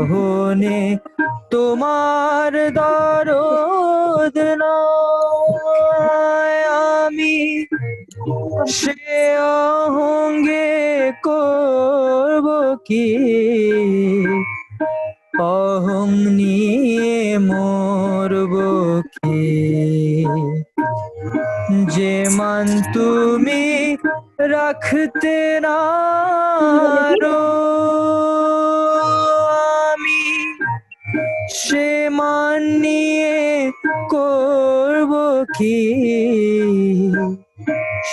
অহনে তোমার দরদ নয় আমি সে অহঙ্গে করব কি অহং নিয়ে মরব কি যে মান তুমি রাখতে না আমি সে মান নিয়ে করব কি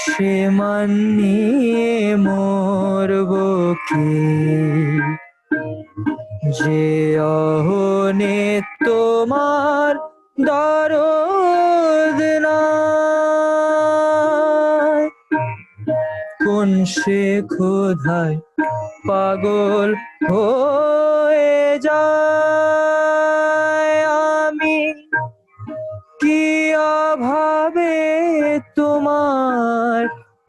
সে মান নিয়ে মরব কি যে অহনে তোমার দরদ নাই কোন সে ক্ষুধায় পাগল হয়ে যায় আমি কি অভাবে তোমার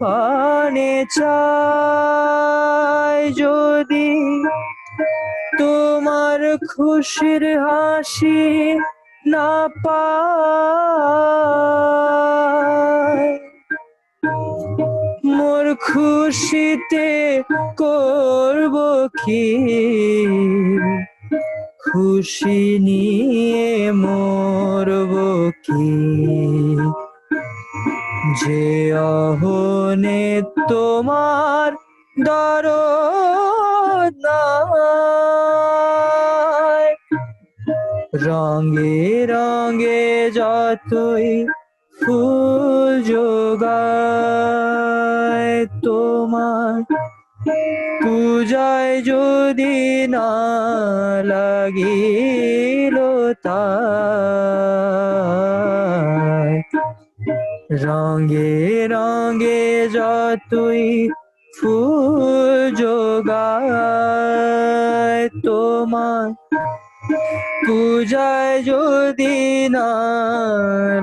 পানে চাই যদি তোমার খুশির হাসি না পাই মোর খুশিতে করব কি খুশি নিয়ে মরব কি যে অহনে তোমার দরদ নাই রঙে রঙে যতই ফুল যোগায় তোমার পূজায় যদি না লাগিল তাই রঙে রঙে যতই ফুল যোগায় তোমার পূজায় যদি না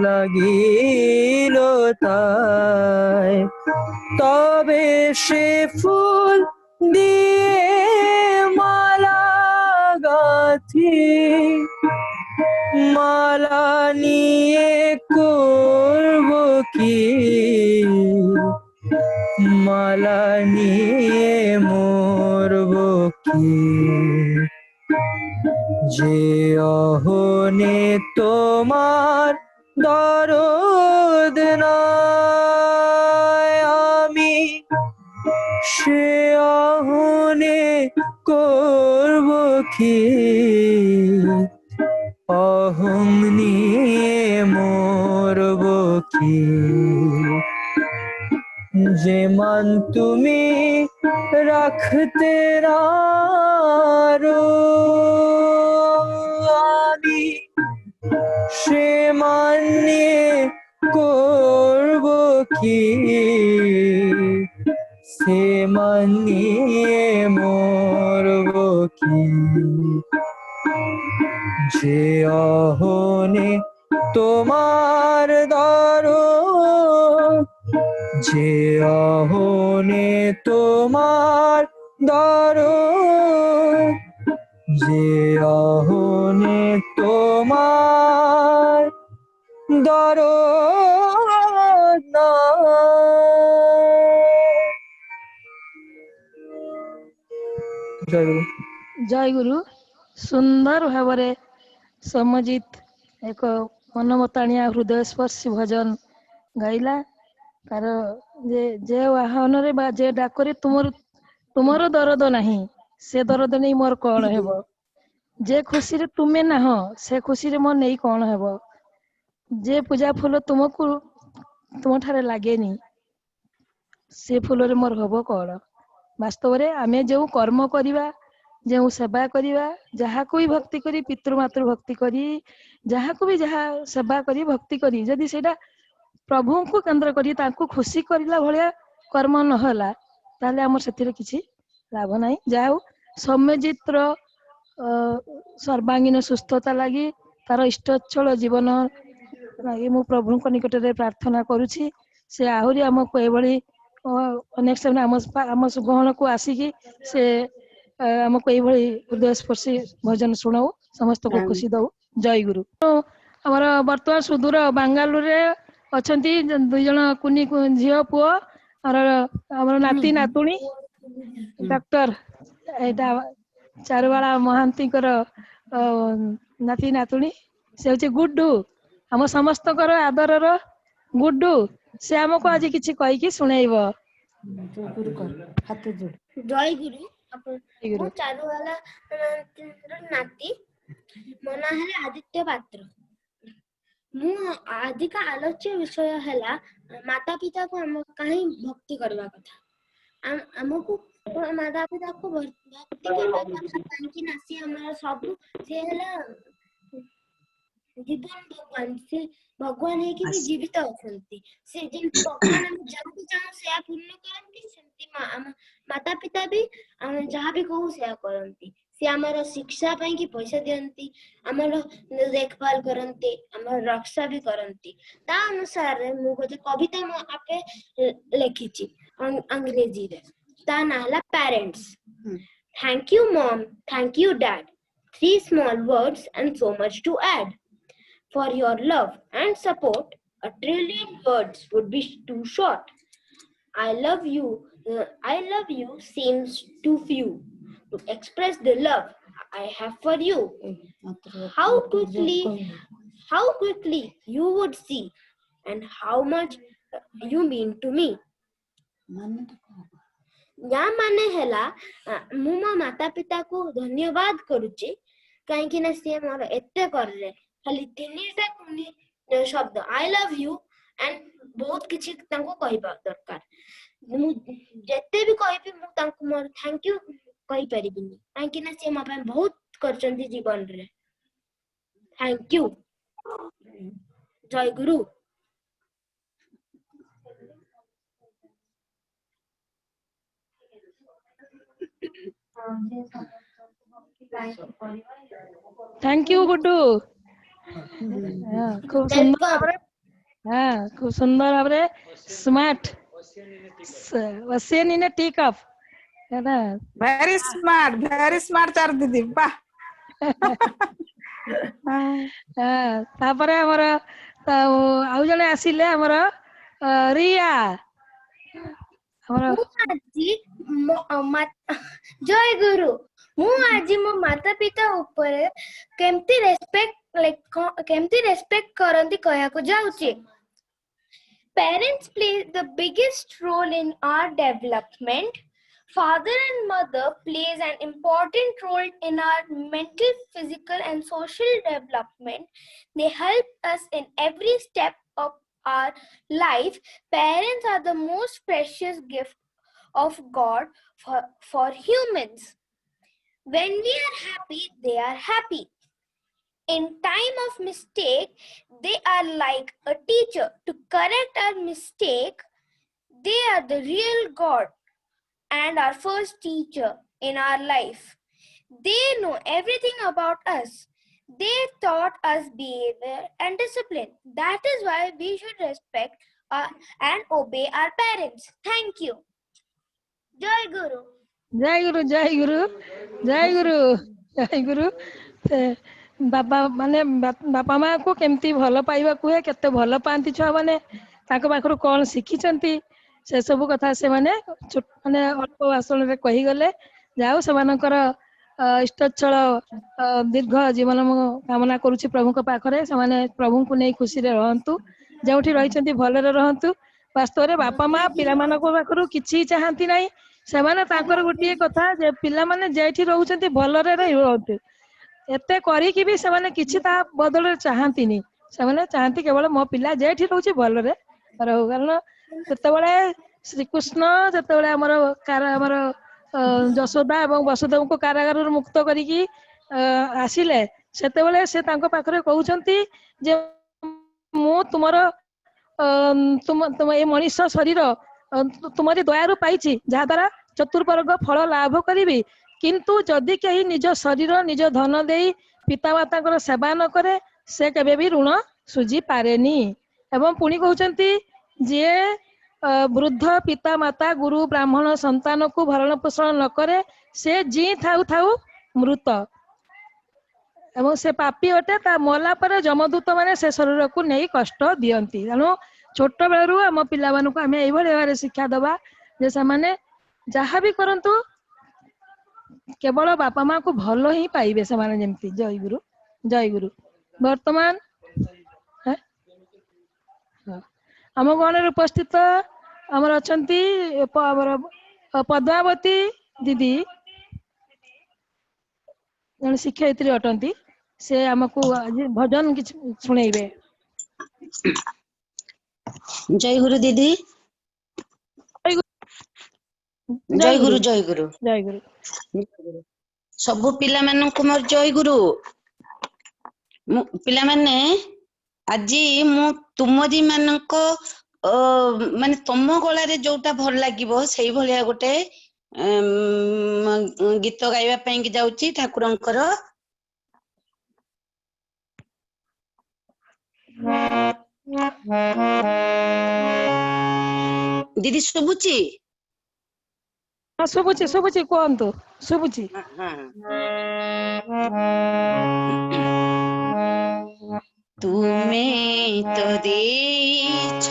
লাগিল তাই তবে সে ফুল দিয়ে মালা গাঁথি মালা নিয়ে করব কি মালা নিয়ে মরব কি যে অহনে তোমার দরদ নাই আমি সে অহনে করব কি অহং নিয়ে মরব কি যে মান তুমি রাখতে নারো আমি সে মান নিয়ে করব কি সে মান নিয়ে মরব কি যে অহনে তোমার দরদ যে অহনে তোমার দরদ যে অহনে তোমার দরদ নাই। জয় গুরু। ସୁନ୍ଦର ଭାବରେ ସମଜିତ ଏକ ମନମତାଣିଆ ହୃଦୟସ୍ପର୍ଶୀ ଭଜନ ଗାଇଲା। ତାର ଯେ ଆହ୍ୱାନରେ ବା ଯେ ଡାକରେ ତୁମର ଦରଦ ନାହିଁ ସେ ଦରଦ ନେଇ ମୋର କଣ ହେବ ଯେ ଖୁସିରେ ତୁମେ ନାହଁ ସେ ଖୁସିରେ ମୋର ନେଇ କଣ ହେବ ଯେ ପୂଜା ଫୁଲ ତୁମ ଠାରେ ଲାଗେନି ସେ ଫୁଲରେ ମୋର ହବ କଣ। ବାସ୍ତବରେ ଆମେ ଯେଉଁ କର୍ମ କରିବା ଯେଉଁ ସେବା କରିବା ଯାହାକୁ ବି ଭକ୍ତି କରି ପିତୃମାତୃ ଭକ୍ତି କରି ଯାହାକୁ ବି ଯାହା ସେବା କରି ଭକ୍ତି କରି ଯଦି ସେଇଟା ପ୍ରଭୁଙ୍କୁ କେନ୍ଦ୍ର କରି ତାଙ୍କୁ ଖୁସି କରିଲା ଭଳିଆ କର୍ମ ନହେଲା ତାହେଲେ ଆମର ସେଥିରେ କିଛି ଲାଭ ନାହିଁ। ଯାହା ହଉ ସୌମ୍ୟଜିତର ସର୍ବାଙ୍ଗୀନ ସୁସ୍ଥତା ଲାଗି ତାର ଇଷ୍ଟୋଚ୍ଛଳ ଜୀବନ ଲାଗି ମୁଁ ପ୍ରଭୁଙ୍କ ନିକଟରେ ପ୍ରାର୍ଥନା କରୁଛି ସେ ଆହୁରି ଆମକୁ ଏଭଳି ଅନେକ ସମୟ ଆମ ଗହଣକୁ ଆସିକି ସେ हमको ये हृदयस्पर्शी भजन शुणाऊ समस्त को खुशी दऊ जय गुरु। आमर बर्तमान सुदूर बांगालुरु रे अछंती दुई जन कुनी झियो पुओ आमर नाती नातुणी डॉक्टर एटा चारुबाला महांती नाती नातुणी से हूँ गुड्डू आम समस्त आदर गुड्डू से आमको आज किसी कहीकि शुणेब। जय गुरु मु चारुवाला नाती मो ना है आदित्य पात्र। मु आदि का आलोच्य विषय है माता पिता को हम कहीं भक्ति करवा कथा हमको माता पिता को भक्ति करवा कथा कांकी नासी हमारा सब से है जीवन भगवान से भगवान है कि भी जीवित अछंती से जिन भगवान हम जहाँ भी चाहूँ से पूर्ण करंती सेमती माता पिता भी हम जहाँ भी कहूँ से करंती से हमारा शिक्षा पाई की पैसा दियंती हमारा देखभाल करंती हमारा रक्षा भी करंती ता अनुसार मु गोटे कविता मु आपे लिखिची अंग्रेजी रे ता नाला parents. Thank you mom, thank you dad, 3 small words and so much to add. For your love and support, a trillion words would be too short. I love you seems too few to express the love I have for you. How quickly you would see and how much you mean to me. या माने हैला मु मो माता पिता को धन्यवाद करूची काहे ना से मोर एते करले खाली तीनटा शब्द आई लव यू एंड बहुत किछि तांको कहबा दरकार। मु जते भी कहबी मु तांको मोर थैंक यू कहि परिबिनी काहे ना से मा पे बहुत करचंदी जीवन रे। Thank you. जय गुरु। Thank you Guddu. खूब सुंदर भाव स्मार्ट वसेन इन टी कप है ना वेरी स्मार्ट चार दीदी वाह। तापर हमर आउ जने आसिले हमर रिया हमर जय गुरु। मु आज मो माता पिता ऊपर केमती रेस्पेक्ट करंती कहया को जाउची। Parents play the biggest role in our development. Father and mother plays an important role in our mental, physical and social development. They help us in every step of our life. Parents are the most precious gift of God for humans. When we are happy, they are happy. In time of mistake, they are like a teacher. To correct our mistake, they are the real God and our first teacher in our life. They know everything about us. They taught us behavior and discipline. That is why we should respect and obey our parents. Thank you. Jai Guru. जय गुरु जय गुरु जय गुरु जय गुरु। बापा माने बापा माँ को केमती भल पाइबा कुहे केते भल पाती छुआ माने ताको पाखरु कोन शिखिचंती से सब कथा से माने माने अल्प भाषण रे कहि गले जाऊ समानकर इष्टचल दीर्घ जीवन कामना करूची प्रभु को पाखरे से प्रभु को नहीं खुशी रे रहंतु जोठी रहिचंती भलरे रहंतु। वास्तव रे बापा माँ पिला मानको पाखरु किछि चाहंती नाही सेमाने ताकर गोटिए कथा जे पिला माने जेठी रहउचंती भलरे रहंतु एते करी कि भी सेमाने किछि ता बदल चाहंतीनी सेमाने चाहंती केवल मो पिला जेठी रहउची भलरे रहउ। कारण सेतेबेले श्री कृष्ण सेतेबेले हमर जशोदा एवं वसुदेव को कारागार मुक्त करिकी आसिले सेतेबेले से तांको पाखरे कहउचंती जे मु तुमर तुम ए मनुष्य शरीर तुम्हारी दयारु पाइछि जहा द्वारा चतुर्वर्ग फल लाभ करी किंतु जदि कहीं निज शरीर निज धन दे पिता माता सेवा न करे से केबे भी ऋण सुझी पारेनी। एवं पुणी कहउचंती जे वृद्ध पिता माता गुरु ब्राह्मण संतान को भरण पोषण न करे से जी थाउ थाउ मृत एवं से पापी अटे ता मला पर जमदूत माने से शरीर को नहीं कष्ट दियंती तेणु छोट बेलू आम पिला मानक आम यही भाव शिक्षा दबा जे से माने जहाँ भी करंतु केवल बापा माँ को भल ही पाइबे से माने जेमती जय गुरु वर्तमान आम गण उपस्थित आमर अछंती पद्मावती दीदी जन शिक्षयित्री अटंती से आमको आज भजन किछ सुनेइबे। जय गुरु दीदी जय गुरु जय गुरु जय गुरु सबु पिला मानक मोर जय गुरु पिला माने आजी मु तुमरी मानक माने तम गला रे जोटा भल लागिबो सेही भलिया गोटे गीत गाइबा पई कि जाउची ठाकुरंकर दीदी सुबुची शुभुची शुभुची कहतु शुभुची तुमे तो देछ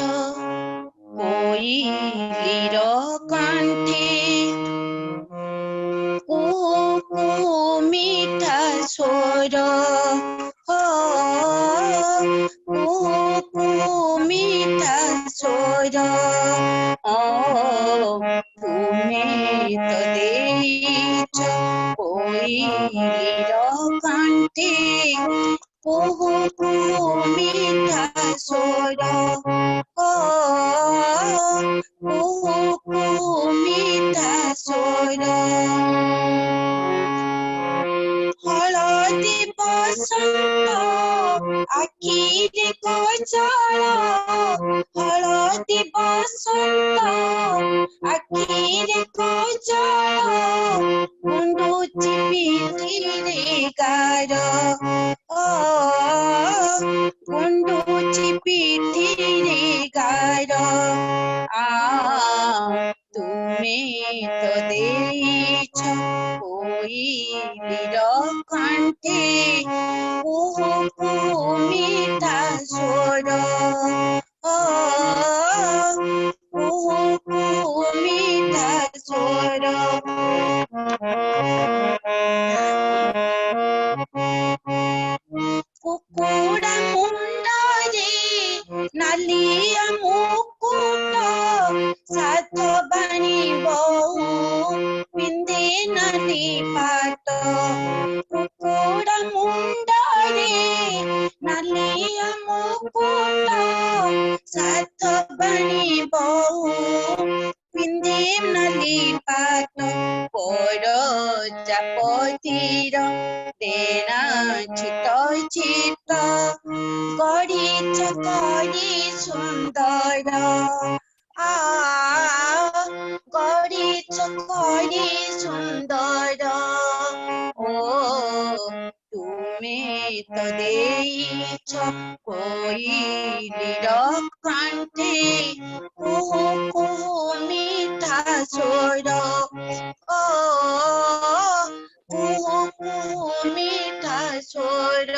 कोइलीर कंठे को मीठा स्वर को मीठा स्वर तुमे तो देछ कोइलीर कंठे को मीठा स्वर को मीठा स्वर हलदी बसंत आखिरे कजल हलदी बसंत आखिरे कजल मुंडुची पिठिरे गार गुंडुची पिठिरे गार तुमे तो देछ कोइलीर कंठे को मीठा स्वर को मीठा स्वर कुकुड़ा मुंडारे नालिया मुकुट साथ बाणी बहु पिंदे नाली पाट कुकुड़ा मुंडारे नालिया मुकुट साथ बाणी बहु पिंदे नाली पाट पर चापतीर देना छिट छिट गड़ी सुंदर गड़ी सुंदर तुमे तो देछ कोइलीर कंठे को मीठा स्वर को मीठा स्वर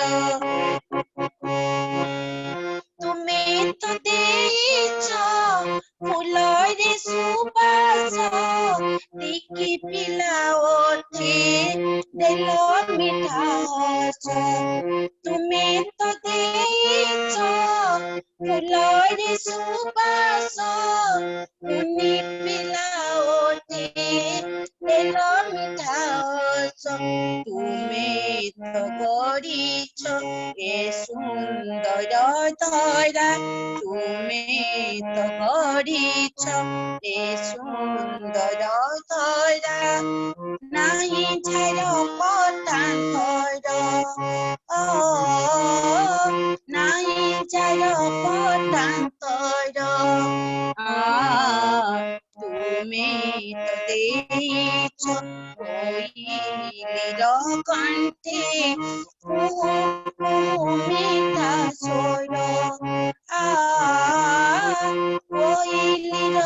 तुमे तो देछ फुलरे सुबास टिकी पिला ओठे देलो मिठा हस तुमे तो देछ फुलरे सुबास मुनि पिला ओठे देलो मिठा हस तुमे तो गड़ीछ ए सुंदर धरा तुमे तो गड़ीछ ए सुंदर धरा नाही झार पटांतर नाही झार पटांतर तुमे तो देछ कोइलीर कंठे को मीठा स्वर कोइलीर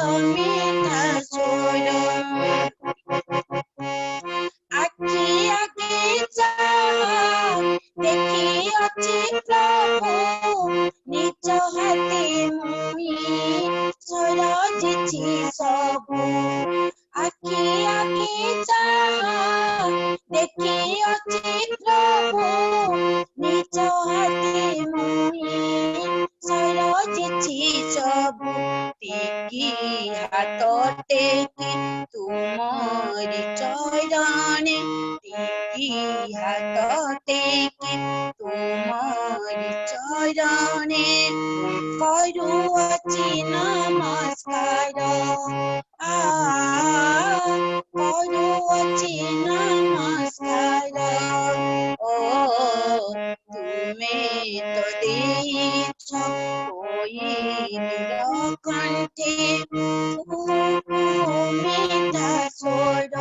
ଟେକି ତୁମରି ଚରଣେ କରୁଅଛି ନମସ୍କାର କରୁଅଛି ନମସ୍କାର ଓ ତୁମେ ତ ଦେଇଛ ହୋଇ ନୀଳକଣ୍ଠେ ମିଠା ସ୍ୱର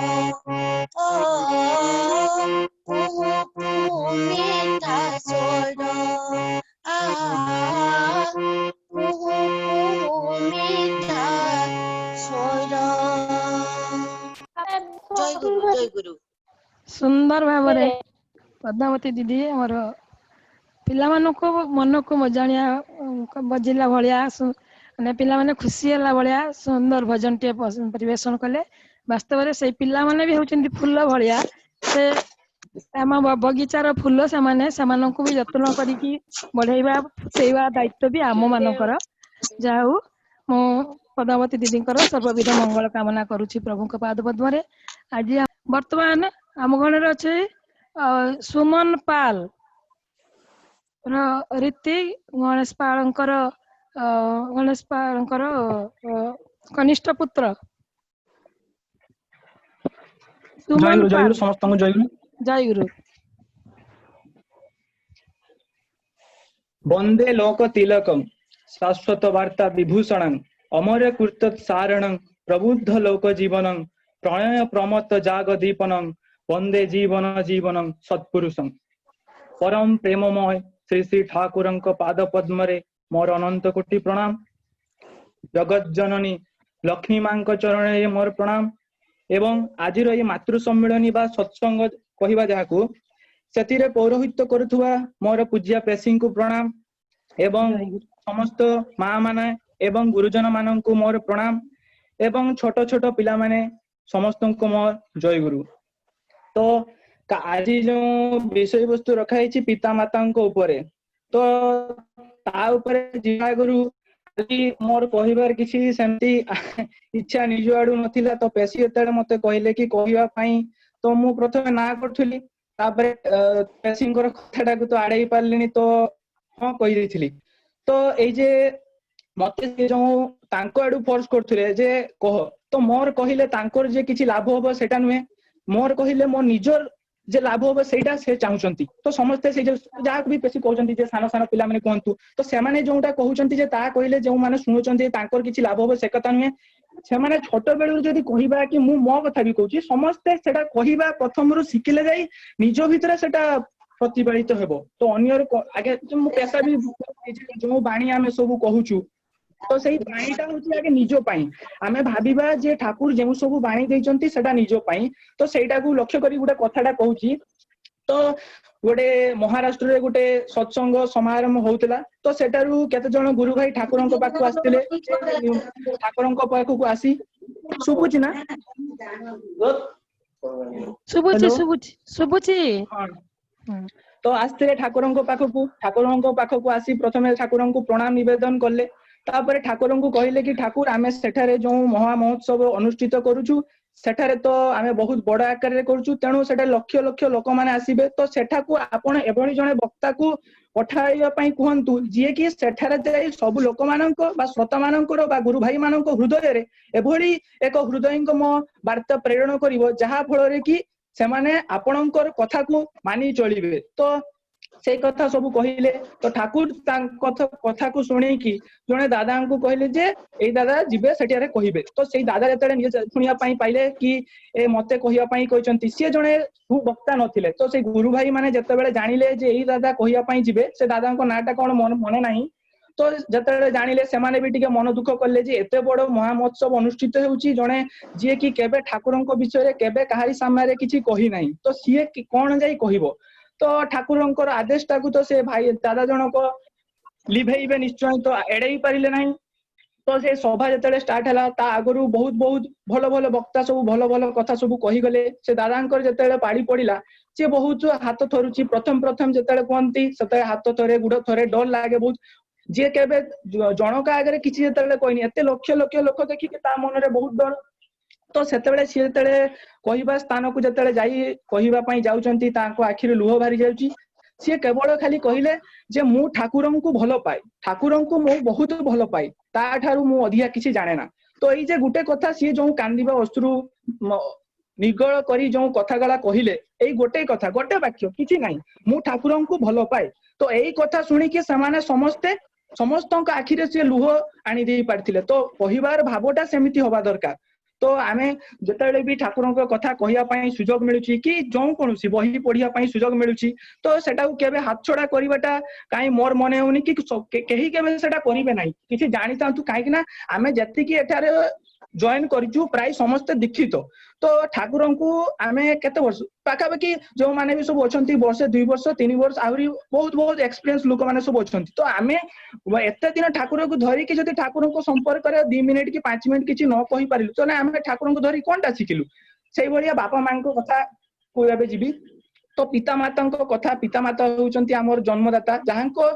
ମିଠା ସ୍ୱର ମିଠା ସ୍ୱର। ଜୟ ଗୁରୁ ଜୟ ଗୁରୁ। ସୁନ୍ଦର ଭାବରେ ପଦ୍ମାବତୀ ଦିଦି ଆମର ପିଲାମାନଙ୍କୁ ମନକୁ ମଜାଣିଆ ବଜିଲା ଭଳିଆ ମାନେ ପିଲାମାନେ ଖୁସି ହେଲା ଭଳିଆ ସୁନ୍ଦର ଭଜନଟିଏ ପରିବେଷଣ କଲେ। ବାସ୍ତବରେ ସେଇ ପିଲାମାନେ ବି ହଉଛନ୍ତି ଫୁଲ ଭଳିଆ। ସେ ଆମ ବଗିଚାର ଫୁଲ ସେମାନେ, ସେମାନଙ୍କୁ ବି ଯତ୍ନ କରିକି ବଢେଇବା ଫୁଟେଇବା ଦାୟିତ୍ୱ ବି ଆମ ମାନଙ୍କର। ଯାହା ହଉ ମୁଁ ପଦ୍ମାବତୀ ଦିଦିଙ୍କର ସର୍ବବିଧ ମଙ୍ଗଳ କାମନା କରୁଛି ପ୍ରଭୁଙ୍କ ପାଦ ପଦ୍ମରେ। ଆଜି ବର୍ତ୍ତମାନ ଆମ ଗଣରେ ଅଛି ସୁମନ ପାଲ ରୀତି ଗଣେଶ ପାଳଙ୍କର କନିଷ୍ଠ ପୁତ୍ର ସୁମନ ପାଲ। ସମସ୍ତଙ୍କୁ ଜୟଗୁରୁ। ଜୟଗୁରୁ। ବନ୍ଦେ ଲୋକ ତିଲକಂ ଶାଶ୍ୱତ ବାର୍ତ୍ତା ବିଭୂଷଣଂ ଅମର କୀର୍ତ୍ତ ସାರಣଂ ପ୍ରବୁଦ୍ଧ ଲୋକ ଜୀବନଂ ପ୍ରଣୟ ପ୍ରମତ୍ତ ଜାଗ ଦୀପନଂ ବନ୍ଦେ ଜୀବନ ଜୀବନଂ ସତ୍ପୁରୁଷଂ। ପରମ ପ୍ରେମମୟ ଶ୍ରୀ ଶ୍ରୀ ଠାକୁରଙ୍କ ପାଦ ପଦ୍ମରେ ମୋର ଅନନ୍ତ କୋଟି ପ୍ରଣାମ। ଜଗତ ଜନନୀ ଲକ୍ଷ୍ମୀ ମାଙ୍କ ଚରଣରେ ମୋର ପ୍ରଣାମ। ଏବଂ ଆଜିର ଏହି ମାତୃ ସମ୍ମିଳନୀ ବା ସତ୍ସଙ୍ଗ କହିବା ଯାହାକୁ, ସେଥିରେ ପୌରୋହିତ୍ୟ କରୁଥିବା ମୋର ପୂଜ୍ୟ ପ୍ରେସୀଙ୍କୁ ପ୍ରଣାମ ଏବଂ ସମସ୍ତ ମା ମାନେ ଏବଂ ଗୁରୁଜନ ମାନଙ୍କୁ ମୋର ପ୍ରଣାମ ଏବଂ ଛୋଟ ଛୋଟ ପିଲାମାନେ ସମସ୍ତଙ୍କୁ ମୋର ଜୟଗୁରୁ। ତ ଆଜି ଯୋଉ ବିଷୟବସ୍ତୁ ରଖା ହେଇଛି ପିତା ମାତାଙ୍କ ଉପରେ, ତ ତା ଉପରେ ଯିବା ଆଗରୁ ମୋର କହିବାର କିଛି ସେମିତି ଇଚ୍ଛା ନିଜ ଆଡୁ ନଥିଲା। ତ ପେଶୀ ଯେତେବେଳେ ମତେ କହିଲେ କି କହିବା ପାଇଁ, ତ ମୁଁ ପ୍ରଥମେ ନା କରୁଥିଲି, ତାପରେ ପେଶୀଙ୍କର କଥାଟାକୁ ତ ଆଡେଇ ପାରିଲିନି, ତ ହଁ କହିଦେଇଥିଲି। ତ ଏଇ ଯେ ମତେ ଯୋଉ ତାଙ୍କ ଆଡୁ ଫୋର୍ସ କରୁଥିଲେ ଯେ କହ, ତ ମୋର କହିଲେ ତାଙ୍କର ଯେ କିଛି ଲାଭ ହବ ସେଇଟା ନୁହେଁ, ମୋର କହିଲେ ମୋ ନିଜର ଯେ ଲାଭ ହବ ସେଇଟା ସେ ଚାହୁଁଛନ୍ତି। ତ ସମସ୍ତେ ସେଇ ଯାହାକୁ ବି ବେଶୀ କହୁଛନ୍ତି ଯେ ସାନ ସାନ ପିଲାମାନେ କୁହନ୍ତୁ, ତ ସେମାନେ ଯୋଉଟା କହୁଛନ୍ତି ଯେ ତାହା କହିଲେ ଯୋଉମାନେ ଶୁଣୁଛନ୍ତି ତାଙ୍କର କିଛି ଲାଭ ହବ ସେ କଥା ନୁହେଁ। ସେମାନେ ଛୋଟ ବେଳରୁ ଯଦି କହିବା କି, ମୁଁ ମୋ କଥା ବି କହୁଛି, ସମସ୍ତେ ସେଟା କହିବା ପ୍ରଥମରୁ ଶିଖିଲେ ଯାଇ ନିଜ ଭିତରେ ସେଟା ପ୍ରତିଫଳିତ ହେବ। ତ ଅନ୍ୟର ଆଗେ ମୁଁ ପେଶା ବି ଯୋଉ ବାଣୀ ଆମେ ସବୁ କହୁଛୁ, ତ ସେଇ ବାଣୀଟା ହଉଛି ଆଗେ ନିଜ ପାଇଁ। ଆମେ ଭାବିବା ଯେ ଠାକୁର ଯେଉଁ ସବୁ ବାଣୀ ଦେଇଛନ୍ତି ସେଟା ନିଜ ପାଇଁ, ତ ସେଇଟାକୁ ଲକ୍ଷ୍ୟ କରି ଗୋଟେ କଥାଟା କହୁଛି। ତ ଗୋଟେ ମହାରାଷ୍ଟ୍ରରେ ଗୋଟେ ସତ୍ସଙ୍ଗ ସମାରମ୍ଭ ହଉଥିଲା, ତ ସେଠାରୁ କେତେ ଜଣ ଗୁରୁ ଭାଇ ଠାକୁରଙ୍କ ପାଖକୁ ଆସିଥିଲେ। ଠାକୁରଙ୍କ ପାଖକୁ ଆସି, ଶୁଭୁଛି ନା? ଶୁଭୁଛି ହ୍ୟାଲୋ, ଶୁଭୁଛି ଶୁଭୁଛି। ହଁ। ତ ଆସିଥିଲେ ଠାକୁରଙ୍କ ପାଖକୁ ଆସି ପ୍ରଥମେ ଠାକୁରଙ୍କୁ ପ୍ରଣାମ ନିବେଦନ କଲେ। ତାପରେ ଠାକୁରଙ୍କୁ କହିଲେ କି ଠାକୁର, ଆମେ ସେଠାରେ ଯୋଉ ମହା ମହୋତ୍ସବ ଅନୁଷ୍ଠିତ କରୁଛୁ, ସେଠାରେ ତ ଆମେ ବହୁତ ବଡ ଆକାରରେ କରୁଛୁ, ତେଣୁ ସେଠାରେ ଲକ୍ଷ ଲକ୍ଷ ଲୋକମାନେ ଆସିବେ। ତ ସେଠାକୁ ଆପଣ ଏଭଳି ଜଣେ ବକ୍ତାକୁ ପଠାଇବା ପାଇଁ କୁହନ୍ତୁ, ଯିଏକି ସେଠାରେ ଯାଇ ସବୁ ଲୋକମାନଙ୍କ ବା ଶ୍ରୋତା ମାନଙ୍କର ବା ଗୁରୁ ଭାଇ ମାନଙ୍କ ହୃଦୟରେ ଏଭଳି ଏକ ହୃଦୟଙ୍ଗମ ବାର୍ତ୍ତା ପ୍ରେରଣ କରିବ, ଯାହା ଫଳରେ କି ସେମାନେ ଆପଣଙ୍କର କଥାକୁ ମାନି ଚଳିବେ। ତ ସେଇ କଥା ସବୁ କହିଲେ। ତ ଠାକୁର ତାଙ୍କ କଥାକୁ ଶୁଣେଇକି ଜଣେ ଦାଦାଙ୍କୁ କହିଲେ ଯେ ଏଇ ଦାଦା ଯିବେ ସେଠାରେ କହିବେ। ତ ସେଇ ଦାଦା ଯେତେବେଳେ ନିଜେ ଶୁଣିବା ପାଇଁ ପାଇଲେ କି ମତେ କହିବା ପାଇଁ କହିଛନ୍ତି, ସିଏ ଜଣେ ସୁବକ୍ତା ନଥିଲେ। ତ ସେଇ ଗୁରୁ ଭାଇ ମାନେ ଯେତେବେଳେ ଜାଣିଲେ ଯେ ଏଇ ଦାଦା କହିବା ପାଇଁ ଯିବେ, ସେ ଦାଦାଙ୍କ ନାଁଟା କଣ ମନେ ନାହିଁ, ତ ଯେତେବେଳେ ଜାଣିଲେ ସେମାନେ ବି ଟିକେ ମନ ଦୁଃଖ କଲେ ଯେ ଏତେ ବଡ ମହା ମହୋତ୍ସବ ଅନୁଷ୍ଠିତ ହେଉଛି, ଜଣେ ଯିଏ କି କେବେ ଠାକୁରଙ୍କ ବିଷୟରେ କେବେ କାହାରି ସାମ୍ନାରେ କିଛି କହି ନାହିଁ, ତ ସିଏ କଣ ଯାଇ କହିବ। ତ ଠାକୁରଙ୍କର ଆଦେଶଟାକୁ ତ ସେ ଭାଇ ଦାଦା ଜଣକ ଲିଭେଇବେ ନିଶ୍ଚୟ, ତ ଏଡେଇ ପାରିଲେ ନାହିଁ। ତ ସେ ସଭା ଯେତେବେଳେ ଷ୍ଟାର୍ଟ ହେଲା, ତା ଆଗରୁ ବହୁତ ବହୁତ ଭଲ ଭଲ ବକ୍ତା ସବୁ ଭଲ ଭଲ କଥା ସବୁ କହିଗଲେ। ସେ ଦାଦାଙ୍କର ଯେତେବେଳେ ପାଳି ପଡିଲା, ସେ ବହୁତ ହାତ ଥରୁଛି। ପ୍ରଥମ ଯେତେବେଳେ କୁହନ୍ତି ସେତେବେଳେ ହାତ ଥରେ, ଗୋଡ ଥରେ, ଡର ଲାଗେ ବହୁତ। ଯିଏ କେବେ ଜଣକା ଆଗରେ କିଛି ଯେତେବେଳେ କହିନି, ଏତେ ଲକ୍ଷ ଲକ୍ଷ ଲୋକ ଦେଖିକି ତା ମନରେ ବହୁତ ଡର। तो सेतेबेले सी जेतेबेले कहवा स्थान को जेतेबेले जाई कहवा पई जाउचंती तांको आखिरे लुह बारी जाउची सी केवल खाली कहले जे मु ठाकुरन को भलो पाए ठाकुरन को मु बहुत भलो पाए ता ठारू मु अधिया किछि जाने ना तो एई जे गुटे कथा सी जो कांदिबा अश्रु निगळ करी जो कथा गला कहिले एई गोटे कथा गोटे वाक्य किछि नाही मु ठाकुरन को भलो पाए तो एई कथा सुनी के समाने समस्ते समस्तक आखिरे से लुह आनी दे पारथिले तो कहिबार भावटा सेमिति होबा दरकार तो आमे जेतेबेले भी ठाकुरन को कथा कहिया पई सुजोग मिलुची कि जो कोनोसी बही पढिया पई सुजोग मिलुची तो सेटा को केबे हाथ छोड़ा करिवाटा काई मोर मने होनी कि केही केबे सेटा करिवे नाही किछि जानि तांतु काई कि ना आमे जत्ति कि एठारे जॉइन करिछु प्राय समस्त दीक्षित तो ठाकुरन को आमे केते वर्ष पाखापाखि जो माने भी सब अछंती वर्ष 2 वर्ष 3 वर्ष आउरी बहुत बहुत एक्सपीरियंस लोक माने सब अछंती तो आमे एते दिन ठाकुर को धरि कि जति ठाकुर को संपर्क करे 2 मिनिट कि 5 मिनिट किछि न कहि पारिलु तो ना आमे ठाकुर को धरि कोनटा सिखिलु सेई भलिया बापा मां को कथा को एबे जिबी तो पिता माता को कथा पिता माता होउचंती हमर जन्मदाता जहां को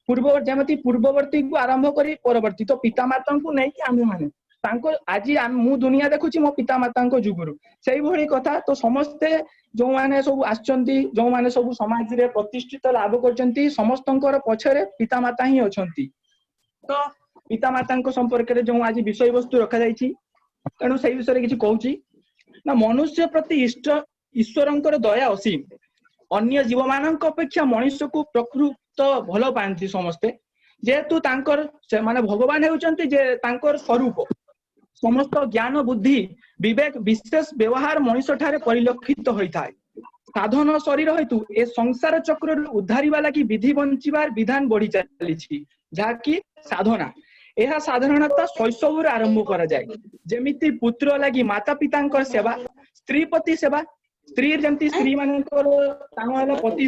पूर्व जेमति पूर्ववर्ती को आरंभ करी परवर्ती तो पिता माता को नै कि आमे माने तांको आजी मु दुनिया देखुची मो पिता माता को जुगुरु सेई भली कथा तो समस्ते जो माने सब आछंती जो माने सब समाज रे प्रतिष्ठित लाभ करचंती समस्तंकर पछरे पिता माता ही अछंती तो पिता माता को संपर्क रे जो आज विषय वस्तु रखा जाईची तेणु सेई विषय रे किछि कहूची ना मनुष्य प्रति इष्ट ईश्वरंकर दया असीम अन्य जीव मानक अपेक्षा मनुष्य को प्रकृत भलो पांती समस्ते जेतु तांकर से माने भगवान हेउचंती जे तांकर स्वरूप समस्त ज्ञान बुद्धि विवेक विशेष व्यवहार मनुष्य ठारे परिलक्षित होइथाय साधन शरीर हेतु ए संसार चक्र उद्धारिबा लागि विधि बंचिबार विधान बढ़ी चलीछि जाकी साधना एहा साधारणतः शैशवर आरंभ करा जाय जेमिति पुत्र लागि माता पितांकर सेवा स्त्री पति सेवा स्त्री जेमति स्त्री मानकर तांगला पति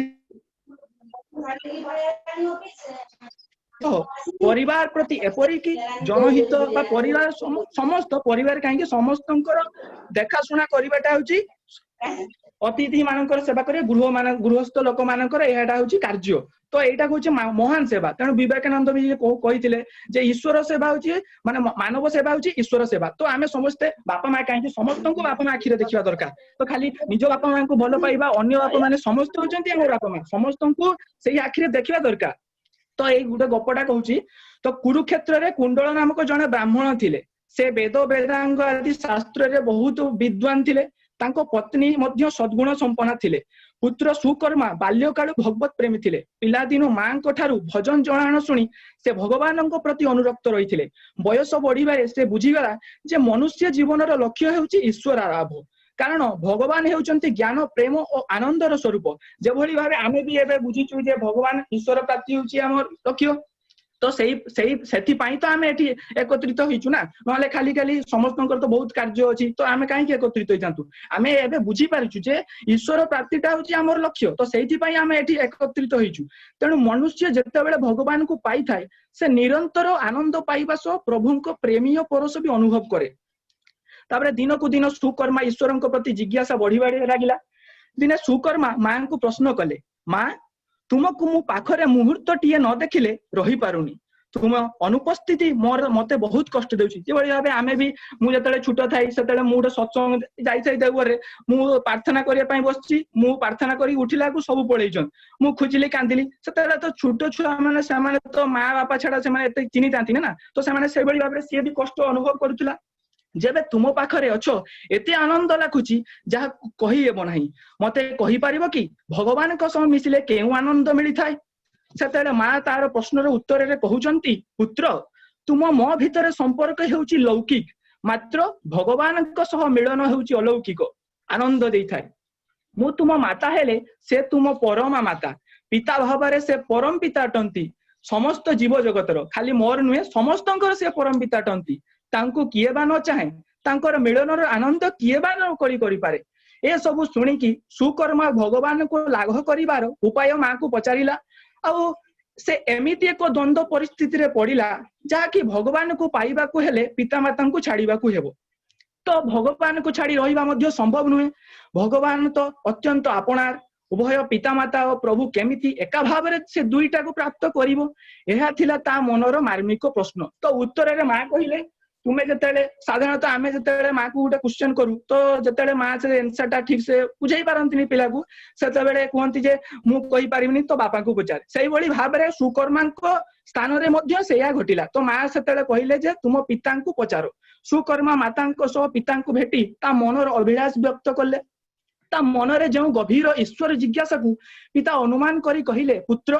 परिवार प्रति एपरी कि जनहित बा परिवार समस्त परिवार कहीं समस्तंकर देखाशुना करबाटा होची अतिथि मानकर सेवा करे गृहस्थ लोक मानकर एटा होची कार्य तो एटा होची महान सेवा तेणु विवेकानंद भी कहिथिले जे ईश्वर सेवा होची माने मानव सेवा होची ईश्वर सेवा तो आमे समस्ते बापा मां कहीं समस्तंको बापा मां आखिरे देखिबा दरकार तो खाली निज बापा मां को भलो पाइबा अन्य बापा माने समस्त होचंती हमर बापा मां समस्तंको सेही आखिरे देखिबा दरकार तो ये गोटे गपटा कहूची तो कुरुक्षेत्र रे कुंडल नामक जने ब्राह्मण थिले से वेद वेदांग आदि शास्त्र रे बहुत विद्वान थिले तांको पत्नी मध्य सद्गुण संपन्न थिले पुत्र सुकर्मा बाल्यकाल भगवत प्रेमी थिले पिला दिनो मां को ठारू भजन जणाण सुनी से भगवान को प्रति अनुरक्त रहिथिले बयस बढ़िबारे से बुझीगला जे मनुष्य जीवनर लक्ष्य हेउची ईश्वर आराधना कारण भगवान हेउचंती ज्ञान प्रेम और आनंदर स्वरूप जे भली भाबे आमे भी एबे बुझिचु जे भगवान ईश्वर प्राप्ति होची हमर लक्ष्य तो सेठी पाई तो आमे एठी एकत्रित होइचु ना नले खाली खाली समस्तंकर तो बहुत कार्य अछि तो आमे काहे एकत्रित होई जांतु आमे एबे बुझी पारिचु जे ईश्वर प्राप्तिटा होची हमर लक्ष्य तो सेठी पाई आमे एठी एकत्रित होइचु तेणु मनुष्य जेतेबेले भगवान को पाई थाए से निरंतर आनंद पाइबा सो प्रभुंको प्रेमी परस भी अनुभव करे तापरे दिन को दिन सुकर्मा ईश्वर प्रति जिज्ञासा बढ़ी लगिला दिने सुकर्मा मां को प्रश्न कले मां तुमको मु पाखरे मुहूर्त टीए न देखिले रही पारुनी तुम अनुपस्थिति मोर मते बहुत कष्ट देउची जे बळी भाबे आमे भी मु जतले छुट थाई सेतले मु गोटे सत्संग जाई थाई देवरे मु प्रार्थना करिया पई बसची मु प्रार्थना करी उठिला को सब पळेइछन मु खुजिली कांदिली सेतले तो छोट छुआ माने सामाने तो मां बापा छडा से माने एते चिनी तांती ना तो सामाने से बळी भाबे से भी कष्ट अनुभव करूतला जेबे तुम पाखरे अच्छो एते आनंद लाखुची जहा कहि हेबो नाही मते कहि पारिबो कि भगवान को संग मिसिले केउ आनंद मिली थाए सेतेले मां तार प्रश्नर उत्तर रे कहउचंती पुत्र तुम मो भितरे संपर्क हेउची लौकिक मात्र भगवान को सह मिलन हेउची अलौकिक आनंद देई थाए मु तुम माता हेले से तुम परमा माता पिता भावरे से परम पिता अटंती समस्त जीव जगतर खाली मोर नुहे समस्तंकर से परम पिता अटंती तांको किए बा न चाहे तांकर मिलनर आनंद किए बा न करी पारे ए सब सुनी कि सुकर्मा भगवान को लाघ करिवार उपाय मां को पचारिला आ से एमिति एक द्वंद्व परिस्थिति रे पड़िला जहा कि भगवान को पाइबा को हेले पिता माता को छाड़ीबा को हेबो तो भगवान को छाड़ी रहिबा मध्ये संभव नुहे भगवान तो अत्यंत आपणार उभय पिता माता और प्रभु केमिति एका भाव रे से दुईटा को प्राप्त करिवो एहा थिला ता मनर मार्मिक प्रश्न तो उत्तर रे मां कहिले तुम्हें जिते साधारणतः आम जिते माँ को गोटे क्वेश्चन करू तो जिते माँ से आंसर टा ठीक से बुझे पारती पिला को से कहती जे मु कहि पारिबिनी तो बापा को पचारे से भाव में सुकर्मा स्थान में घटिला तो माँ से कहले जे तुम पिता को पचारो सुकर्मा माता सह पिता को भेटी ता मनर अभिलाष व्यक्त कले ता मनरे जो गभीर ईश्वर जिज्ञासा को पिता अनुमान करी कहिले पुत्र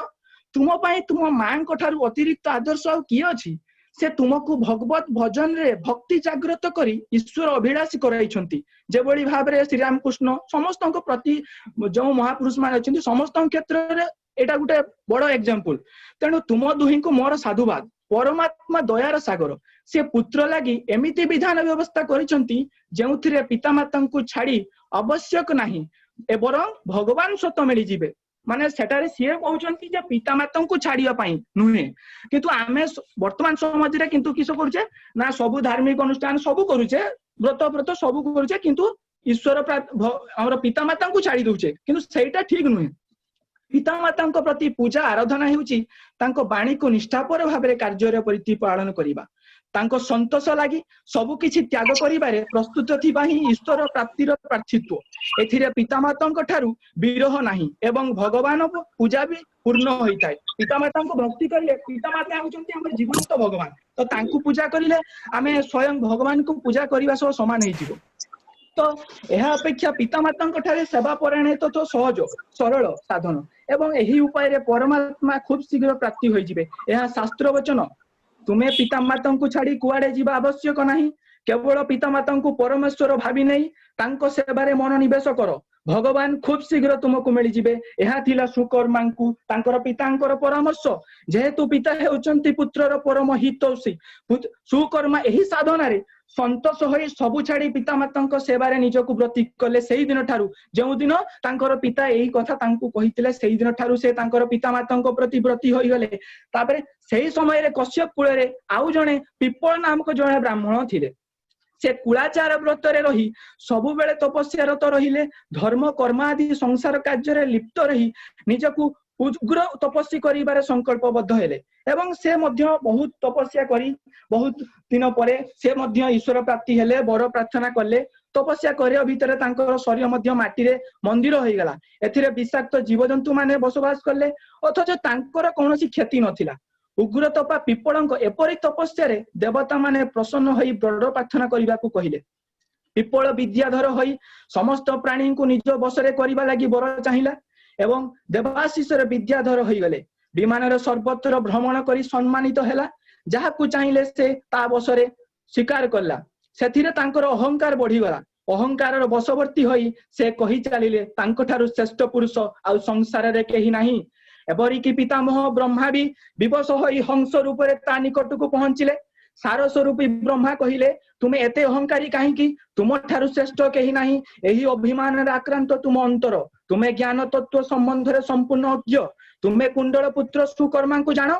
तुम पाई तुम मां ठारू अतिरिक्त आदर्श आउ किए अछि से तुमको भगवत भजन रे भक्ति जागृत करी ईश्वर अभिलाषी कराइछंती जेबोली भाव रे श्री राम कृष्ण समस्त प्रति जो महापुरुष मान अछंती समस्त क्षेत्र रे एटा गुटे बड़ एग्जांपल तेणु तुम दुही को मोर साधुवाद परमात्मा दयार सागर से पुत्र लगी एमिति विधान व्यवस्था करिसंती जेउथिरे पितामाता को छाड़ी आवश्यक नहीं एवं भगवान स्वतः मिली जिवे माने सेटारे सीए कहउचंती जे पितामाता को छाड़िया पई नुहे किंतु आमे वर्तमान समाज रे किंतु किस करूचे ना सब धार्मिक अनुष्ठान सब करूचे व्रत सब करूचे किंतु ईश्वर हमर पितामाता को छाड़ी दउचे किंतु सेटा ठीक नुहे पितामाता प्रति पूजा आराधना हेउची तांको बाणी को निष्ठापर भाबरे कार्य प्रतिपालन करिबा तांको संतोष लागि सब किछि त्याग करिबारे प्रस्तुत थिबा ही ईश्वर प्राप्तिर प्रार्थित्व एथिरे पितामाता ठारू विरह नाही एवं भगवान पूजा भी पूर्ण होइताय पितामाता भक्ति करिले पितामाता होचंती हमर जीवंत भगवान तो तांको पूजा करिले आमे स्वयं भगवान को पूजा करिबा सह समान होई जिवो तो यह अपेक्षा पितामाता ठारे सेवा परायण तो सहज सरल साधन एवं एही उपाय रे परमात्मा खूब शीघ्र प्राप्ति होई जिवे यह शास्त्र वचन तुम्हें पितामाता को छाड़ी कुआड़े जीवा आवश्यक नहीं केवल पितामाता को परमेश्वर भावी नहीं तांको सेवारे मन निवेश कर भगवान खूब शीघ्र तुमको मिल जिवे यह थिला सुकर्मा को तांकर पितांकर परामर्श जेहेतु पिता हेउचंती पुत्रर परम हितौषी सुकर्मा एही साधना रे संतोष होई सबु छाड़ी पितामाता सेवारे निजको व्रती कले सेही दिन ठारू जो दिन तांकर पिता एही कथा तांको कहितिले सेही दिन ठारू से तांकर पितामाता प्रति व्रती होई गले तापरे सेही समय रे कश्यप कुल रे आउ जणे पिपल नामक जणे ब्राह्मण थिले से कुलाचार व्रत रे रही सबु बेले तपस्या रत रहिले धर्म कर्म आदि संसार कार्य रे लिप्त रही निजको उग्र तपस्या करिबारे संकल्पबद्ध हेले एवं से मध्य बहुत तपस्या करी बहुत दिन परे से मध्य ईश्वर प्राप्ति हेले वर प्रार्थना कले तपस्या करिया भितर तांकर शरीर मध्य माटी रे मंदिर होई गला एथिरे विषाक्त जीवजंतु माने बसवास कले अथच तांकर कोनोसी क्षति नथिला उग्र तपा पिपलंक एपरि तपस्या रे देवता माने प्रसन्न होई बड़ प्रार्थना करिबाकू कहिले पिपल विद्याधर होई समस्त प्राणी को निज बसरे करिबा लागि वर चाहिला एवं देवाशीष विद्याधर होई गले विमान रे सर्वत्र भ्रमण करी सम्मानित हैला जहा को चाहिले से ता बसरे स्वीकार करला सेथिरे तांकर अहंकार बढ़ी गला अहंकार बसवर्ती होई से कहि चलिले तांको ठारू श्रेष्ठ पुरुष आ संसार रे केही नाही एबरी की पितामह ब्रह्मा भी विवश होई हंस रूप रे ता निकट को पहुंचिले सार स्वरूपी ब्रह्मा कहिले तुमे एते अहंकारी काहे की तुम ठारू श्रेष्ठ केही नाही एही अभिमान रे आक्रांत तुम अंतर तुमे ज्ञान तत्व संबंध रे संपूर्ण अज्ञ तुमे कुंडल पुत्र सुकर्मा को जानो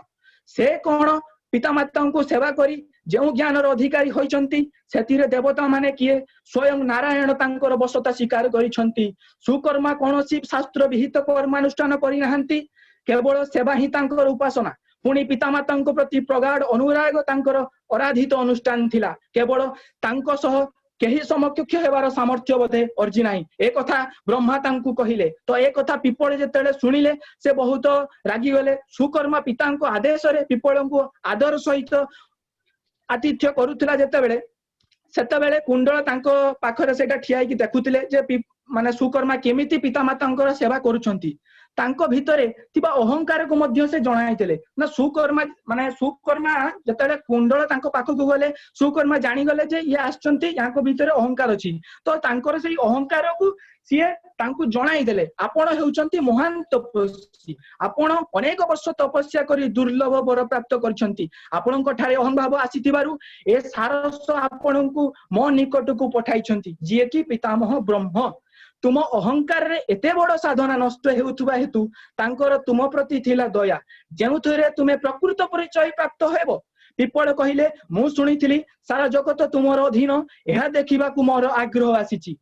से कोन पितामाता को सेवा करी जो ज्ञान अधिकारी होइचंती सेतिरे देवता माने किए स्वयं नारायण तांकर बसता स्वीकार करिसंती सुकर्मा कोनोसी शास्त्र विहित कर्मानुष्ठान करि नाहंती केवल सेवा ही तांकर उपासना पुणी पितामाता प्रति प्रगाढ़ अनुराग तांकर आराधित अनुष्ठान थिला केवल तांको सह केही समकक्ष हेबार सामर्थ्य बोधे अर्जी नाही ए कथा ब्रह्मा तांकु कहिले तो ए कथा पिपल जेतेले सुनिले से बहुत रागी गले सुकर्मा पितांको आदेश रे पिपलंको आदर सहित आतिथ्य करूथिला जेतेबेले सेतेबेले कुंडल तांको पाखरे सेटा ठियाई कि देखुथिले जे माने सुकर्मा केमिति पितामातांकर सेवा करूछंती तांको भितरे तिबा अहंकार को मध्य से जणाइतेले ना सुकर्मा माने सुकर्मा जतले कुंडल तांको पाखकु गले सुकर्मा जानि गले जे ये आछंती याको भितरे अहंकार अछि तो तांकर सेही अहंकार को सिए तांको जणाइ देले आपण हेउचंती महान तपस्वी आपण अनेक वर्ष तपस्या करी दुर्लभ वर प्राप्त करछंती आपणक ठारे अहं भाव आसीतिबारु ए सारस आपणकु मो निकट को पठाइछंती जे कि पितामह ब्रह्म तुम अहंकार रे एते बड़ साधना नष्ट हेउथुबा हेतु तांकर तुम प्रति थिला दया जेउथरे तुमे प्रकृत परिचय प्राप्त हेबो पिपल कहिले मु सुनिथिली सारा जगत तुमर अधीन एहा देखिबा को मोर आग्रह आसीची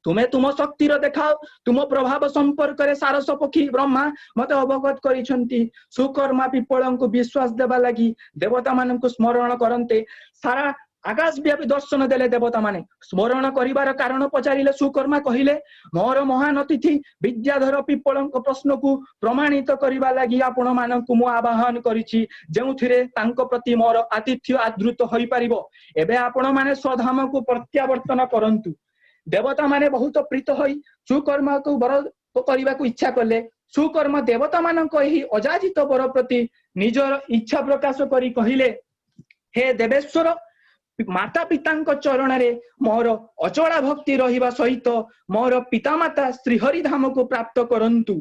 तुम्हें तुम शक्तिर देखाओ तुम प्रभाव संपर्क रे सारस पक्षी ब्रह्मा मते अवगत करिसंती सुकर्मा पिपल को विश्वास देबा लागि देवता मानन को स्मरण करन्ते सारा आकाश व्यापी दर्शन देले देवता माने स्मरण करिवार कारण पचारिले सुकर्मा कहिले मोर महान अतिथि विद्याधर पिप्पलଙ୍କ प्रश्न को प्रमाणित करिवा लागि आपण मानकु मु आवाहन करिछि जेउथिरे तांको प्रति मोर आतिथ्य आदृत होई परिबो एबे आपण माने स्वधाम को प्रत्यावर्तन करंतु देवता माने बहुत प्रीत होई सुकर्मा को वर करने को इच्छा कले सुकर्म देवता मानक एही अजाजित वर प्रति निजर इच्छा प्रकाश करी कहिले हे देवेश्वर माता पिता चरण रे मोर अचला भक्ति रहिबा सहित मोर पितामाता श्रीहरि धाम को प्राप्त करंतु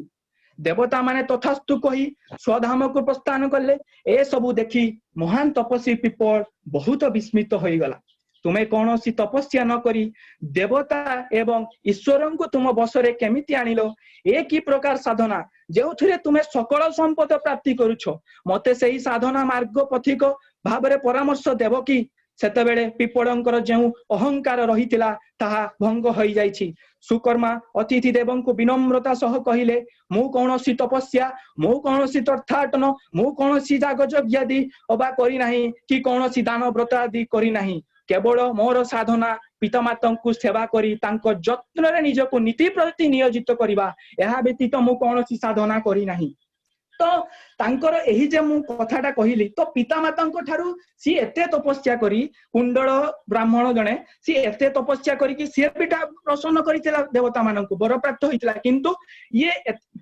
देवता माने तथास्तु कही स्वधाम को प्रस्थान कले ए सबु देखी महान तपस्वी पिपल बहुत विस्मित होई गला तुमे कौन सी तपस्या न करी देवता एवं ईश्वर को तुम बसरे केमिति आनिलो ए की प्रकार साधना जो तुमे सकल संपद प्राप्ति करुछ मते सही साधना मार्ग पथिक भाबरे परामर्श देव की सेतेबेले पिपड़ंकर जो अहंकार रहितिला ताहा भंग होई जाइछि सुकर्मा अतिथि देवं को विनम्रता सह कहिले मु कौनसी तपस्या मु कौनसी तीर्थाटन मु कौनसी जागयज्ञ आदि अबा करी नाही कि कौनसी दान व्रत आदि करी नाही केवल मोर साधना पितामाता को सेवा करी तांको जत्न रे निजको नीति प्रति नियोजित करिबा एहा व्यतीत मु कौनसी साधना करी नाही तो तांकर एही जे मु कथाटा कहिली तो पितामातांको ठारू सी एते तपस्या करी कुंडल ब्राह्मण जणे सी एते तपस्या करी कि सी पिता प्रसन्न करितला देवता माननको वर प्राप्त होइतला किंतु ये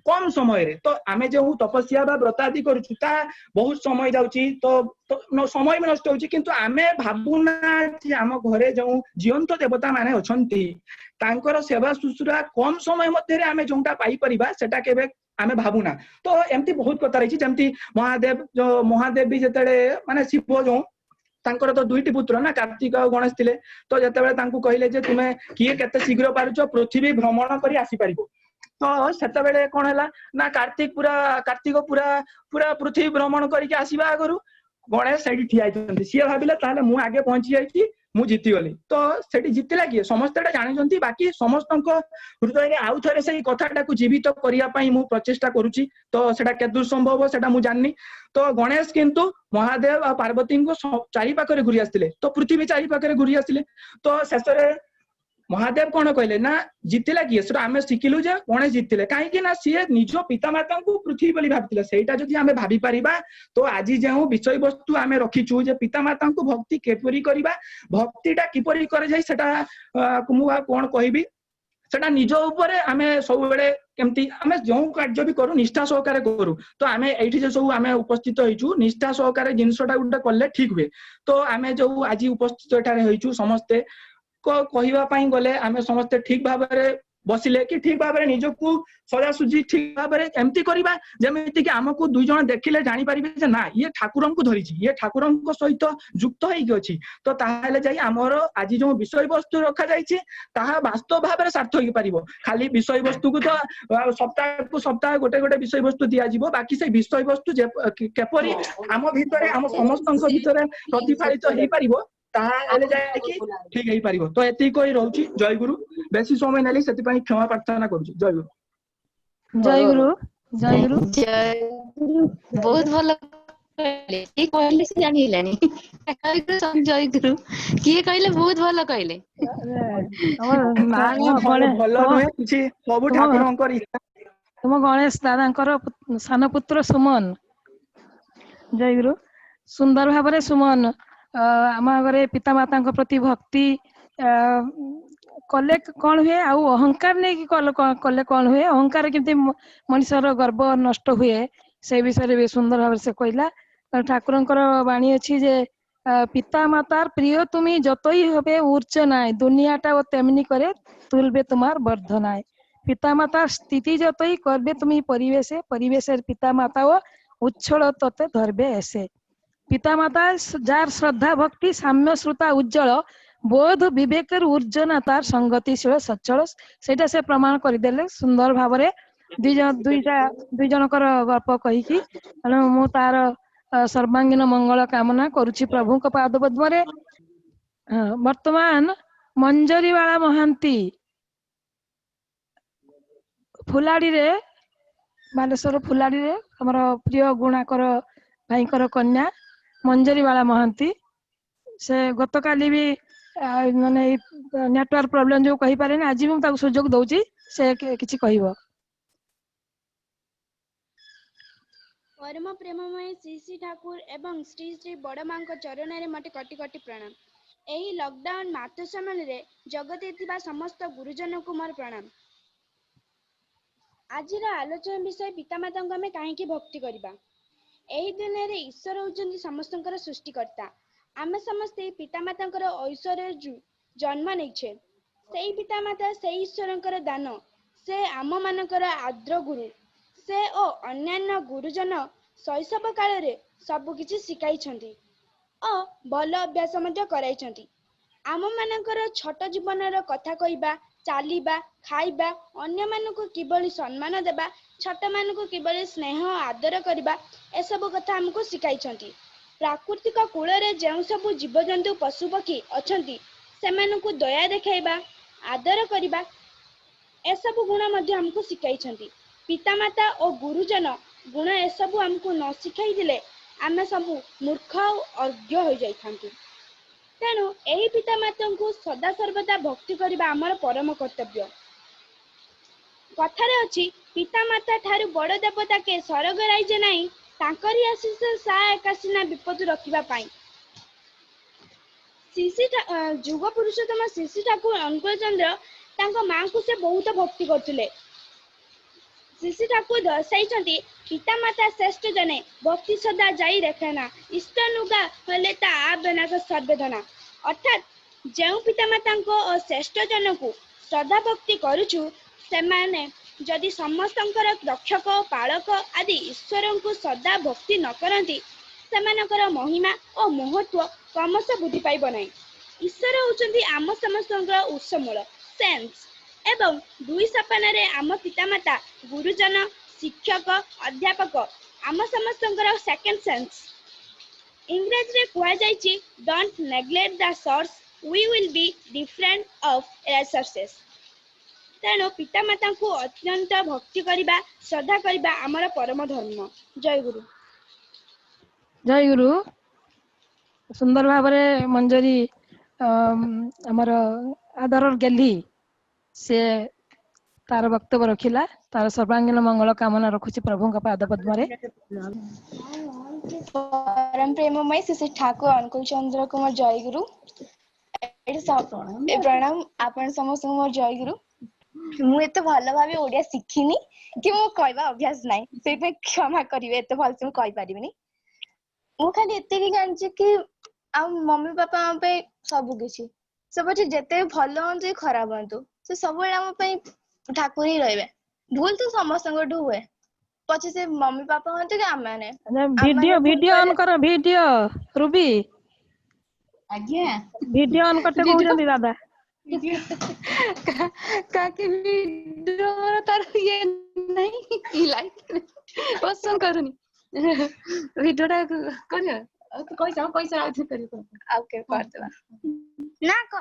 कम समय रे तो आमे जे तपस्या बा व्रत आदि करूछु ता बहुत समय जाउची तो समय भी नष्ट होउची किंतु आमे भाबुना कि आम घरे जो जीवंत देवता माने अछंती तांकर सेवा शुश्रूषा कम समय मध्ये रे आमे जोंटा पाई परिबा सेटा केबे आमे भाबुना तो एमती बहुत कथा रही जमती महादेव भी जतले माने शिव जो तांकर तो दुईटी पुत्र ना कार्तिक और गणेश थिले तो जतबेले तांकु कहिले जे तुमे किए केते शीघ्र पारुछ पृथ्वी भ्रमण करी आसी परिबो तो सेतबेले कोन हला ना कार्तिक पूरा पृथ्वी भ्रमण करी के आसीबा आगरु गणेश सेठी ठिया आइतंती सिए भाबिले ताले मु आगे पहुंची जाईची मु जीती गली तो सेठी जितला किए समस्त जानी बाकी समस्त हृदय में आउ थे से कथाटा को जीवित करने मु प्रचेषा करुच्ची तो सेटा केदूर संभव सेटा मु जाननी तो गणेश किंतु महादेव और पार्वती को चारि पाखरे घूरी आसते तो पृथ्वी चारि पाखरे घूरी आसते तो शेष महादेव कौन कहले ना जीतला किए सेटा आमे शिखिलु जे गणेश जीतले कहीं ना सी निज पितामाता को पृथ्वी बोली भाबथिले सेटा जदि आमे भाबी परिबा तो आज जो विषय वस्तु आमे रखिछु जे पितामाता को भक्ति केपरि करिबा भक्तिटा किपरि करे जाय सेटा मु कोन कहबी सेटा निज ऊपर आमे सब बेले केमती आमे जो कार्य भी करू निष्ठा सहकारे करू तो आमे एठी जे सब आमे उपस्थित होइछु निष्ठा सहकारे जिनसटा गुटे करले ठीक हुए तो आमे जो आज उपस्थित एठारे होइछु समस्ते कहवाई गले आम समस्ते ठीक भाव बसिले कि ठीक भाव निजको सजासुजी ठीक भाव एमती करवा जमीती कि आमको दुई जन देखिले जानी पारिबे ना ये ठाकुर को धरी ये ठाकुर सहित युक्त होगी तो ताहले जाई आमर आज जो विषय वस्तु रखा जाइए ताहा वास्तव भाव सार्थ हो पार खाली विषय वस्तु को तो सप्ताह गोटे गोटे विषय वस्तु दिज्व बाकी से विषय वस्तु केपरि आम भितर आम समस्त भितर प्रतिफलित हो पार ठीक है पारिबो तो एति कोई रहउची जय गुरु बेसी समय नेली सेति पई क्षमा प्रार्थना करूची जय गुरु जय गुरु जय गुरु जय गुरु बहुत भलो कहले की कहले से जानि हेलानी जय गुरु किए कहले बहुत भलो कहले भलो नहे किछि सब ठाकुरंकर इच्छा तुम गणेश दादांकर सान पुत्र सुमन जय गुरु सुंदर भाबरे सुमन आम घरे पितामाता प्रति भक्ति कले कौन हुए आउ अहंकार नहीं कले कौन हुए अहंकार केमती मनुष्यर गर्व नष्ट हुए से विषय भी सुंदर भाव से कहला ठाकुरंकर वाणी अच्छी जे पितामातार प्रिय तुम्हें जतई हबे ऊर्च नाय दुनियाटा वो तेमनी करे तुलबे तुम्हार वर्धनाय पितामातार स्थिति जतई करबे तुम्हें परिवेशे परिवेशेर पितामाता वो उच्छल तते धरबे ऐसे पितामाता जार श्रद्धा भक्ति साम्य श्रुता उज्जवल बोध विवेकर ऊर्जना तार संगतिशील सचल सेटा से प्रमाण करदेले सुंदर भाव दुई जनकर गप कहीकि मु तार सर्वांगीन मंगल कामना करुछि प्रभु को पाद पद्म वर्तमान मंजरीवाला महांती फुलाड़ी रे बालेश्वर फुलाड़ी रे हमर प्रिय गुणाकर भाईकर कन्या मंजरीवाला महांती से गत काली भी माने नेटवर्क प्रॉब्लम जो कहि पारे आज भी ताको सुযোগ दउची से किछि कहिबो। परम प्रेममय श्री श्री ठाकुर एवं श्री श्री बड़ मां चरण में मते कटी कटी प्रणाम। एही लॉकडाउन मातृ समय जगते थिबा समस्त गुरुजन को मोर प्रणाम। आज आलोचना विषय पितामाता आम कहीं भक्ति करवा। एही दिन में ईश्वर होउचंदी समस्तंकर सृष्टिकर्ता। आमे समस्ते पितामाता ऐश्वर्य जन्म नहींछे। सेई पितामाता सेई ईश्वरंकर दान। से आम मानकर आद्र गुरु। से ओ अन्यान्य गुरुजन शैशव काल रे सबकिछि शिखाइछंती और भल अभ्यास मध्य कराइछंती। आम मानकर छोट जीवनर कथा कहवा, चालिबा, खाइबा, अन्य मानक किबळी सम्मान देबा, छोट मानक किबळी स्नेह आदर करबा एसबु कथा हमको शिखाइछंती। प्राकृतिक कूल रे जेउ सब जीवजंतु पशुपक्षी अछंती सेमानकु दया देखाइबा, आदर करबा एसबु गुण मध्य हमको शिखाइछंती। पितामाता और गुरुजन गुण एसबु हमको न शिखाई दिले आमे सबु मूर्ख और अज्ञ हो जाइथांती। तेणु एही पितामाता को सदा सर्वदा भक्ति करबा आमर परम कर्तव्य। कथारे अछि पितामाता ठारू बड़ देवता के स्वर्ग राइजे नाही तांकरी आशीष सा एकासिना विपद रखिबा पाई। जुग पुरुषोत्तम श्री श्री ठाकुर अनुकूल चंद्र तांको मां को से बहुत भक्ति करथिले। श्री श्री ठाकुर दर्शाइछंती पितामाता श्रेष्ठ जने भक्ति सदा जाई रखेना इष्ट नुगा हले ता आबना का सर्वेदना। अर्थात जेउ पितामाता को और श्रेष्ठ जन को श्रद्धा भक्ति करूछु सेमाने जदि समस्तंकर रक्षक पालक आदि ईश्वर को सदा भक्ति न करती सेमानकर महिमा और महत्व क्रमश वृद्धि पाइब नहीं। ईश्वर होउचंती आम समस्तंकर उत्समूल सेंस एवं दुई सपन आम पितामाता गुरुजन शिक्षक अध्यापक आम समस्तंकर सेकेंड सेंस। इंग्रजी रे कुआ जायछि don't neglect the source we will be different of resources. तेणु पितामाता को अत्यंत भक्ति करबा श्रद्धा करबा आमर परम धर्म। जय गुरु। जय गुरु। सुंदर भाव में मंजरी आमर आदर गेली से तार वक्तव्य रखिला तार सर्वांगीन मंगल कामना रखुची प्रभु का पाद पद्म रे। परम प्रेममय श्री ठाकुर अनुकूल चंद्र को मोर जय गुरु। प्रणाम आपण समस्त मोर जय गुरु। मु एते भल भाबे ओडिया शिखिनी कि मु कहबा अभ्यास नाही से पे क्षमा करिवे एते भल से मु कहि परिबिनी। मु खाली एते कि जानछि कि आ मम्मी पापा हम पे सब किछि सब जेते भल होंतु खराब होंतु से सब हम पे ठाकुर ही रहबे। भूल तो समस्त को हुए पछे से मम्मी पापा होंतु कि हम माने वीडियो वीडियो ऑन करो वीडियो रूबी आज्ञा वीडियो ऑन करते कहउछंती दादा काके वीडियो तार ये नहीं लाइक पसंद करूनी वीडियोटा करियो पैसा आथे करियो ओके कर देबा ना को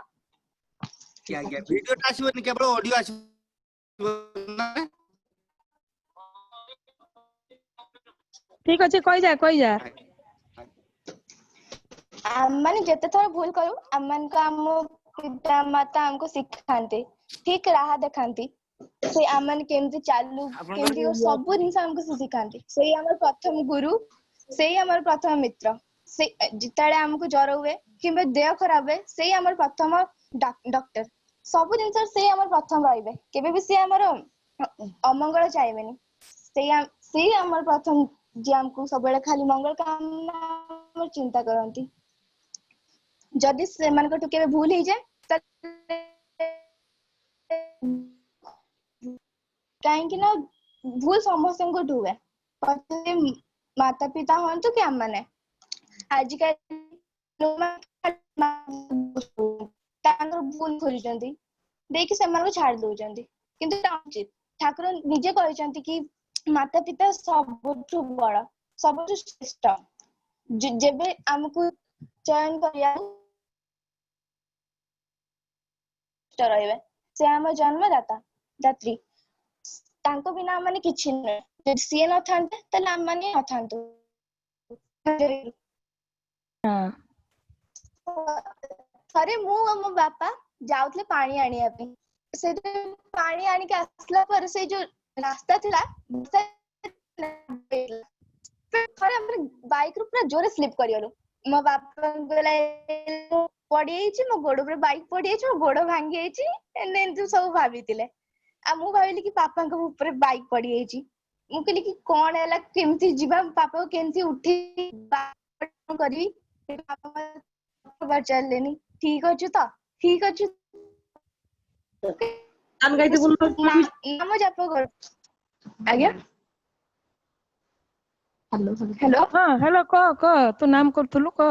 क्या वीडियो टा आसीबो केवल ऑडियो आसीबो ना। ठीक अछि कहि जा माने जते थोड़ा भूल करू अमन का हम पिता माता हमको सिखाते ठीक राह देखाती से आमन केमती चालू केमती सब जिन हमको सिखाती से हमर प्रथम गुरु से हमर प्रथम मित्र से जिताड़े हमको ज्वर हुए कि देह खराब है से हमर प्रथम डॉक्टर सब जिन से हमर प्रथम रहिबे केबे भी से हमर अमंगल चाहेबेनी से हमर प्रथम जे हमको सब बेले खाली मंगल काम चिंता करंती। जदि से मन को केबे भूल ही जाए कहीं ना भूल समस्त को हुए माता पिता हूँ कि आम मैंने आजिकल भूल खोजुंट देखिए से छाड़ दौरान किंतु ठाकुर निजे कहते कि माता पिता सबुठु बड़ सबुठु श्रेष्ठ जेबे हमको चयन कर से आम जन्मदाता दात्री तांको बिना माने किछि नै जे सीए न थांते तले हम माने न थांतु। हां ଥରେ ମୁଁ ଆଉ ମୋ ବାପା ଯାଉଥିଲେ ପାଣି ଆଣିବା ପାଇଁ। ସେଠି ପାଣି ଆଣିକି ଆସିଲା ପରେ ସେଇ ଯୋଉ ରାସ୍ତା ଥିଲା ଥରେ ଆମେ ବାଇକ ରୁ ପୁରା ଜୋରେ ସ୍ଲିପ କରିଗଲୁ। ମୋ ବାପା ପଡିଯାଇଛି, ମୋ ଗୋଡ ଉପରେ ବାଇକ ପଡିଯାଇଛି, ମୋ ଗୋଡ ଭାଙ୍ଗି ଯାଇଛି, ଏମିତି ସବୁ ଭାବିଥିଲେ। ଆଉ ମୁଁ ଭାବିଲି କି ବାପାଙ୍କ ଉପରେ ବାଇକ ପଡିଯାଇଛି। ମୁଁ କହିଲି କି କଣ ହେଲା, କେମିତି ଯିବା, ବାପାକୁ କେମିତି ଉଠେଇ କରିବି। ପଚାରିଲେନି ଠିକ ଅଛୁ ତ, ଠିକ ଅଛୁ ନାମ ଜାପ କର। ଆଜ୍ଞା ହ୍ୟାଲୋ। ହଁ ହ୍ୟାଲୋ, କହ ତୁ ନାମ କରୁଥିଲୁ, କହ।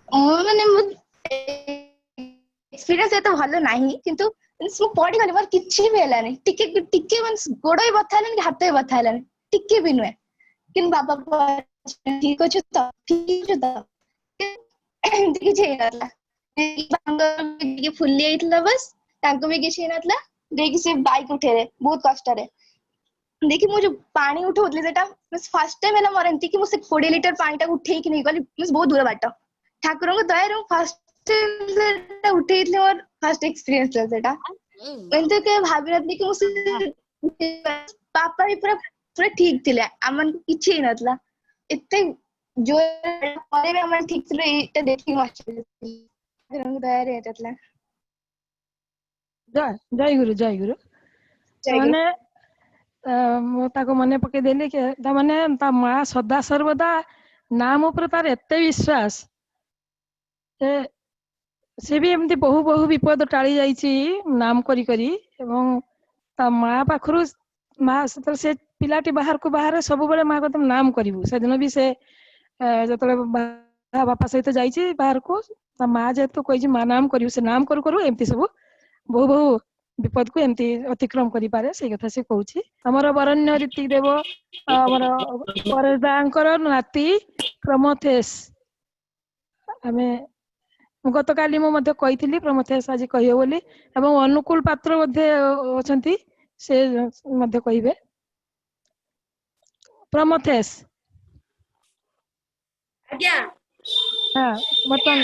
ମୁଁ ମାନେ ମୁଁ ଏକ୍ସପିରିଏନ୍ସ ଏତେ ଭଲ ନାହିଁ, କିନ୍ତୁ ମୁଁ ପଡିଗଲି, ମୋର କିଛି ବି ହେଲାନି। ଟିକେ ମାନେ ଗୋଡ ବି ବଥା ହେଲାନି, ହାତ ବି ବଥା ହେଲାନି, ଟିକେ ବି ନୁହେଁ। କିନ୍ତୁ ବାବା ଠିକ ଅଛୁ ତ, ଠିକ ଅଛୁ ତ, ଏମିତି କିଛି ହେଇନଥିଲା। ଟିକେ ଫୁଲି ଯାଇଥିଲା ବାସ୍, ତାଙ୍କୁ ବି କିଛି ହେଇନଥିଲା। ଦେଇକି ସେ ବାଇକ୍ ଉଠେଇଲେ ବହୁତ କଷ୍ଟରେ। ଦେଖି ମୁଁ ଯୋଉ ପାଣି ଉଠଉଥିଲି, ସେଟା ଫାର୍ଷ୍ଟ ଟାଇମ ହେଲା ମୋର ଏମିତି କି ମୁଁ ସେ 20 ଲିଟର ପାଣି ଟାକୁ ଉଠେଇକି ନେଇଗଲି ବହୁତ ଦୂର ବାଟ। ଠାକୁରଙ୍କ ଦୟାରୁ ମୁଁ ଫାର୍ଷ୍ଟ ଟାଇମ ଉଠେଇଥିଲି, ମୋର ଫାର୍ଷ୍ଟ ଏକ୍ସପିରିଏନ୍ସ ଥିଲା ସେଟା। ଏମିତି କେବେ ଭାବିନଥିଲି କି ମୁଁ ବାପା ବି ପୁରା ପୁରା ଠିକ ଥିଲେ, ଆମମାନଙ୍କୁ କିଛି ହେଇନଥିଲା। ଏତେ ଜୋରେ ପରେ ବି ଆମେ ଠିକ ଥିଲେ, ଏଇଟା ଦେଖିକି ମୁଁ ଆଶ୍ଚର୍ଯ୍ୟ ଥିଲି। ଠାକୁରଙ୍କ ଦୟାରେ ଏଇଟା ଥିଲା। ଜୟ ଗୁରୁ, ଜୟ ଗୁରୁ। ଜୟ ତାମାନେ ମୁଁ ତାକୁ ମନେ ପକେଇଦେଲି କି ତାମାନେ ତା ମା ସଦା ସର୍ବଦା ନାମ ଉପରେ ତାର ଏତେ ବିଶ୍ୱାସ, ସେ ବି ଏମିତି ବହୁ ବିପଦ ଟାଳି ଯାଇଛି ନାମ କରି କରି। ଏବଂ ତା ମା ପାଖରୁ, ମା ସେତେବେଳେ ସେ ପିଲାଟି ବାହାରକୁ ବାହାରେ, ସବୁବେଳେ ମା କଥା ନାମ କରିବୁ। ସେଦିନ ବି ସେ ଯେତେବେଳେ ବାପା ସହିତ ଯାଇଛି ବାହାରକୁ, ତା ମା ଯେହେତୁ କହିଛି ମା ନାମ କରିବୁ, ସେ ନାମ କରୁ କରୁ ଏମିତି ସବୁ ବହୁ ବିପଦକୁ ଏମିତି ଅତିକ୍ରମ କରିପାରେ, ସେଇ କଥା ସେ କହୁଛି। ଆମର ବରଣ୍ୟ ରୀତିକ ଦେବ, ଆମର ପରେଶଦାଙ୍କର ନାତି ପ୍ରମଥେଶ। ଗତକାଲି ମୁଁ ମଧ୍ୟ କହିଥିଲି ପ୍ରମଥେଶ ଆଜି କହିବ ବୋଲି, ଏବଂ ଅନୁକୂଳ ପାତ୍ର ମଧ୍ୟ ଅଛନ୍ତି, ସେ ମଧ୍ୟ କହିବେ। ପ୍ରମଥେଶ। ଆଜ୍ଞା। ହଁ ବର୍ତ୍ତମାନ,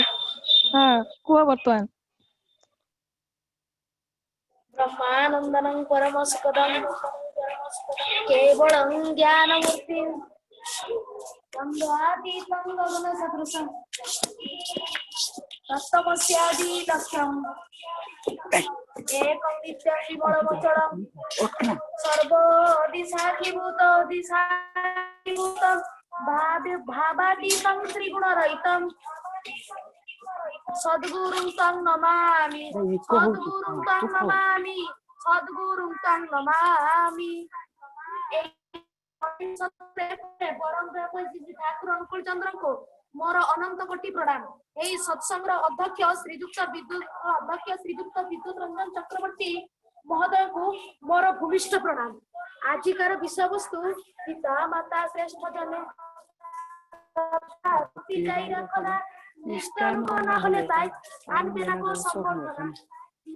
ହଁ କୁହ ବର୍ତ୍ତମାନ। ब्रह्मानन्दनं परमसुखदं केवलं ज्ञानमूर्तिं द्वन्द्वातीतं गगनसदृशं तत्त्वमस्यादिलक्ष्यम् एकं नित्यं विमलमचलं सर्वदिशाखीभूतं भावातीतं त्रिगुणरहितं सद्गुरुं तं नमामि, सद्गुरुं तं नमामि, सद्गुरुं तं नमामि। परम ठाकुर अनुकूल चंद्र को मोर अनंत कोटि प्रणाम। एई सत्संग अध्यक्ष श्रीजुक्त विद्युत रंजन चक्रवर्ती महोदय को मोर भूमिष्ठ प्रणाम। आजिकार विषय वस्तु पिता माता श्रेष्ठ जने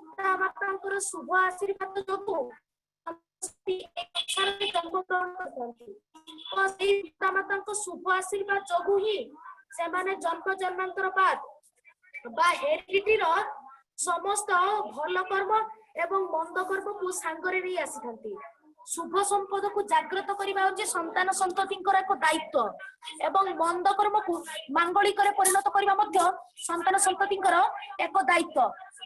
पिता मातांकर शुभ आशीर्वाद जोगु पिता माता शुभ आशीर्वाद जोगु ही से जन्म जन्मांतर बाद हेरिडिटीर समस्त भल कर्म एवं मंद कर्म को सांगरे नहीं आसी शुभ संपद को जागृत करने होची संतान संततिंकर एक दायित्व एवं मंद कर्म को मांगलिक परिणत करने संतान संततिंकर एक दायित्व।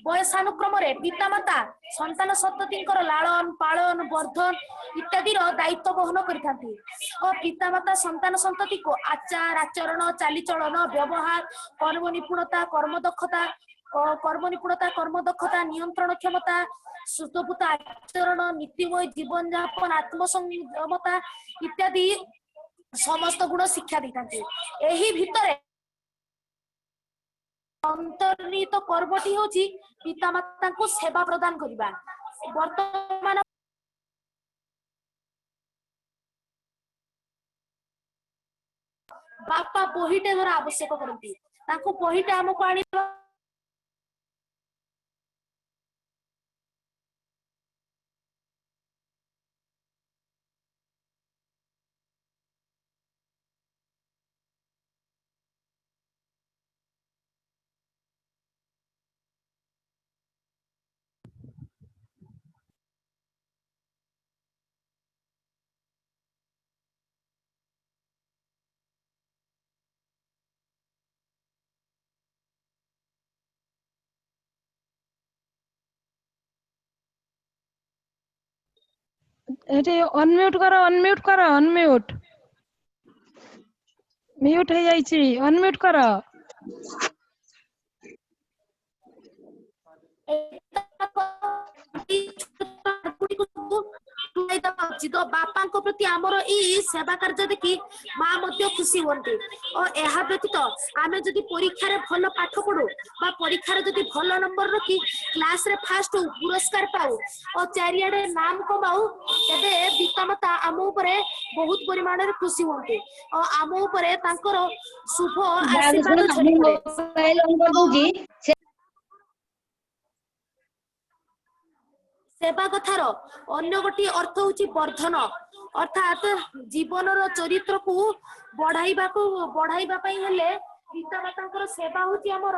वयसानुक्रम पितामाता संतान संततिंकर लालन पालन वर्धन इत्यादि दायित्व बहन करथांती और पितामाता संतान संतति को आचार आचरण चालीचलन व्यवहार कर्म निपुणता कर्म दक्षता नियंत्रण क्षमता सुतपुत आचरण नीतिमय जीवन यापन आत्मसंयमता इत्यादि समस्त गुण शिक्षा देते। एही भितरे अंतर्निहित पर्वटी होची पितामाता को सेवा प्रदान करिबा। वर्तमान बापा बहिटे द्वारा आवश्यक करती ताको बहिटे हमको आनी ଏଠି ଅନମ୍ୟୁଟ କର ଅନମ୍ୟୁଟ म्यूट हो जाइछि अनम्यूट कर तो बापा प्रति आमर ई सेवा कार्य देखि माँ मध्य खुशी होती और यह व्यतीत आम जदि परीक्षा रे भल पाठ पढ़ू बा परीक्षा रे जदि भल नंबर रखी क्लास रे फास्ट हो पुरस्कार पाऊ और चारियाडे नाम कमाऊ तबे पितामाता आम उपरे बहुत परिमाण रे खुशी होती और आम उपरे तांकर शुभ आशीर्वाद झड़ी पड़े सेवा कथार अन्य गोटे अर्थ होची वर्धन अर्थात जीवन चरित्र को बढ़ाइबा पई हेले पितामातांकर सेवा होची हमर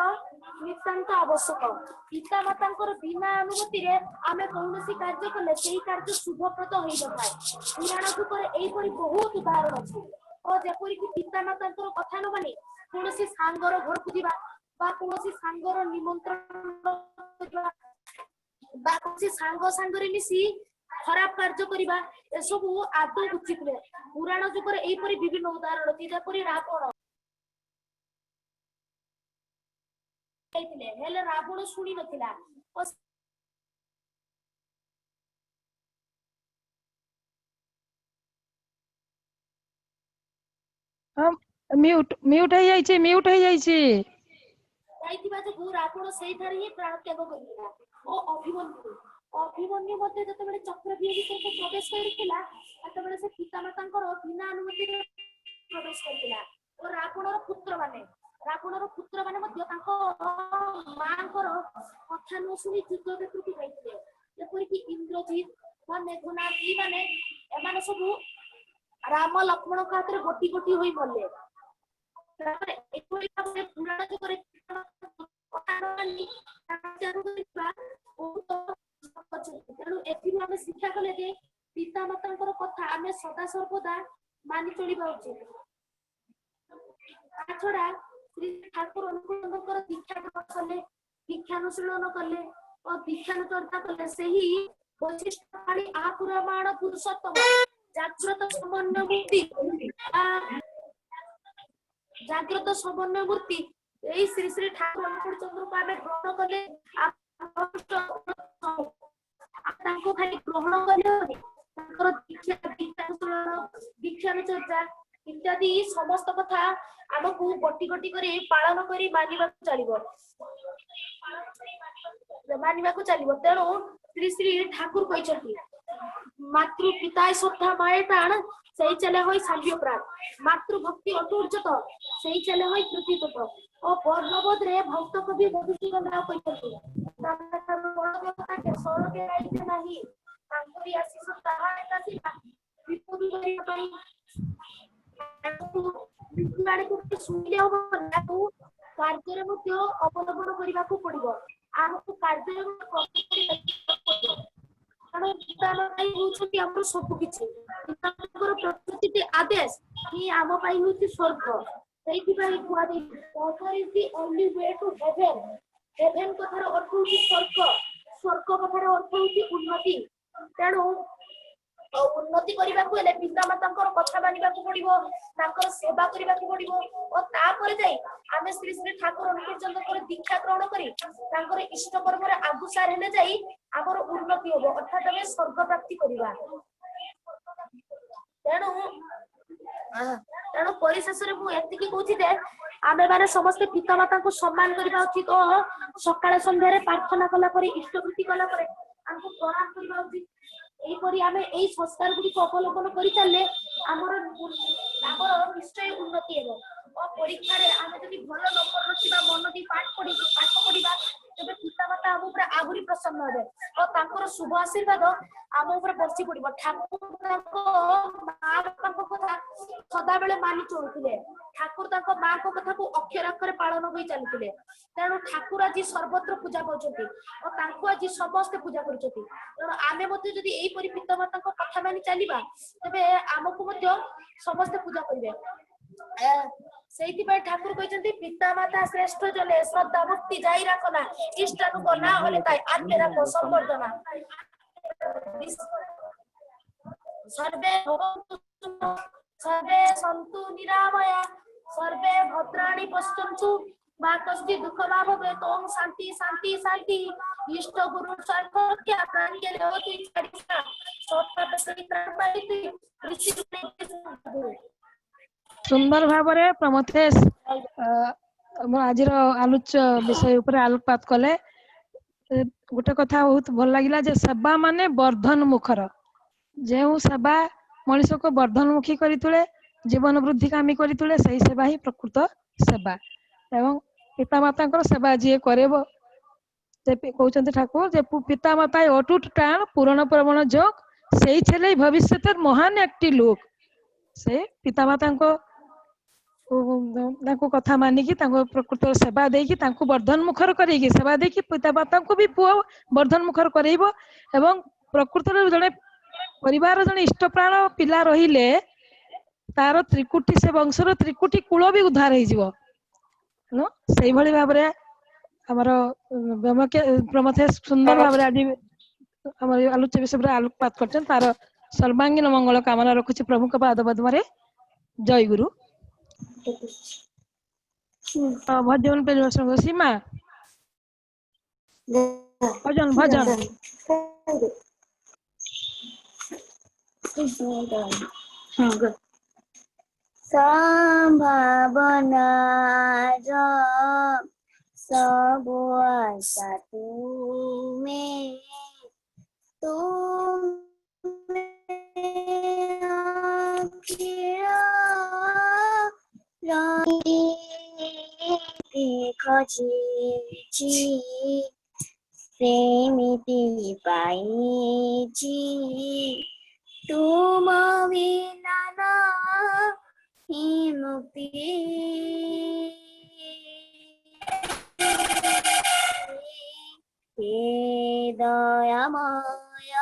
नितांत आवश्यक। पितामातांकर बिना अनुमति रे आमे कौनसी कार्य कले सेही कार्य शुभप्रद होई नथाय। पुराण जुगरे एई परि बहुत उदाहरण अछि और जेपरि कि पितामातांकर कथा न मानि कौनसी सांगर घर को दिबा बा कौनसी सांगर निमंत्रण करबा बा कौनसी सांग सांगरे मिसी खराब कार्य करिबा एसबु आदौ उचित नहे। पुराण जुगरे एई परि विभिन्न उदाहरण अछि जेपरि रावण हेले रावण शुणी नथिला म्यूट हो जाइछि जाइथिबा जे रावण सेइठारे ही प्राण त्याग करिला ओ अभिमन्यु मध्ये जतबेले चक्रव्यूह भितर प्रवेश करिथिला ततबेले से पितामातांकर बिना अनुमति रे प्रवेश करिथिला ओ रावणर पुत्र माने मध्ये तांको मांकर कथा न सुनी युद्ध क्षेत्रକୁ ଯାଇଥିଲେ जेपरि कि इंद्रजीत वा मेघनाद ई माने एमाने सब राम लक्ष्मण का हाथ रे गोटी गोटी होई मरले तापर एकोई भाबे पुराण जुगरे तेणु एथिरु आमे शिक्षा कले जे पिता मातांकर कथा आमे सदा सर्वदा मानि चलिबा उचित। ताछडा श्री ठाकुर अनुकूलकर दीक्षा कले दीक्षानुशीलन कले और दीक्षानुचर्चा कले सेही वैशिष्ट्यशाली आपुरामाण पुरुषोत्तम जागृत समन्वय मूर्ति एई श्री श्री ठाकुर अनुकूल चंद्र को आमे ग्रहण कले तांको खाली ग्रहण कले तांकर दीक्षानुचर्चा इत्यादि समस्त कथा आमको गोटी गोटी करी पालन करी मानिबाकू चलिबो तेणु श्री श्री ठाकुर कहते मातृ पिता श्रद्धा माए प्राण सही चले होई सांभ्य प्राण मातृ भक्ति अटूर्जत सही चले होई कृति तत्व और वर्णबोध रे भक्त कवि मधुसूदन राव कहते ताका बड़ देवता के सरोके आइते नाही तांकरी आशीष ताहा एतासी विपद करी पई विज्ञान को सुनिले हो ताकू कार्य मध्ये अवलंबन करबाकू पड़िबो आमको कार्य कारण पितामाताई होउछथि हमर सब किछि पितामाताकर प्रतिଟି आदेश कि आम पाई होउछि स्वर्ग सेहि पाई कुआ the offer is the only way to heaven कथार अर्थ होउछि स्वर्ग कथार अर्थ होउछि उन्नति तेणु उन्नति करबाकू हेले पितामातांकर कथा मानिबाकू पड़िबो तांकर सेवा करबाकू पड़िबो और तापर जाई आमे श्री श्री ठाकुर अनुकूल चंद्रकर दीक्षा ग्रहण करी तांकर इष्ट कर्म रे आगुसार हेले जाई हमर उन्नति होबो अर्थात आमे स्वर्ग प्राप्ति करिबा। तेणु परिशेष रे मु एतिकी कहूछि जे आमे माने समस्त पितामाता को सम्मान करबा उचित और सकाळ संध्या रे प्रार्थना कला परे इष्टकृति कला परे हमको प्रणाम करबा उचित एई परि आमे एई संस्कार गुडी को अवलंबन करि चलले हमर निश्चय उन्नति हेबो और परीक्षा रे आमे जदि भलो नंबर रखिबा मन दी पाठ पढिबा तबे पितामाता हम ऊपर आहुरी प्रसन्न हेबे और तांकर शुभ आशीर्वाद हम ऊपर बरसी पड़िबो। ठाकुर तांको मां बापा कथा सदा बेले मानि चलुथिले ठाकुर तांको मां को कथा को अक्षर अक्षर पालन होई चलुथिले तेणु ठाकुर आज सर्वत्र पूजा करछथि और तांको आज समस्त पूजा करछथि तेणु आमे मध्ये जदि एई परि पितामाता को कथा मानि चलिबा तबे हमकु मध्ये समस्त पूजा करिवे। सेहिति पर ठाकुर कहते पिता माता श्रेष्ठ जले श्रद्धा भक्ति जाई राखना इष्टानु को ना होले ताई आत्मे राखो संवर्धना सर्वे भवन्तु सुखिनः सर्वे सन्तु निरामया सर्वे भद्राणि पश्यन्तु मा कश्चित् दुःखभाग् भवेत् ओम शांति शांति शांति इष्ट गुरु सर्वज्ञ प्राण के लेवति चरिता सोत्पद से प्राण पाइति ऋषि गुरु सुंदर भाବରେ प्रमथेश आज आलोच्य विषय ऊपर आलोकपात कले गोटे कथा बहुत भल लगिला जे सेवा माने वर्धन मुखर जो सेवा मनीष को वर्धनमुखी करी तुले जीवन वृद्धि कामी करी तुले सही सेवा ही प्रकृत सेवा एवं पिता माता सेवा जी करेबो कहते ठाकुर जे पिता माता अटूट टाण पूरण प्रवण जोग से छेले भविष्य महान एकटी लोक से पिता माता कथा मानिकी प्रकृत सेवा देकी वर्धन मुखर करेगी सेवा देकी पिता माता को भी पुओ वर्धन मुखर करेइबो एवं प्रकृत जड़े परिवार जड़े इष्ट प्राण पिला रहिले तार त्रिकुटी से वंशर त्रिकुटी कूल भी उद्धार हो से भाव में आमर प्रमथेश सुंदर भाव आज आम आलोच्य विषय आलोकपात कर तार सर्वांगीन मंगल कामना रखुची प्रभु के पाद पद्म जय गुरु भजन पे सीमा भजन भजन संभावना सब आशा तुम्हें खोजी प्रेमिति पाइची तुम बिना नहीं मुक्ति हे दयामय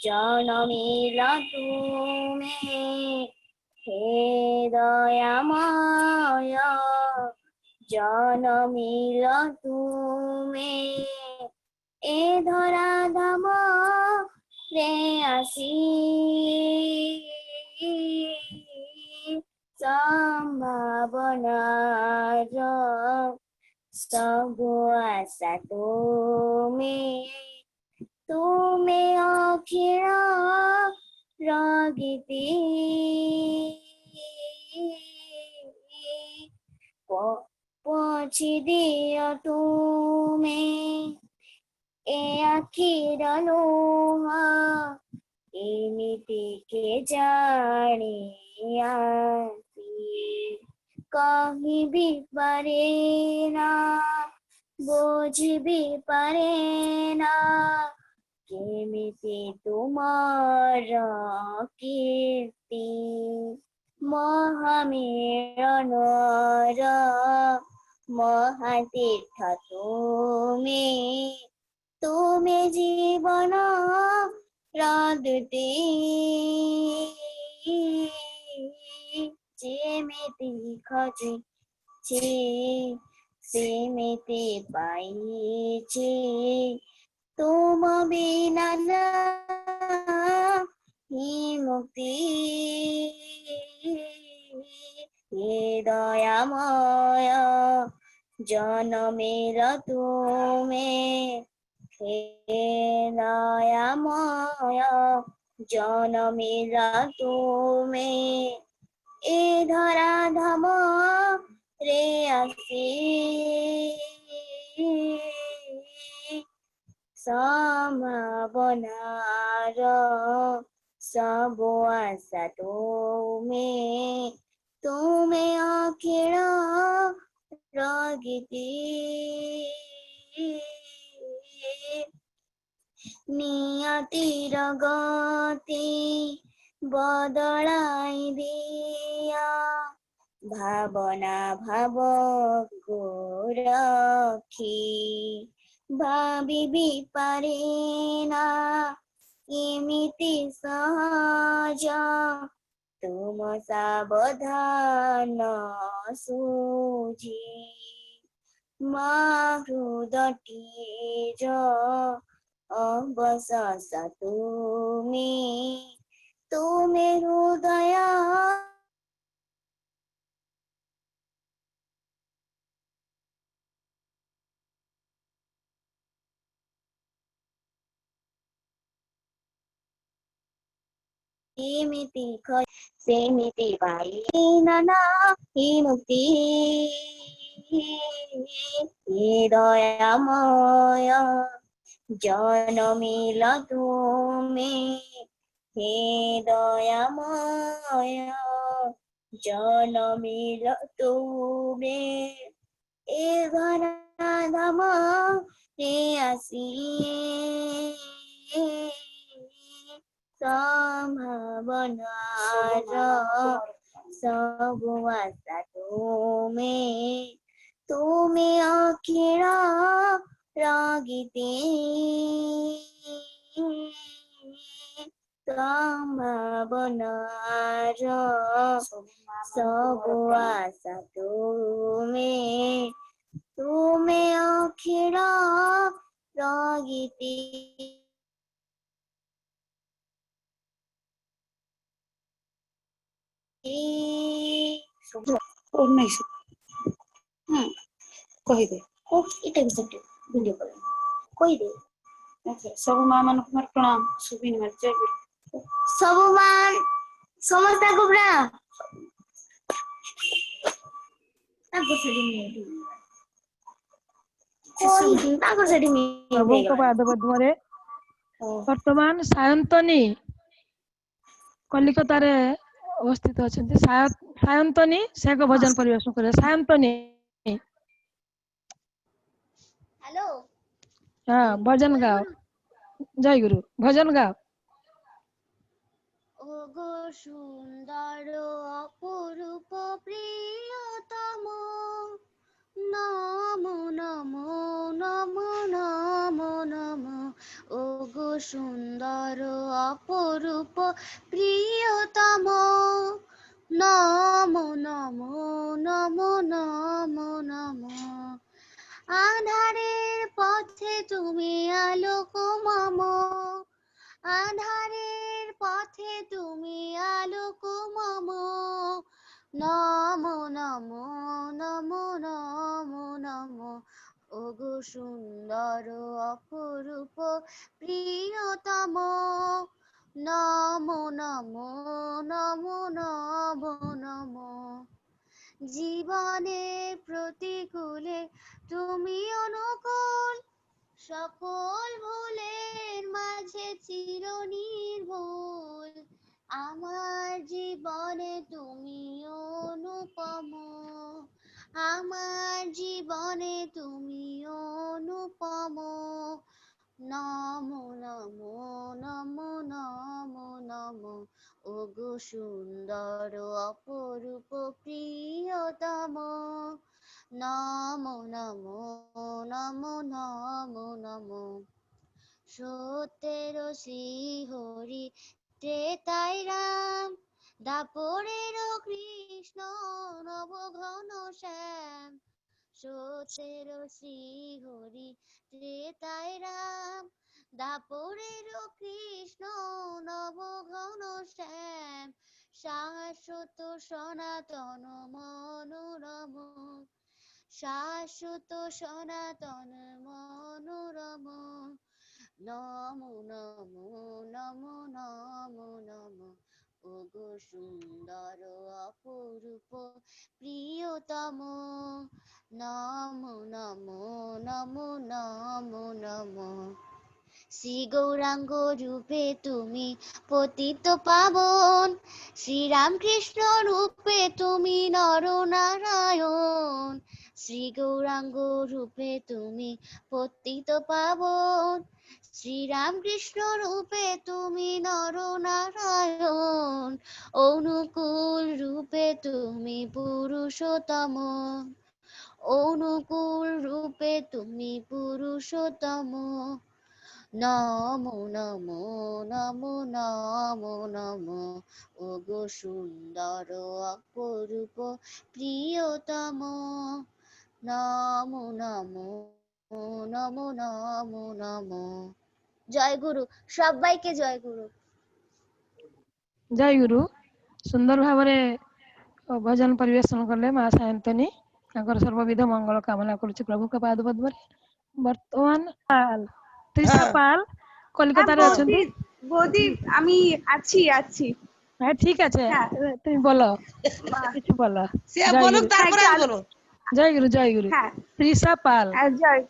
जनमिला तुम्हें हे दयामय जनमिला तुम्हें ए धरा धाम रे आसी संभावनार सब आशा तुम्हें अखिल रगीती पहुँची दिया तुम्हें ए आखिर लोहा एमिति के जानिया कहीं भी पारे ना बोझ भी पारे ना केमिति तुम्हारा कीर्ति महामेरनर महातीर्थ तुम्हें जीवन रादुती जेमिति खोजी सेमिति पाइछि तुम बिना नहीं मुक्ति हे दयामय जनमेरा तुम्हें हे दयामय जनमेरा तुम्हें ए धरा धाम रे आसी संभावनार सब आशा तुम्हें अखिल रगीती नियतिर गति बदलाई दिया भावना भाव को रखी भाभी भी पारे ना एमिति सहज तुम सावधान सूझी हृदटीर अवशेष तुम्हें তুমি হৃদয় ଏମିତି ସେମିତି ପାଇ ନାନା ମୁକ୍ତି ଦୟାମୟ জনমিল তুমি হে দয়াময় জনমিল তুমি এ ধরাধাম রে আসি সম্ভাবনার ସବୁ ଆଶା তুমি অখিଳ রাগিতে সম্ভাবনার ସବୁ ଆଶା তুমি অখিଳ রাগিতে କହିଦେ ଏଇଟା ବି ସେଠି ଭିଡିଓ କଲ କହିଦେ ସବୁ ମା ମାନଙ୍କୁ ମୋର ପ୍ରଣାମ ସୁବିନି ମାର ଜୟ ଗୁରୁ ସବୁ ମା ସମସ୍ତଙ୍କୁ ପ୍ରଣାମ ତାଙ୍କୁ ସେଠି ପ୍ରଭୁଙ୍କ ପାଦ ପଦ୍ମରେ ବର୍ତ୍ତମାନ ସାୟନ୍ତନୀ କଲିକତାରେ ଅବସ୍ଥିତ ଅଛନ୍ତି। ସାୟନ୍ତନୀ ସେ ଏକ ଭଜନ ପରିବେଷଣ କରିବେ। ସାୟନ୍ତନୀ ହ୍ୟାଲୋ ହଁ ଭଜନ ଗାଅ। ଜୟ ଗୁରୁ ଭଜନ ଗାଅ। ওগো সুন্দর অপরূপ প্রিয়তম নমো নমো নমো নমো নমো ওগো সুন্দর অপরূপ প্রিয়তম নমো নমো নমো নমো নমো আধারের পথে তুমি আলোক মম আধারের পথে তুমি আলোক মম নমো নমো নমো নমো নমো ওগো সুন্দর অপরূপ প্রিয়তম নমো নমো নমো নমো নমো জীবনের প্রতিকূলে তুমি অনুকূল সকল ভুলের মাঝে চির নির্ভুল আমার জীবনে তুমি অনুপম আমার জীবনে তুমি অনুপম নমো নমো নমো নমো নমো ওগো সুন্দর অপরূপ প্রিয়তম নমো নমো নমো নমো নমো সত্যের শ্রীহরি ত্রেতাই রাম দাপরের কৃষ্ণ নব ঘন শ্যাম সত্যের শ্রীহরি ত্রেতাই রাম দাপরের কৃষ্ণ নব ঘন শ্যাম শাশ্বত সনাতন মনোরম শাশ্বত সনাতন মনোরম নমো নমো নমো নমো নমো ওগো সুন্দর অপরূপ প্রিয়তম নমো নমো নমো নমো নমো শ্রী গৌরাঙ্গ রূপে তুমি পতিত পাবন শ্রীরামকৃষ্ণ রূপে তুমি নরনারায়ণ শ্রী গৌরাঙ্গ রূপে তুমি পতিত পাবন শ্রীরামকৃষ্ণ রূপে তুমি নরনারায়ণ অনুকূল রূপে তুমি পুরুষোত্তম অনুকূল রূপে তুমি পুরুষোত্তম নমো নমো নমো নমো নমো ওগো সুন্দর অপরূপ প্রিয়তম নমো নমো নমো নমো নমো জয় গুরু সবাইকে জয় গুরু जय गुरु सुंदर भावरे भजन परिवेशन कले माँ सायंतनी सर्वविध मंगल कामना करुच्ची प्रभु के पाद पद्म बर्तमान पाल त्रिशा पाल কলকাতা রে আছেন বৌদি আমি আছি আছি হ্যাঁ ঠিক আছে তুমি বলো কিছু বলো সে বলুক তারপরে আমি বলবো। জয় গুরু হ্যাঁ ত্রিশা পাল জয়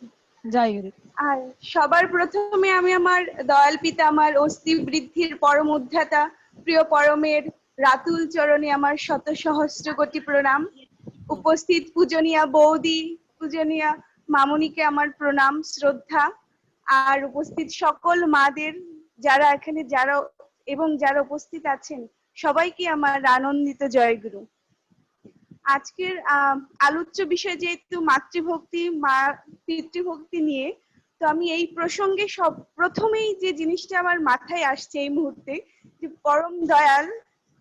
জয় গুরু। আর সবার প্রথমে আমি আমার দয়াল পিতা আমার অস্থি বৃদ্ধির পরম উদ্ধাতা প্রিয় পরমের রাতুল চরণে আমার শত সহস্র কোটি প্রণাম। উপস্থিত পূজনীয়া বৌদি পূজনীয়া মামুনিকে আমার প্রণাম শ্রদ্ধা। আর উপস্থিত সকল মাদের যারা এখানে যারা উপস্থিত আছেন সবাইকে আমার আনন্দিত জয়গুরু। আজকের আলোচ্য বিষয় যেহেতু মাতৃভক্তি মা পিতৃভক্তি নিয়ে, তো আমি এই প্রসঙ্গে প্রথমেই যে জিনিসটা আমার মাথায় আসছে এই মুহূর্তে, যে পরম দয়াল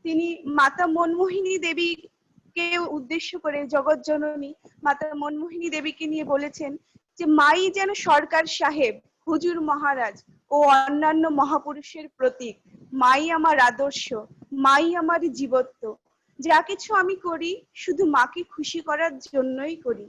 তিনি মাতা মনমোহিনী দেবীকে উদ্দেশ্য করে, জগৎ জননী মাতা মনমোহিনী দেবীকে নিয়ে বলেছেন যে মাই যেন সরকার সাহেব, হুজুর মহারাজ ও অন্যান্য মহাপুরুষের প্রতীক। মাই আমার আদর্শ, মাই আমার জীবত্ব। যা কিছু আমি করি শুধু মাকে খুশি করার জন্যই করি।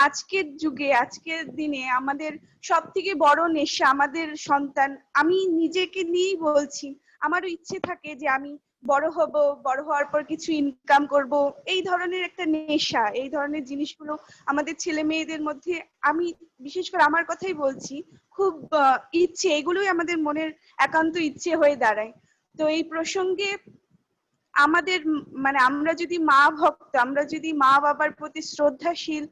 আজকের যুগে আজকের দিনে আমাদের সব থেকে বড় নেশা আমাদের সন্তান। আমি নিজেকে নিয়েই বলছি, আমারও ইচ্ছে থাকে যে আমি বড় হব, বড় হওয়ার পর কিছু ইনকাম করব, এই ধরনের একটা নেশা। এই ধরনের জিনিসগুলো আমাদের ছেলে মেয়েদের মধ্যে, আমি বিশেষ করে আমার কথাই বলছি, খুব ইচ্ছে, এগুলোই আমাদের মনের একান্ত ইচ্ছে হয়ে দাঁড়ায়। তো এই প্রসঙ্গে আমাদের আমরা যদি মা ভক্ত, আমরা যদি মা বাবার প্রতি শ্রদ্ধাশীল,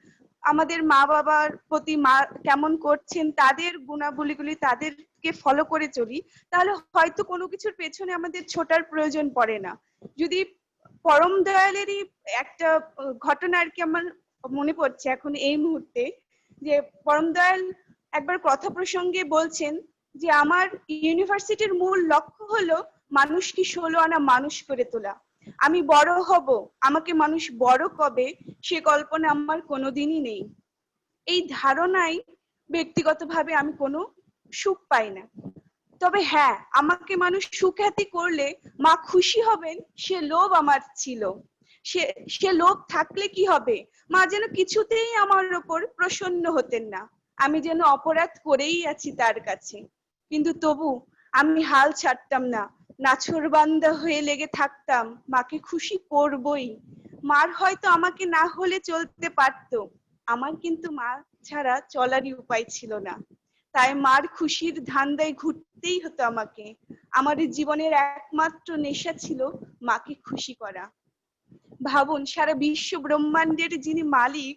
আমাদের মা বাবার প্রতি মা কেমন করছেন তাদের গুণাবলীগুলি তাদেরকে ফলো করে চলি, তাহলে হয়তো কোনো কিছুর পেছনে আমাদের ছোটার প্রয়োজন পড়ে না। যদি পরম দয়ালেরই একটা ঘটনা আর কি আমার মনে পড়ছে এখন এই মুহূর্তে, যে পরম দয়াল একবার কথা প্রসঙ্গে বলছেন যে আমার ইউনিভার্সিটির মূল লক্ষ্য হলো মানুষকে 16 আনা মানুষ করে তোলা। আমি বড় হব, আমাকে মানুষ বড় কবে সে কল্পনা আমার কোনোদিনই নেই। এই ধারণায় ব্যক্তিগতভাবে আমি কোনো সুখ পাই না। তবে হ্যাঁ, আমাকে মানুষ সুখ্যাতি করলে মা খুশি হবেন সে লোভ আমার ছিল। সে লোভ থাকলে কি হবে, মা যেন কিছুতেই আমার উপর প্রসন্ন হতেন না। আমি যেন অপরাধ করেই আছি তার কাছে, কিন্তু তবু আমি হাল ছাড়তাম না, নাছোড়বান্দা হয়ে লেগে থাকতাম, মাকে খুশি করবই। মার হয়তো আমাকে না হলে চলতে পারতো, আমার কিন্তু মা ছাড়া চলারই উপায় ছিল না। তাই মার খুশির ধান্দায় ঘুরতেই হতো আমাকে। আমার জীবনের একমাত্র নেশা ছিল মাকে খুশি করা। ভাবুন, সারা বিশ্ব ব্রহ্মাণ্ডের যিনি মালিক,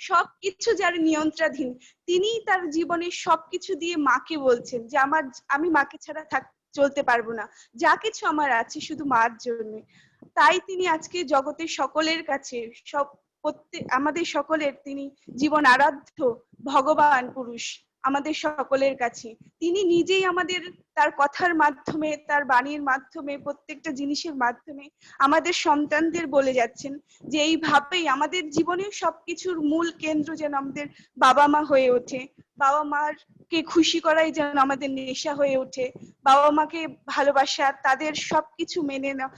সবকিছু যার নিয়ন্ত্রণাধীন, তিনিই তার জীবনের সবকিছু দিয়ে মাকে বলছেন যে আমি মাকে ছাড়া চলতে পারবো না, যা কিছু আমার আছে শুধু মার জন্য। তাই তিনি আজকে জগতের সকলের কাছে আমাদের সকলের তিনি জীবন আরাধ্য ভগবান পুরুষ আমাদের সকলের কাছে। তিনি নিজেই আমাদের তার কথার মাধ্যমে, তার বাণীর মাধ্যমে, প্রত্যেকটা জিনিসের মাধ্যমে আমাদের সন্তানদের বলে যাচ্ছেন যে এইভাবেই আমাদের জীবনের সবকিছুর মূল কেন্দ্র যেন আমাদের বাবা মা হয়ে ওঠে। বাবা মার কে খুশি করাই যেন আমাদের নেশা হয়ে ওঠে। বাবা মাকে ভালোবাসা, তাদের সবকিছু মেনে নেওয়া,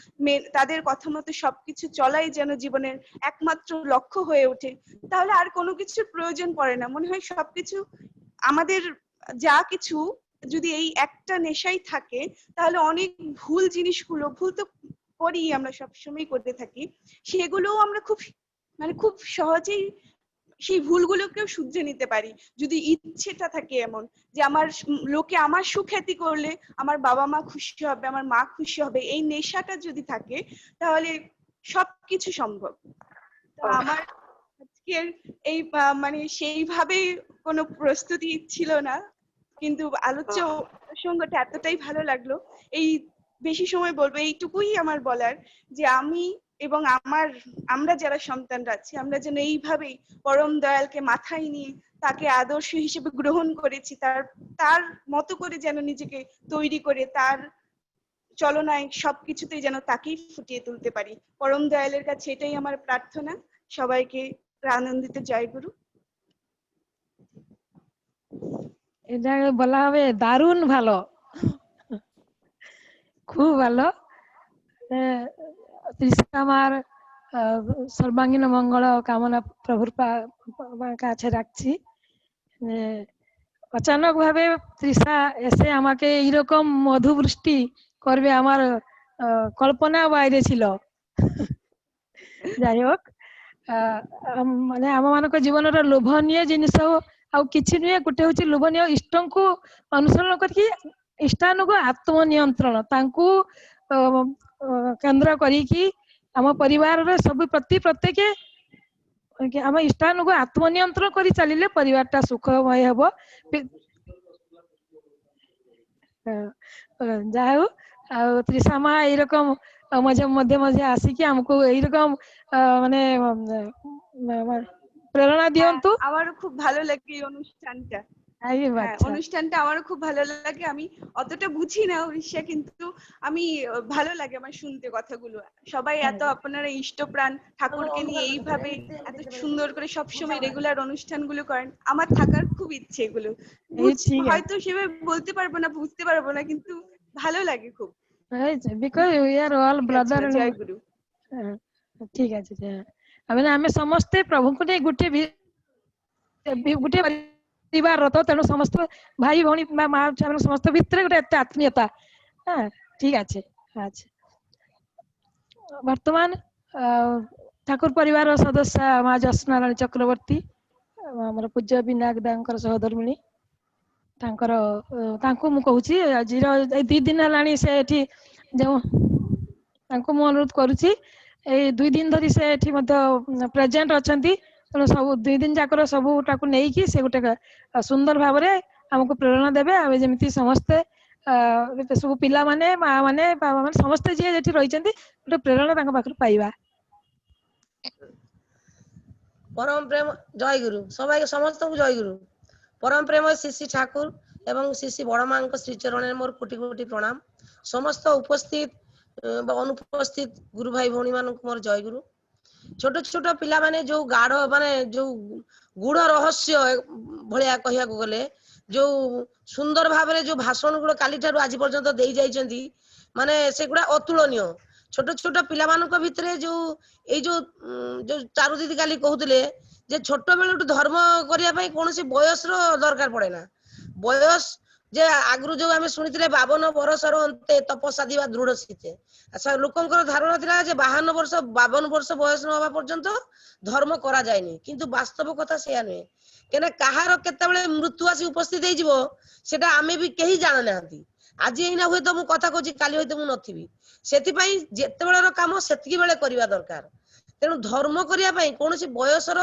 তাদের কথা মতো সবকিছু চলাই যেন জীবনের একমাত্র লক্ষ্য হয়ে ওঠে। তাহলে আর কোনো কিছুর প্রয়োজন পড়ে না। মনে হয় সবকিছু আমাদের যা কিছু যদি এই একটা নেশাই থাকে, তাহলে অনেক ভুল জিনিসগুলো, ভুল তো করি আমরা সবসময় করতে থাকি, সেগুলোও আমরা খুব সহজেই সেই ভুলগুলোকেও শুধরে নিতে পারি যদি ইচ্ছেটা থাকে এমন যে লোকে আমার সুখ্যাতি করলে আমার বাবা মা খুশি হবে, আমার মা খুশি হবে। এই নেশাটা যদি থাকে তাহলে সবকিছু সম্ভব। তো আমার আজকের এই সেইভাবে কোনো প্রস্তুতি ছিল না, কিন্তু আলোচ্য প্রসঙ্গটা এতটাই ভালো লাগলো। এই বেশি সময় বলবো, এইটুকুই আমার বলার যে আমি এবং আমরা যারা সন্তানরা আছি, আমরা যেন এইভাবেই পরম দয়ালকে মাথায় নিয়ে তাকে আদর্শ হিসেবে গ্রহণ করেছি, তার মতো করে যেন নিজেকে তৈরি করে তার চলনায় সবকিছুতেই যেন তাকেই ফুটিয়ে তুলতে পারি। পরম দয়ালের কাছে এটাই আমার প্রার্থনা। সবাইকে আনন্দিত জয়গুরু। এটা বলা হবে দারুণ ভালো, খুব ভালো। त्रिषामार सर्वांगीण मंगल कामना प्रभुर কাছে রাখছি। अचानक भावे তৃষা এসে আমাকে এইরকম মধুবৃষ্টি করবে আমার কল্পনা বাইরে ছিল। যাই হোক মানে ଆମ ମାନଙ୍କ ଜୀବନର ଲୋଭନୀୟ ଜିନିଷ ଆଉ କିଛି ନୁହେଁ, ଗୋଟେ ହଉଛି ଲୋଭନୀୟ ଇଷ୍ଟଙ୍କୁ ଅନୁସରଣ କରିକି ଇଷ୍ଟାନକୁ ଆତ୍ମନିୟନ୍ତ୍ରଣ ତାଙ୍କୁ କେନ୍ଦ୍ର କରିକି ଆମ ପରିବାରରେ ସବୁ ପ୍ରତ୍ୟେକ ଆମ ଇଷ୍ଟାନକୁ ଆତ୍ମନିୟନ୍ତ୍ରଣ କରି ଚାଲିଲେ ପରିବାରଟା ସୁଖମୟ ହେବ। ଯାହା ହଉ ଆଉ তৃষা মা এইরকম মধ্যে মধ্যে আসিকি আমাকে এইরকম মানে প্রেরণা দিয়ন্তু। আমারও খুব ভালো লাগে এই অনুষ্ঠানটা। অনুষ্ঠানটা আমারও খুব ভালো লাগে। আমি অতটা বুঝি না উড়িষ্যা, কিন্তু আমি ভালো লাগে আমার শুনতে কথাগুলো। সবাই এত আপনারা ইষ্টপ্রাণ ঠাকুরকে নিয়ে এইভাবে এত সুন্দর করে সবসময় রেগুলার অনুষ্ঠানগুলো করেন। আমার থাকার খুব ইচ্ছে এগুলো। হয়তো সেভাবে বলতে পারবো না, বুঝতে পারবো না, কিন্তু ভালো লাগে খুব। because we are all brother and জয় গুরু। ঠিক আছে। ଆମେ ସମସ୍ତେ ପ୍ରଭୁଙ୍କୁ ନେଇ ଗୋଟେ ପରିବାର ତ, ତେଣୁ ସମସ୍ତ ଭାଇ ଭଉଣୀ ମା ସମସ୍ତ ଭିତରେ ଗୋଟେ ଏତେ ଆତ୍ମୀୟତା। ঠিক আছে। আচ্ছা ବର୍ତ୍ତମାନ ଠାକୁର ପରିବାର ସଦସ୍ୟ ମା ଜ୍ୟୋତ୍ସ୍ନାରାଣୀ ଚକ୍ରବର୍ତ୍ତୀ ଆମର ପୂଜ୍ୟ ବିନାୟକ ଦାଙ୍କର ସହଧର୍ମିଣୀ, ତାଙ୍କୁ ମୁଁ କହୁଛି ଆଜିର 2 ଦିନ ହେଲାଣି ସେ ଏଠି ଯେଉଁ ତାଙ୍କୁ ମୁଁ ଅନୁରୋଧ କରୁଛି ଏଇ 2 ଦିନ ଧରି ସେ ଏଠି ମଧ୍ୟ ପ୍ରେଜେଣ୍ଟ ଅଛନ୍ତି। ତେଣୁ ସବୁ 2 ଦିନ ଯାକର ସବୁଟାକୁ ନେଇକି ସେ ଗୋଟେ ସୁନ୍ଦର ଭାବରେ ଆମକୁ ପ୍ରେରଣା ଦେବେ। ଆମେ ଯେମିତି ସମସ୍ତେ ସବୁ ପିଲାମାନେ ମା ମାନେ ବାବା ମାନେ ସମସ୍ତେ ଯିଏ ଏଠି ରହିଛନ୍ତି ଗୋଟେ ପ୍ରେରଣା ତାଙ୍କ ପାଖରୁ ପାଇବା। परम प्रेम जय गुरु सबाई समस्त को जय गुरु। परम प्रेम श्री श्री ठाकुर एवं श्री श्री बड़ मां श्री चरण मोर कोटि कोटि प्रणाम। समस्त उपस्थित अनुपस्थित गुरु भाई भौणी मान मोर जय गुरु। छोट छोट पिला माने जो गाढ़ माने जो गुड़ रहस्य भलिया कहिया को गले जो सुंदर भाव जो भाषण गुड़ काली ठारू आज पर्यंत दे जाइछंती माने सेगुड़ा अतुलनीय। छोट छोट पिला मानक भितरे जो ए जो जो चारु दीदी काली कहूतिले जे छोट बेलु धर्म करिया पई कोनोसी बयस रो दरकार पड़े ना। बयस जे आगरु जो आमे सुनिथिले 52 वर्षर अंते तपस्या दिवा दृढ़ स्थिते। अच्छा लोकंकर धारणा थिला जे 52 वर्ष 52 वर्ष बयस न होबा पर्यंत धर्म करा जायनी, किंतु वास्तव कथा सेया नै। केना कहार केतेबेले मृत्यु आसी उपस्थित हे जिवो सेटा आमे भी केही जान नांती। आज एना होय तो मु कथा कहूची, काली होय तो मु नथिबी। सेति पई जेतेबेलर काम सेतिकी बेले करिवा दरकार। तेणु धर्म करिया पई कोनोसी बयसर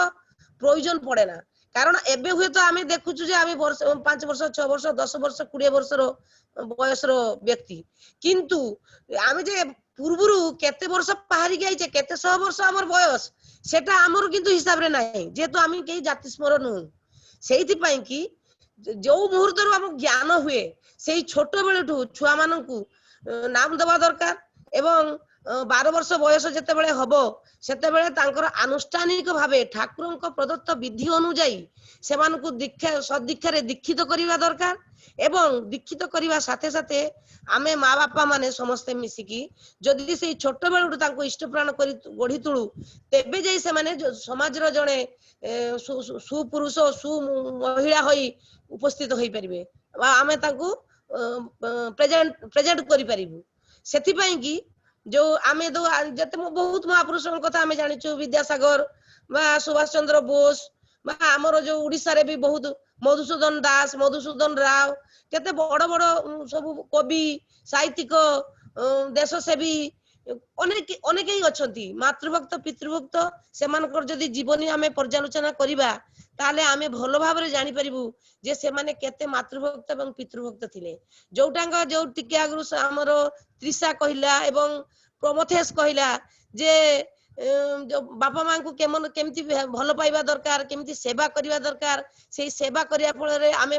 प्रयोजन पड़े ना। कारण एबे हुए तो आमे देखुछु जे आमे 5 वर्ष 6 वर्ष 10 वर्ष 20 वर्षर बयसर व्यक्ति, किंतु आमे जे पूर्वरु केते वर्ष पहारी गइचे केते 100 वर्ष हमर बयस सेटा हमर किंतु हिसाब रे नाही, जेतो आमे केही जाति स्मरण नु। सेहिति पई कि जो मुहूर्तरु हम ज्ञान हुए सेही छोट बेलठु छुआ माननकु नाम देवा दरकार। एवं 12 वर्ष बयस जेते बेले हबो सेते बेले तांकर आनुष्ठानिक भावे ठाकुरंक प्रदत्त विधि अनुଯାयी सेमानकु दीक्षा सदीक्षा रे दीक्षित करिवा दरकार। एवं दीक्षित करिवा साथे साथे आमे माँ बापा माने समस्ते मिसिकी जदि से छोट बेलु तांको इष्ट प्राण करी गढ़ी तुळु तेबे जाई से माने समाज रो जणे सुपुरुष सु महिला होई उपस्थित होई परिबे, आमे तांको प्रेजेंट करि परिबु। सेति पई कि जो आमे दो जते बहुत महापुरुषों कथा आमे जानिछु, विद्यासागर बा सुभाष चंद्र बोस बा हमरो जो उड़ीसा रे भी बहुत मधुसूदन दास मधुसूदन राव केते बड़ बड़ सब कवि साहित्यिक देशसेवी अनेक अनेक ही अछंती। मातृभक्त पितृभक्त सेमानकर जदि जीवनी आमे पर्यालोचना करिबा ताले आमे भलो भाबरे जानि परिबु जे से माने केते मातृभक्त एवं पितृभक्त थिले। जोटांग जो टिके आगरु हमरो त्रिषा कहिला एवं प्रमथेश कहिला जे जो बापा मां को केमती भलो पाइबा दरकार, केमती सेवा करिवा दरकार। सेही सेवा करिया फल रे आमे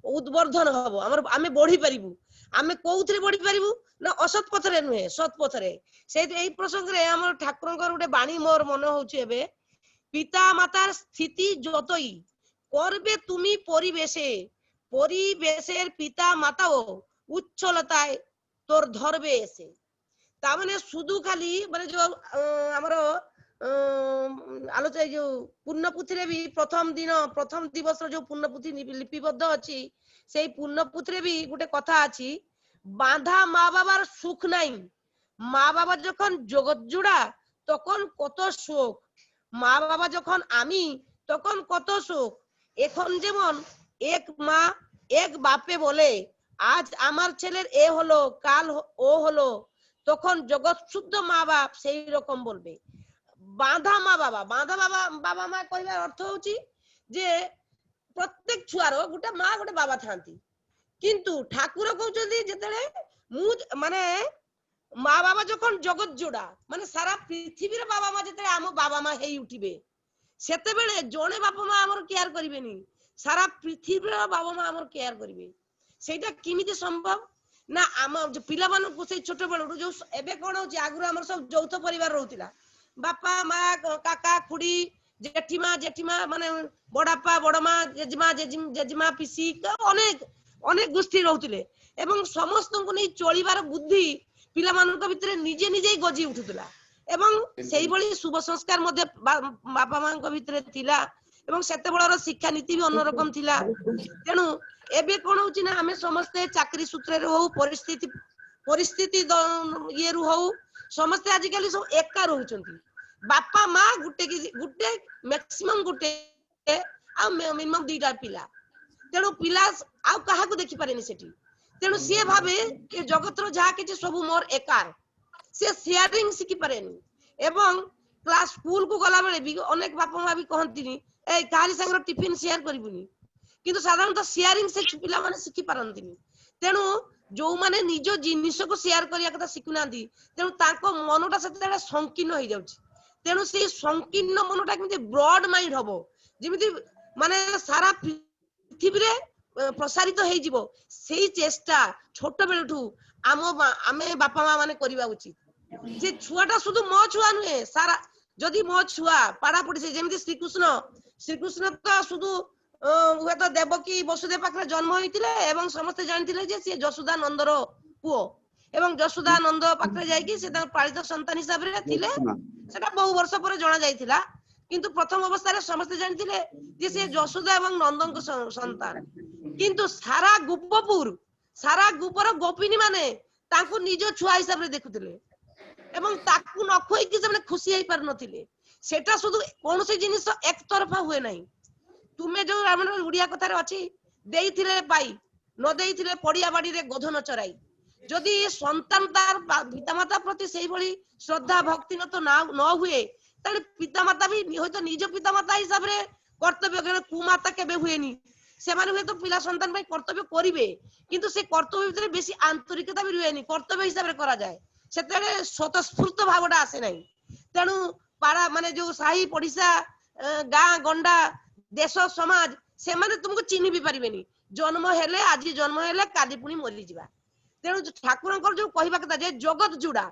उद्वर्धन हबो, हमर आमे बढ़ी परिबु। आमे कोउथरे बढ़ी परिबु ना असत पथ रे नुहे सत पथ रे। से एई प्रसंग रे हमर ठाकुरंकर उडे बाणी मोर मन होउची एबे पिता मातार स्थिति যতই করবে তুমি পরিবেশে পরিবেশের পিতা মাতাও উচ্ছলতায় তোর ধরবে এসে। तामाने सुदु खाली माने जो हमर आलोचना जो पूर्णपुथी भी प्रथम दिवस जो पूर्णपुथी लिपिबद्ध अच्छी से पूर्णपुथी भी गोटे कथा अच्छी बांधा माँ बाबार सुख नहीं माँ बाबा जखन जगत जुड़ा तखन कत शोक माँ बाबा जखन आमी तखन कत शोक एखन जेमन एक माँ एक बापे बोले आज आमार छेलेर ए हलो काल ओ हलो तखन जगत शुद्ध माँ बाप सेई रकम बोलबे बांधा माँ बाबा बाबा माँ कहबार अर्थ होची जे प्रत्येक छुआर गोटे माँ गोटे बाबा थांती किंतु ठाकुर कहउछन्ती जेतेले मु माने माँ बाबा जखन जगत जोड़ा माने सारा पृथ्वीर बाबा माँ जेतेले आम बाबा माँ हेई उठिबे सेते बेले जणे बापा माँ हमर केयर करिवेनी सारा पृथ्वीर बाबा माँ हमर केयर करिवे सेटा किमिति संभव ना आम पिला मानकु से छोट बेलु जो एबे कोन होची आगुर हमर सब यौथ परिवार रहउतिला बापा माँ काका खुड़ी जेठीमा माने बड़ापा बड़मा जेजिमा पिसी अनेक अनेक गोष्ठी रहउतिले एवं समस्त को नहीं चलिबार बुद्धि पिला मानक भितरे निजे निजे गजी उठुतला एवं सेही भली शुभ संस्कार मध्ये बापा मां को भितरे थिला एवं सेते बळर शिक्षा नीति भी अन्य रकम थिला तेनु एबे कोन होची ना हमें समस्त चाकरी सूत्र रे हो परिस्थिति ये रु हो समस्त आज काली सब एका रहउचंती बापा माँ गुटे मैक्सिमम गुटे आ मिनिमम दुईटा पिला तेणु पिला आउ कहा को देखि पारेनी सेठी तेणु सी भावे कि जगत रो जहा कि सब मोर एकार से शेयरिंग शिखि पारेनी एवं क्लास स्कूल को गला बेले भी अनेक बापा माँ भी कहंतिनी ए काली संगर टिफिन शेयर करिबुनी किंतु साधारणतः शेयरिंग से पिला माने शिखि पारंतिनी तेणु जो माने निजो जिनिस को शेयर करिया कथा शिखुनांती तेणु ताको मनटा सेते संकीर्ण होई जाउची तेणु से संकीर्ण मनटा केमति ब्रॉड माइंड हबो जेमिति माने सारा पृथ्वी रे प्रसारित हेई जिवो सेही चेष्टा छोट बेलठू आमे बापा माँ माने करिबा उचित जे छुआटा शुधु मो छुआ नुहे सारा जदि मो छुआ पाड़ा पड़ी से जेमिति श्रीकृष्ण तो शुधु हुए तो देवकी वसुदेव पाखरे जन्म होइतिले एवं समस्त जानथिले जे से जसोदा नंदर पुओ एवं जसोदा नंद पाखरे जायकी से पालित संतान हिसाब रे थिले सेटा बहु वर्ष पर जणा जायतिला किंतु प्रथम अवस्था रे समस्त जानथिले जे से जसोदा एवं नंदन संतान किंतु सारा गुपर गोपिनी माने तांको निजो छुआ हिसाब रे देखुतिले एवं ताकू न खोई कि से खुशी हेई पार नथिले सेटा शुधु कोनोसी जिनिस एक तरफा हुए नाही तुमे जो हमर उड़िया कथा रे अछि देइथिले पाई न देइथिले पड़िया बाड़ी रे गोधन चराई जदि संतान तार पितामाता प्रति सेही भली श्रद्धा भक्ति न हुए ताले पितामाता भी होय निज पितामाता हिसाब रे कर्तव्य करे कुमाता केबे हुएनी से माने हुए तो पिला संतान भाई कर्तव्य करिवे किंतु से कर्तव्य भितरे बेसी आंतरिकता भी रुएनी कर्तव्य हिसाब रे करा जाए सेतेले स्वतःस्फूर्त भावटा आसे नाही तेनु पाड़ा माने जो साही पड़िसा गाँ गंडा देश समाज से माने तुमको चिन्ह भी पारिबेनी जन्म हेले आज जन्म हेले काली पुनी मरि जिबा तेणु ठाकुरंकर जो कहबा कथा जे जगत जुड़ा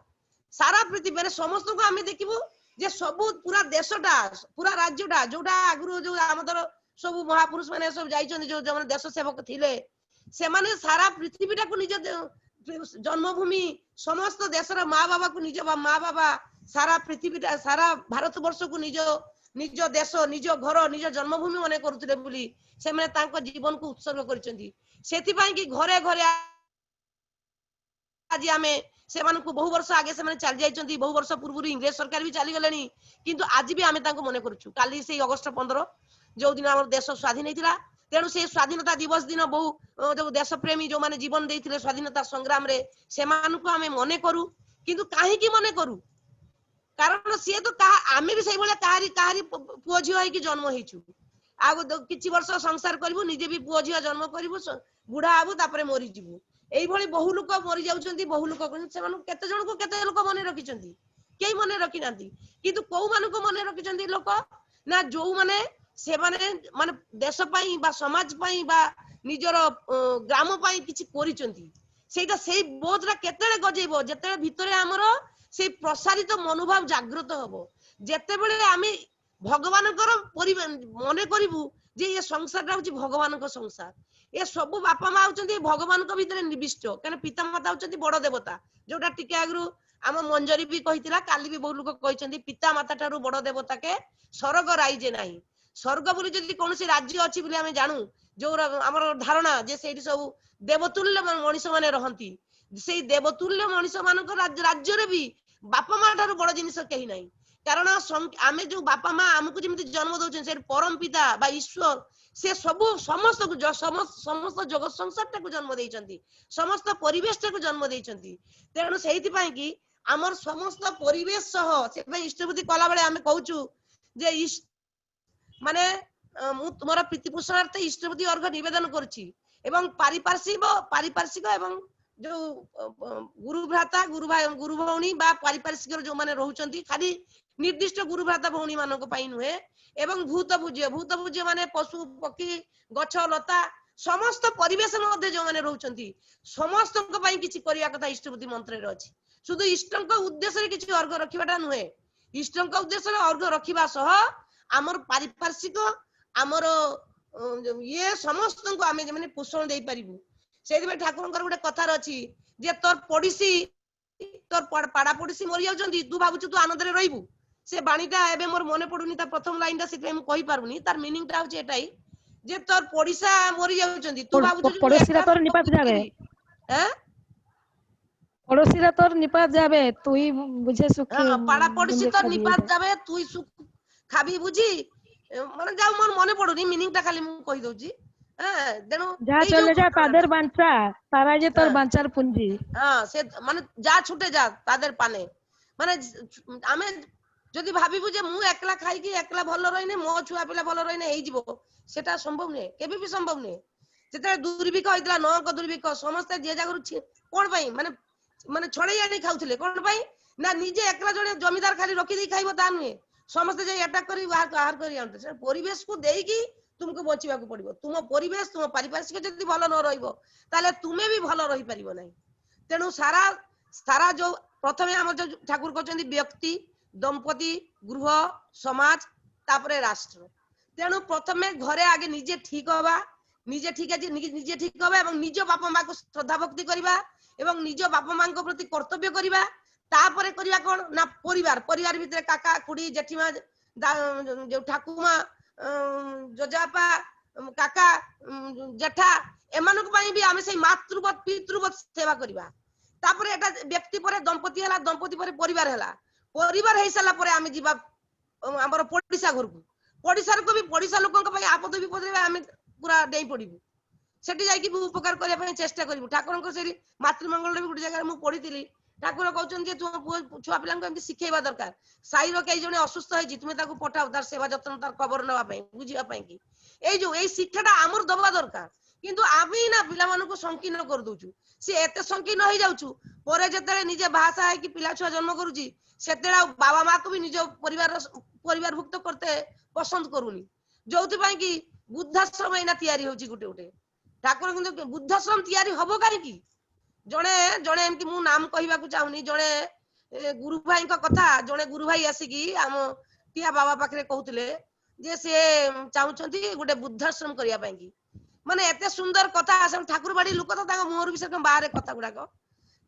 सारा पृथ्वी माने समस्त को आमे देखिबो जे सब पूरा देशटा पूरा राज्यटा जोटा आगुरु जो हमर सब महापुरुष माने सब जाइछन जो जमन देश सेवक थिले से माने सारा पृथ्वीटा को निज जन्मभूमि समस्त देशर माँ बाबा को निज माँ बाबा सारा पृथ्वीटा सारा भारत वर्ष को निज निज देश निज घर निज जन्मभूमि मने करुतिले बुली से माने तांको जीवन को उत्सर्ग करिसेंती सेति पई कि घरे घरे आज आमे से मानन को बहु वर्ष आगे से माने चल जाइछंती बहु वर्ष पूर्व इंग्लिश सरकार भी चली गलेनी किंतु आज भी आमे तांको मने करूछु काली से अगस्त 15 जो दिन हमर देश स्वाधीन हेतिला तेणु से स्वाधीनता दिवस दिन बहु जो देश प्रेमी जो माने जीवन देइथिले स्वाधीनता संग्राम रे से मान को आमे मने करू किंतु काहे की मने करू कारण सी तो आमे भी सही कहारी पुओ झियो है कि जन्म हेचु आगो किछि वर्ष संसार करिवु निजे भी पुओ झियो जन्म करिवु बुढ़ा आबु तापरे मरि जिवु एई भली बहु लोक मरि जाउछंती बहु लोक से मानु केते जण को केते लोक मने रखिचंती केई मने रखि नांती किंतु कोउ मानु को मने रखिचंती लोक ना जो माने से माने देश पई बा समाज पई बा निजर ग्राम पई किछि करिचंती सेटा सेई बोधरा केतेले गजेबो जेतेले भितरे हमरो से प्रसारित मनोभाव जागृत हबो जेते बेले आमे भगवान मन करू जे ये संसार होची भगवान को संसार ये सब बापा माँ होचंती भगवान को भीतर निविष्ट कने पिता माता होचंती बड़ देवता जोटा टिके आगु आम मंजरी भी कहितिला काली भी बहुत लोग कहते पिता माता ठारू बड़ देवता के स्वर्ग राइजे नाही स्वर्ग बोली जदि कोनोसी राज्य अछि बोली हमें जानू जो हमर धारणा जे सेठी सब देवतुल्य मनीष माने रहंती से देवतुल्य मनीष मानक राज्य रे भी बापा माँ ठारू बड़ जिनिस कहीं नहीं कारण आमे जो बापा माँ आमको जमी जन्म दौन से परम पिता बा ईश्वर से सबू समस्त समस्त जगत संसार टाक जन्म देइचंती समस्त परिवेश टाक जन्म देइचंती तेणु सेहिति पई कि आमर समस्त परिवेश सह से इष्टबुद्धि कला बेले आमे कहूचु जे माने मु तुमरा प्रीतिपोषणार्थ इष्टबुद्धि अर्घ निवेदन करछि एवं पारिपार्श्विक एवं जो गुरु भ्राता गुरु भाई गुरु भौणी बा पारिपार्श्विक जो माने रहउचंती खाली निर्दिष्ट गुरु भ्राता भौणी मानक पई नुहे एवं भूत पूज्य माने पशु पक्षी गछ लता समस्त परिवेश मध्ये जो माने रहउचंती समस्त को पई किछि करिया कथा इष्टबुद्धि मंत्र रे अछि शुद्ध इष्टंक उद्देश्य रे किछि अर्घ रखिबाटा नुहे इष्टंक उद्देश्य रे अर्घ रखिबा सह आमर पारिपार्श्विक आमर ये समस्त को आमे माने पोषण देई परिबु सेहि ठाकुरंकर गोटे कथार अछि जे तोर पड़ोसी तोर पाड़ा पड़ोसी मरि जाउचंती तू भाबुछु तू आनंद रे रहिबु से बाणीटा एबे मोर मने पडुनी ता प्रथम लाइन ता सेते हम कहि पारुनी तार मीनिंग ता होचे एटाई जे तोर पड़ोसा मरि जाउचंती तू भाबुछु पड़ोसीरा तोर निपात जाबे हैं पड़ोसीरा तोर निपात जाबे तू ही बुझे सुख पाड़ा पड़ोसी तोर निपात जाबे तू ही सुख खाबी बुझी माने जाऊ मोर मने पडुनी मीनिंग ता खाली मु कहि दउची जा चले जा तादर बांचा तारा जे तोर बांचार पुंजी हां से माने जा छुटे जा तादर पाने माने आमे जदि भाबिबु जे मु एकला खाई कि एकला भलो रहिने मो छुआ पिला भलो रहिने हेइ जिवो सेटा संभव नै केबे भी संभव नै जेते दुर्भिक्ष होइतला नक दुर्भिक्ष समस्त जे जागरु कोन पई माने माने छड़ै आनी खाउथिले कोन पई ना निजे एकला जने जमीदार खाली रखि दै खाइबो ता नुहे समस्त जे अटैक करी बाहर करी आनते से परिवेश को देई तुमको बचिबा को पड़िबो तुम परिवेश तुम पारिपार्श्विक जदि भलो न रहिबो ताले तुमे भी भलो रहि परिबो नै तेनु सारा सारा जो प्रथमे हम जो ठाकुर कहचंदी व्यक्ति दंपति गृह समाज तापरे राष्ट्र तेनु प्रथमे घरे आगे निजे ठीक होबा निजे ठीक होबा एवं निज बापा मां को श्रद्धा भक्ति करिबा एवं निज बापा मां को प्रति कर्तव्य करिबा तापरे करिया कोन ना परिवार परिवार भितरे काका खुडी जेठीमा जो ठाकुमा जजापा काका जेठा एमानक पई भी आमे से मातृवत पितृवत सेवा करिबा तापरे एटा व्यक्ति परे दंपति हला दंपति परे परिवार हला परिवार हेइ सला परे आमे जीवा हमर पडिसा घर को पडिसा को भी पडिसा लोकन पई आपद विपद रे आमे पूरा डेई पडिबु सेठी जाई कि उपकार करिया पई चेष्टा करिबु ठाकुरन को सेरी मातृमंगल रे गुडी जगह मु पढितिली ठाकुर कहउछन जे तुम छुआ पिलांक एमति सिखेबा दरकार साई रो कई जने असुस्थ होई जी तुमे ताको पठाओ तार सेवा जतन तार खबर नवा पई बुझिया पई कि एई जो एई शिक्षाटा आमर दबा दरकार किंतु आमी ना पिला मानु को संकीर्ण कर दोछु से एते संकीर्ण होई जाउछु परे जतरे निजे भाषा है कि पिला छुआ जन्म करूची सेतेडा बाबा मां को भी निज परिवार भुक्त करते पसंद करूनी जोथि पई कि बुद्धाश्रम एना तयारी होची गुटे गुटे ठाकुर किंतु बुद्धाश्रम तयारी हबो काहे कि जणे जणे एमती मु नाम कहिबा को चाहुनी जणे गुरु भाई का कथा जणे गुरु भाई आसी कि हम टिया बाबा पाखरे कहउतले जे से चाहुचंती गुटे बुद्धाश्रम करिया पई कि माने एते सुंदर कथा सब ठाकुर बाड़ी लोक त तांग मोर विषय के बाहर कथा गुडा को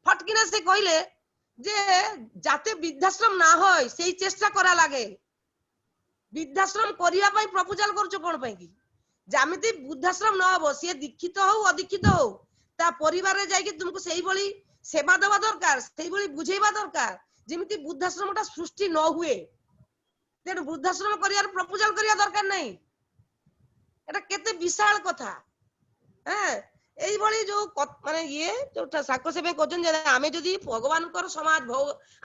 फटकिना से कहिले जे जाते वृद्धाश्रम ना होय सेही चेष्टा करा लागे वृद्धाश्रम करिया पई प्रपोजल करछु कोन पई कि जामिति वृद्धाश्रम न होबो से दीक्षित हो अदीक्षित हो ता परिवार रे जाई कि तुमको सेही बळी सेवा देवा दरकार सेही बळी बुझेइबा दरकार जेमिति वृद्धाश्रमटा सृष्टि न हुए तेन वृद्धाश्रम करियार प्रपोजल करिया दरकार नै एटा केते विशाल कथा हैं एई बळी जो माने ये जो साको सेबे कोजन जे आमे जदी भगवान कर समाज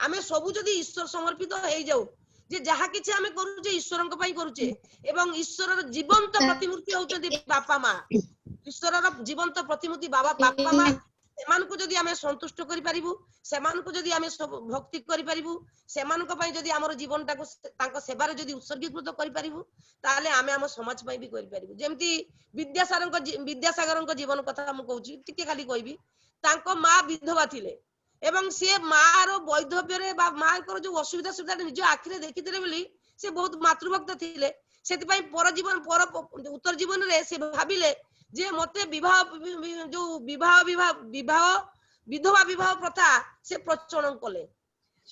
आमे सबु जदी ईश्वर समर्पित हेई जाऊ जे जहा किछि आमे करूचे ईश्वरन पई करूचे एवं ईश्वरर जीवंत प्रतिमूर्ति होचंदी बापा मां ईश्वरर जीवंत प्रतिमूर्ति बापा मां सेमान को जदी आमे संतुष्ट करि परिबु सेमान को जदी आमे भक्ति करि परिबु सेमान को पई जदी हमर जीवनटा को तांको सेवा रे जदी उत्सर्गीकृत करि परिबु ताले आमे हम समाज पई भी करि परिबु जेमति विद्यासागर को जीवन कथा हम कहूची टिके खाली कहबी तांको मां विधवा थिले एवं से मां रो वैधव्य रे बा मां को जो असुविधा सुविधा निज आखिरे देखिथिले बोली से बहुत मातृभक्त थिले सेति पई पर जीवन पर उत्तर जीवन रे से भाबिले जे मते विवाह जो विवाह विधवा विवाह प्रथा से प्रचलन कले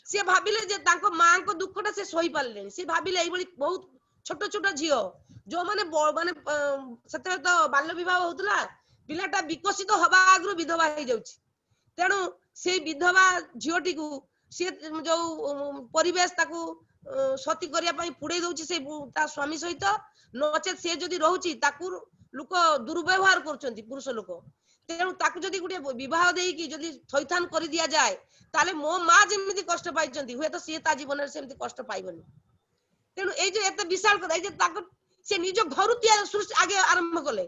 सी भाविले जे तांको मां को दुखटा से सही पारले सी भाविले एई बळी बहुत छोट छोट झियो जो माने माने सते तो बाल्य विवाह होतला पिलाटा विकसित हवा आगु विधवा हो जाउची तेणु से विधवा झियोटी को से जो परिवेश ताकू सती करिया पई पुडे दउची से ता स्वामी सहित नचेत से जदी रहउची ताकू लोक दुर्व्यवहार करचंती पुरुष लोक तेणु ताकू जदी गुटे विवाह देई कि जदी थैथान कर दिया जाए ताले मो मां जेमिति कष्ट पाइचंती हुए तो से ता जीवन रे सेमिति कष्ट पाइबनी तेणु ए जे एते विशाल कथा जे ताको से निज घरु सृष्टि आगे आरंभ कले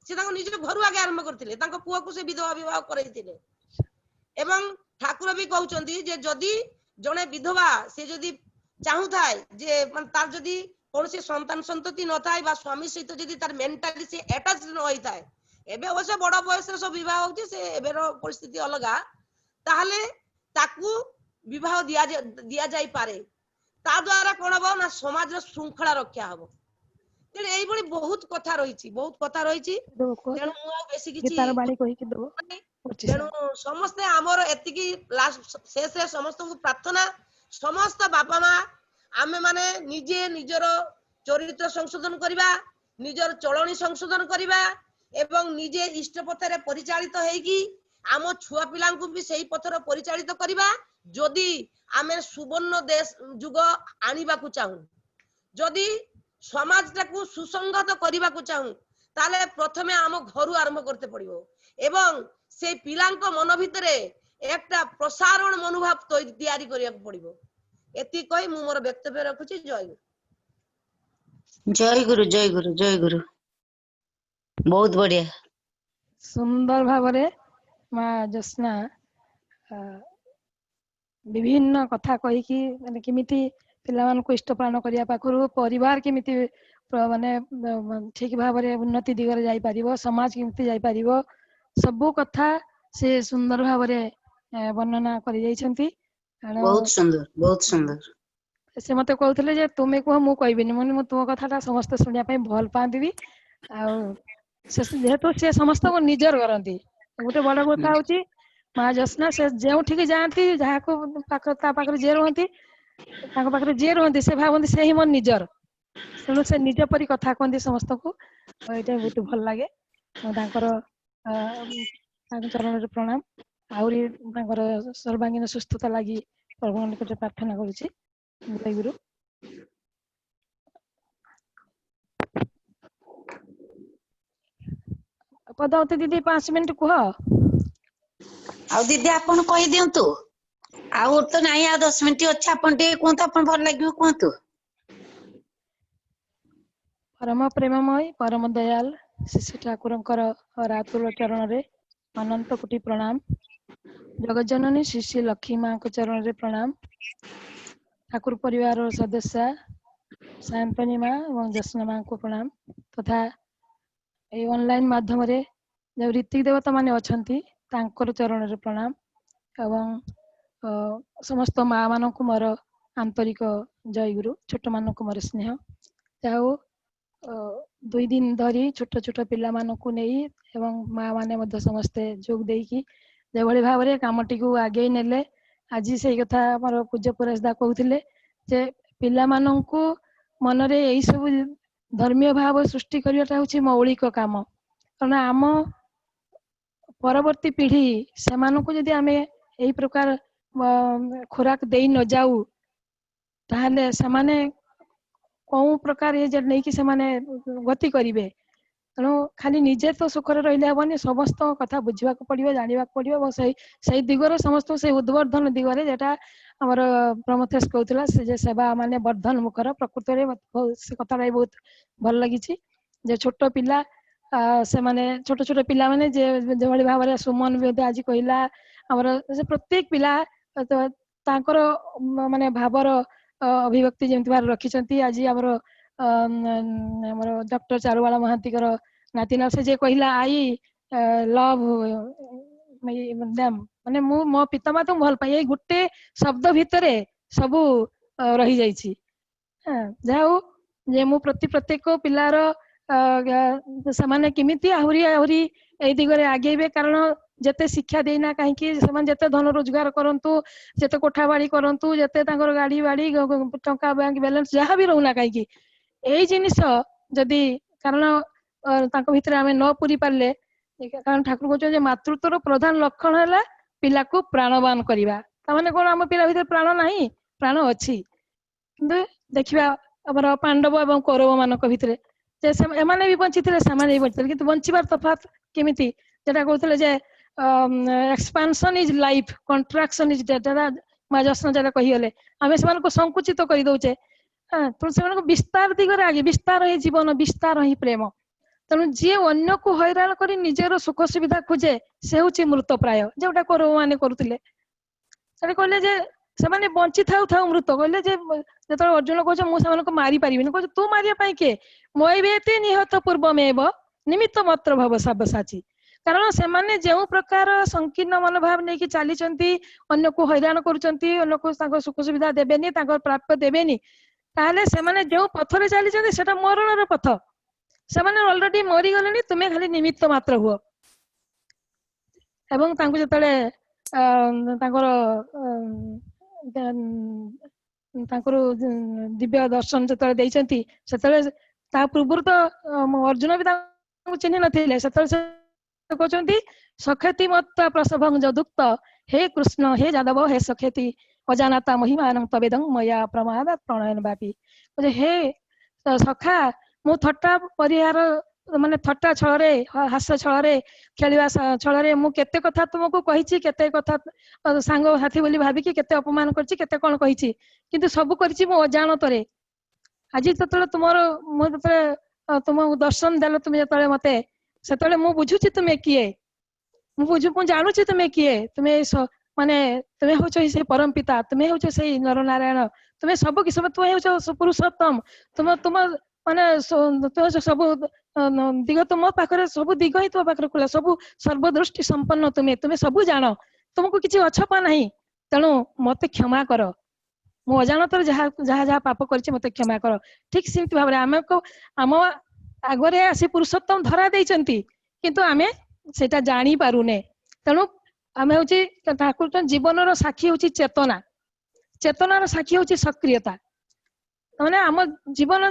से ताको निज घरु आगे आरंभ करथिले ताको पुआ को से विधवा विवाह करैथिले एवं ठाकुर भी कहउचंती जे जदी जने विधवा से जदी चाहू थाए जे मन तार जदी कोनसे संतान संतति न थाए बा स्वामी सहित जदी तार मेंटली से अटैच न होई थाए एबे अवश्य बड़ बयस रे सब विवाह होची से एबेर परिस्थिति अलगा ताहले ताकू विवाह दिया जाई पारे ता द्वारा कोन हो ना समाज रो श्रृंखला रक्षा हबो तेन एई बडी बहुत कथा रहिची तेनु मु बेसी किछि तार बाणी कहि कि दो तेनु समस्त हमर एतिकी लास्ट शेष रे समस्त को प्रार्थना समस्त बापा मां आमे माने निजे निजर चरित्र संशोधन करिबा निजर चलणी संशोधन करिबा एवं निजे इष्ट पथरे परिचालित हेगी आम छुआ पिला भी सही पथर परिचालित करिबा जदि आमे सुवर्ण देश जुग आनिबा को चाहू जदि समाज टाकू सुसंगत करबा को चाहू ताले प्रथमे आम घरु आरंभ करते पड़िबो एवं से पिलांक मन भितरे एकटा प्रसारण मनोभाव तैयारी करिया पड़िबो एति कहि मु मोर वक्तव्य रखुची जय गुरु जय गुरु जय गुरु जय गुरु बहुत बढ़िया सुंदर भावरे माँ ज्योत्सना विभिन्न कथा कही कि माने किमिति पिलामान को इष्ट पालन करिया पाखरु परिवार किमिति माने ठीक भावरे उन्नति दिगरे जाई परिबो समाज किमिति जाई परिबो सब कथा से सुंदर भावरे वर्णना करि जाइछंती बहुत सुंदर से मते कहउतले जे तुमे को मु कहबिनी मने मु तो कथाटा समस्त सुनिया पई भल पांदिबी आ से जेहेतु से समस्त को निजर करंती गोटे बड़ कथा होची माँ ज्योत्सना से जेउठी के जांती जहा को ता पाखरे जे रहंती ताको पाखरे जे रहंती से भाबंती से ही मन निजर तेणु से निज परी कथा कहंती समस्त को एटा बहुत भल लागे तांकर चरण प्रणाम आउरी तांकर सर्वांगीन सुस्थता लागि प्रभु निकट प्रार्थना करूची जय गुरु पदावती दीदी 5 मिनिट कुह आ दीदी आपण कहि दियंतु आउ तो नाही आ 10 मिनिट अच्छा आपण टे कोन तो आपण भल लागियो कोंतु परम प्रेममय परम दयाल श्री ठाकुरंकर रातुल चरण रे अनंत कोटि प्रणाम जगज्जननी श्री लक्ष्मी मां को चरण रे प्रणाम ठाकुर परिवार सदस्य शांतनी मां एवं ज्योत्सना मां को प्रणाम तथा ए ऑनलाइन माध्यम रे जो ऋतिक देवता माने अछंती तांकर चरण रे प्रणाम एवं समस्त माँ मान को मोर आंतरिक जय गुरु छोट मान को मोर स्नेह जाओ 2 दिन धरी छोट छोट पिला मान को नहीं एवं माँ माने मध्य समस्ते जोग देकी जे भली भाव रे कामटी को आगे नेले आज से कथा मोर पूज्य पुरेश दा कहउथिले जे पिला मान को मन रे एई सब धर्मीय भाव सृष्टि करवाटा हूँ मौलिक काम कारण आम परवर्ती पीढ़ी से जदि आम यही प्रकार खोराक दे न जाऊ ताहले से कौ प्रकार ये नहीं कि से गति करेंगे तेणु खाली निजे तो सुखर रही हेनी समस्त कथा बुझा पड़ो जाना पड़ो से दिगरे समस्त से उद्वर्धन दिगरे जेटा आमर प्रमथेश कहला से सेवा माने वर्धन मुखर प्रकृत में से कथा बहुत भल लगी जे छोट पिला से माने छोट छोट पिला माने जे भली भाव में सुमन भी आज कहला आमर प्रत्येक पिला तांकर माने भावर अभिव्यक्ति जमी भाव रखी आज आमर डॉक्टर चारुबाला महांती नातिना से जे कहला आई लव माने मु मो पितामाता भल पाए ये गोटे शब्द भितरे सब रही जाइछि जाऊ जे मु प्रत्येक पिलार से किमिति आहुरी आहुरी ए दिगरे आगेबे कारण जेते शिक्षा देना कहीं जेते धन रोजगार करंतु जेते कोठा बाड़ी करंतु जेते गाड़ी बाड़ी टंका बैंक बैलेंस जहाँ भी रहूना कहीं यही जिनिस जदि कारण भितर आम न पूरी पारे कारण ठाकुर कहते मातृत्वर प्रधान लक्षण है पिला को प्राणवान करवा ताने कौन आम पिला भीतर प्राण नहीं प्राण अच्छी कि देखा आमर पांडव एवं कौरव मान भितर एमाने भी बंची थे भी बंची किंतु बंचार तफात केमिति जेटा कहते expansion is life कंट्राक्शन is death माँ जस्न जेटा कहीगले आम से संकुचित कर दौचे हाँ तो से विस्तार दिगरे आगे विस्तार ही जीवन विस्तार ही प्रेम तेणु जी अन्न को हैरान कर निजर सुख सुविधा खोजे से हूँ मृत प्राय जोटा कौरव मैंने करुले कहले जे से बंची थाऊ थाऊ मृत कहले जो अर्जुन कह मुझे मारी पारि कह तू मारे किए मैवेति निहत पूर्वमेव निमित्त मात्र भव साची कारण से जो प्रकार संकीर्ण मनोभाव नहीं चली अन्न को हैरान कर सुख सुविधा देवेनि प्राप्य देवेनि ताहले से जो पथरे चली मरण पथ से अलरेडी मरीगले तुम्हें खाली निमित्त मात्र हुआ एवं दिव्य दर्शन जो देती पूर्व तो अर्जुन भी चिन्ह नथिले कहते सखेति मत प्रसभं जदुक्त हे कृष्ण हे जादव हे सखेति अजानता महिमान तवेदं मया प्रमादात प्रणयन व्यापी हे सखा मु थट्टा परिहार माने थट्टा छଳରେ हास्य छଳରେ खेलिवा छଳରେ मु केते कथा तुमको कहिछि केते कथा सांग साथी बोली भाबिकी केते अपमान करछि केते कोन कहिछि किंतु सब करछि मु अजानतरे आज जतले तुमर मु जतले तुम दर्शन देलो तुम जतले मते सेतले मु बुझुछि तुमे किए मु जानुछि तुमे किए तुमे माने तुमे होछ से परम पिता तुमे होछ से नर नारायण तुमे सब कि सब तुमे होछ पुरुषोत्तम तुम तुम माने तो सब दिग तुम पाखरे सब दिग ही तुम पाखरे खुला सब सर्वदृष्टि संपन्न तुम्हें तुम्हें सब जान तुमको किसी अछपा नहीं तेणु मत क्षमा कर मु अजाणत जहाँ जहाँ जहाँ पाप कर मत क्षमा कर ठीक सेमती भाव आम को आम आगरे आसी पुरुषोत्तम धरा देइचंती किंतु आमे सेटा जानी पारुने तेणु आमे होची ठाकुर जीवन साक्षी होची चेतना चेतनार साक्षी होची सक्रियता माने आम जीवन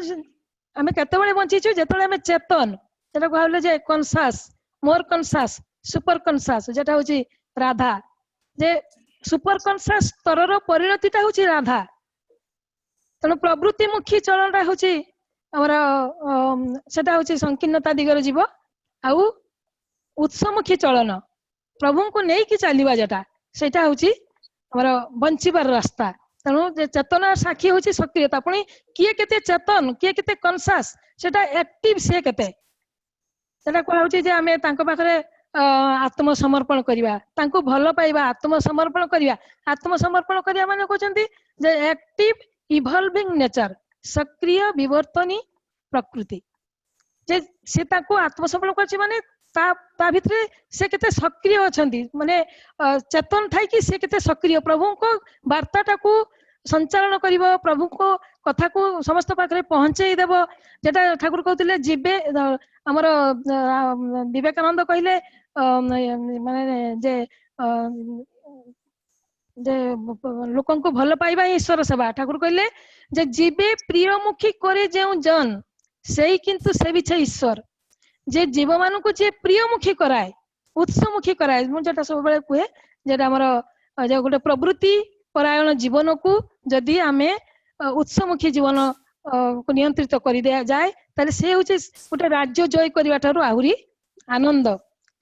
आम केतबेले बंचीचु जेतबेले आम चेतन जेटा कहले जे conscious more conscious super conscious जेटा होची राधा जे सुपर कॉन्शियस स्तरर परिणतिटा होची राधा तेणु प्रवृत्तिमुखी चलनटा होची हमर सेटा होची संकीर्णता दिगरे जीव आउ उत्समुखी चलन प्रभु को नहीं कि चलवा जेटा सेटा होची हमर बंचिबार रास्ता तेणु चेतना साक्षी हूँ सक्रियता पुणी किए केते चेतन किए केते कॉन्शियस सेटा एक्टिव से केते सेटा कहउची जे आमे तांको पाखरे आत्मसमर्पण करिवा तांको भल पाइबा आत्मसमर्पण करिया माने कहउचंती जे एक्टिव इवॉल्विंग नेचर सक्रिय विवर्तनी प्रकृति जे से ताको आत्मसमर्पण करछि माने ता भितरे से केते सक्रिय अछंती माने चेतन थाई कि से केते सक्रिय प्रभु को वार्ताटा को संचालन करिवो प्रभु को कथा को समस्त पाखरे पहुंचाई देबो जेटा ठाकुर कहथिले जीवे हमर विवेकानंद कहिले माने जे जे लोकन को भल पाइबा ईश्वर सेवा ठाकुर कहिले जे जीवे प्रियमुखी करे जेउ जन सेही किंतु से बिछे ईश्वर जे जीव मान को जे प्रियमुखी कराए उत्समुखी कराए मुझे सब बेले कहे जेटा हमर जो गोटे प्रवृत्ति परायण जीवन को जदि आमे उत्समुखी जीवन को नियंत्रित कर दिया जाए ताले से होचे गोटे राज्य जय करबा थारु आहुरी आनंद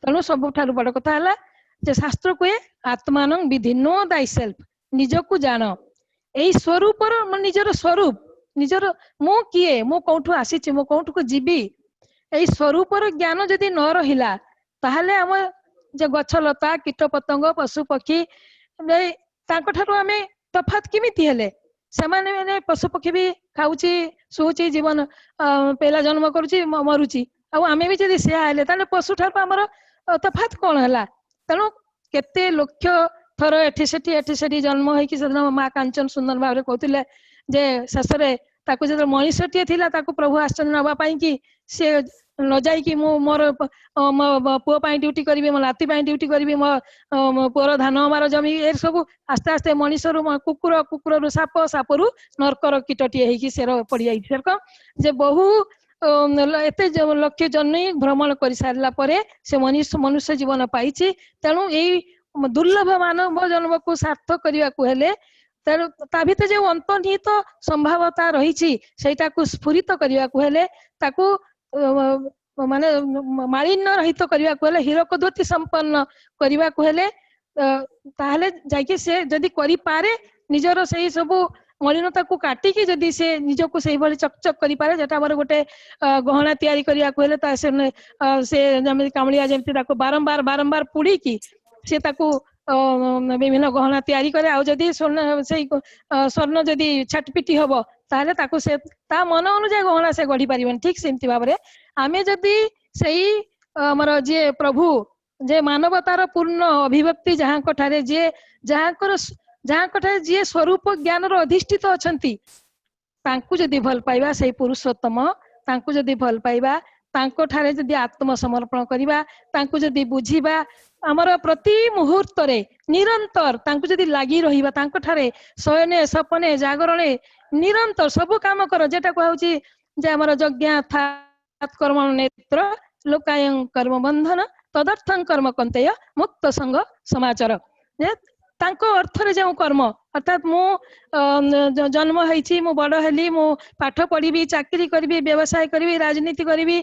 तेणु सब ठारु बड़ कथा हला जे शास्त्र कहे आत्मानं विधि नो दाई सेल्फ निज को जान एई स्वरूप निजर स्वरूप निजर मु किए मु कोठु आसीछि मु कोठु को जीवी एई स्वरूपर ज्ञान जदि न रहिला ताहले हम जे गछ लता कीट पतंग पशु पक्षी तांको ठारु आमे तफात किमिति हेले सेमाने माने पशु पक्षी भी खाउची सुउची जीवन पहला जन्म करूची मरुची आ आमे भी जदि से आले ताले पशु ठारु हमर तफात कोन हला तेणु केते लक्ष्य थर एठी सेठी जन्म होई कि सदन माँ कांचन सुंदर भाव कहते जे शेष ताकू जो मनीषटीए थिला ताकू प्रभु आश्चर्य नवा पाई कि से न जाइकी मु मोर मो पुओ पाई ड्यूटी करी मो नाती पाई ड्यूटी करी मो पुअर धान हमार जमी ए सब आस्ते आस्ते मनीषरू कुकुर कुकुर साप सापरू नरकर कीटटीए होगी सेर पड़ जाए जे बहु एते लक्ष्य जन्म भ्रमण कर सारा से मनुष्य जीवन पाई तेणु यही दुर्लभ मानव जन्म को सार्थक करने को हेले ता भीतर जो अंतर्निहित संभावता रही स्फुरित करने को हेले ताकू माने मालिन्य रहित करने को हेले हीरकद्वती संपन्न करने को हेले ताहले जाके से जदि करि पारे निजर से सब मलिनता को काटिकी जदि से निजको से भली चकचक करि पारे जेटा हमर गोटे गहना तयारी करिया को हेले ता से जमी कामलिया जेमति ताको बारंबार बारंबार पुड़ी की से ताको विभिन्न गहना तयारी करे आ जदि स्वर्ण जदि छाटपिटी हबो ताहले ताको से ता मन अनुसार गहना से गढ़ी पारिबन ठीक सेमति भाबरे आमे जदि सेही हमर जे प्रभु जे मानवतार पूर्ण अभिव्यक्ति जहाँ कठारे जे जहाँ कठारे जे स्वरूप ज्ञान रो अधिष्ठित अछंती तांकु जदि भल पाइबा सेही पुरुषोत्तम तांकु जदि भल पाइबा तांको ठारे जदि आत्मसमर्पण करिबा तांकु जदि बुझिबा हमर प्रति मुहूर्त रे निरंतर तांकु जदि लागी रहिबा तांको ठारे शयने सपने जागरणे निरंतर सब काम कर जेटा कहउची जे हमर यज्ञार्थात् कर्म नेत्र लोकायं कर्म बंधन तदर्थं कर्म कंतेय मुक्त संग समाचार जे तांको अर्थ रे जो कर्म अर्थात मु जन्म होइछि मु बड़ हेली मु पाठ पढ़ी चाकरी करी व्यवसाय करी राजनीति करी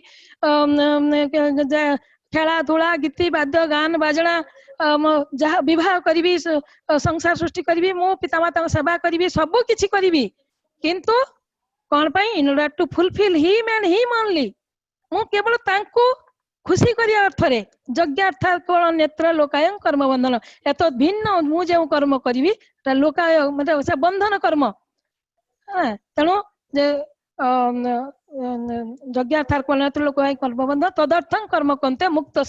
खेला धूला गीति वाद्य गान बाजना जहाँ विवाह करी संसार सृष्टि करी मु पितामाता सेवा करी सब किछि करी किंतु कौन पाई in order to fulfil him and him only मु केवल तांको खुशी करिया अर्थ रे यज्ञार्थात् कोण नेत्र लोकायं कर्म बंधन एत भिन्न मु जो कर्म करी लोकाय मतलब से बंधन कर्म तेणु जे यज्ञार्थात् कोण नेत्र लोकाय कर्म बंधन तदर्थं कर्म कंते मुक्त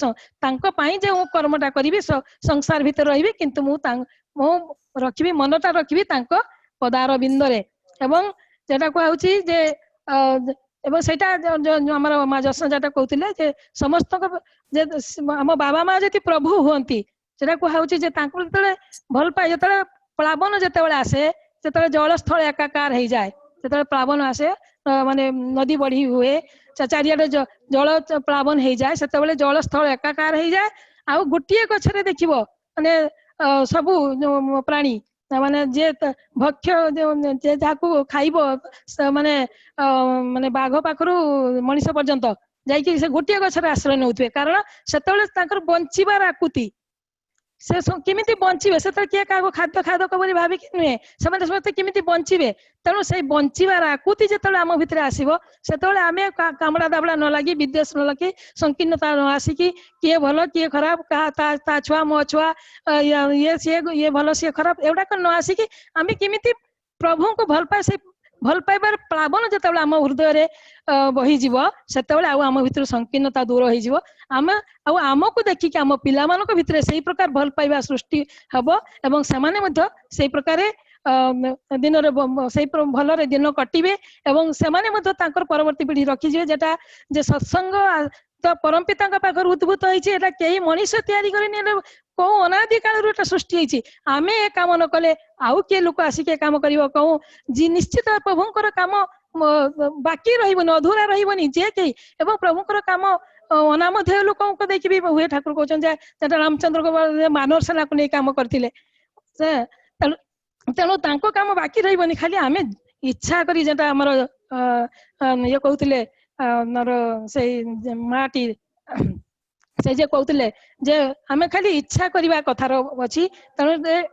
तांको पाई जे कर्मटा करी संसार भीतर रही किंतु मु रखी मनटा रखी तांको पदार बिंदरे एवं जेटा कहउची जे एवं सेटा हमर माँ जसजाटा कहउतिले जे समस्त जे हम बाबा माँ जति प्रभु हुअंती सेटा कहउची जे तांको जतले भल पाए जतले प्लावन जतले आसे जतले जलस्थल एकाकार हो जाए जतले प्लावन आसे माने नदी बढ़ी हुए चारियाडे जल प्लावन हो जाए सेतबेले जलस्थल एकाकार हो जाए आ गोटिए गछरे देखिबो माने सबु प्राणी माने जे भक्ष्य जे जाकू खाइबो माने माने बाघ पाखरु मनीष पर्यंत जाइकी से गोटिए गछरे आश्रय नउथबे कारण सेतबेले तांकर बंचिबार आकुति से किमिति बंचिबे से किए का खाद्य खाद्य बोली भाविक नुहे से समस्त किमिति बंचिबे तेणु से बंचिबार आकुति जेतबेले आम भितर आसीबो सेतबेले आमे कामड़ा दाबड़ा न लागी विद्वेष न लागी संकीर्णता न आसिकी किए भल किए खराब ता छुआ मो छुआ ये भल सी खराब एवडाक न आसिकी आमे किमिति प्रभु को भल पाए से भल पाइबार प्लावन जेतबेले आम हृदय रे बही जीवो सेतबेले आम भितर संकीर्णता दूर होई जीवो आम आमको देखिकी आम पिला मानक भितर सेही प्रकार भल पाइबा सृष्टि हबो एवं सेमाने मध्य सेही प्रकार दिन रे सेही भल रे दिन कटिबे एवं सेमाने मध्य तांकर परवर्ती पीढ़ी रखी जे जेटा जे सत्संग तो परम पिता पाखर उद्भूत होइछि एटा केही मनुष्य तयारी करनी को अनादि काल रू सृष्टि होइछि आमे ए काम न कले आउ के लोक आसिके काम करिवो कहू जी निश्चित प्रभुंकर काम बाकी रहिबनी अधूरा रहिबनी जे के एवं प्रभुंकर काम अनामधेय लोक को देखि भी हुए ठाकुर कहउछन जे रामचंद्र को मानव सेना को नै काम करथिले तेणु तांको काम बाकी रहिबनी खाली आमे इच्छा करी जेटा हमर ये कहउथिले नर से माटी से जे कहउथिले जे आमे खाली इच्छा करिबा कथार अछि तेणु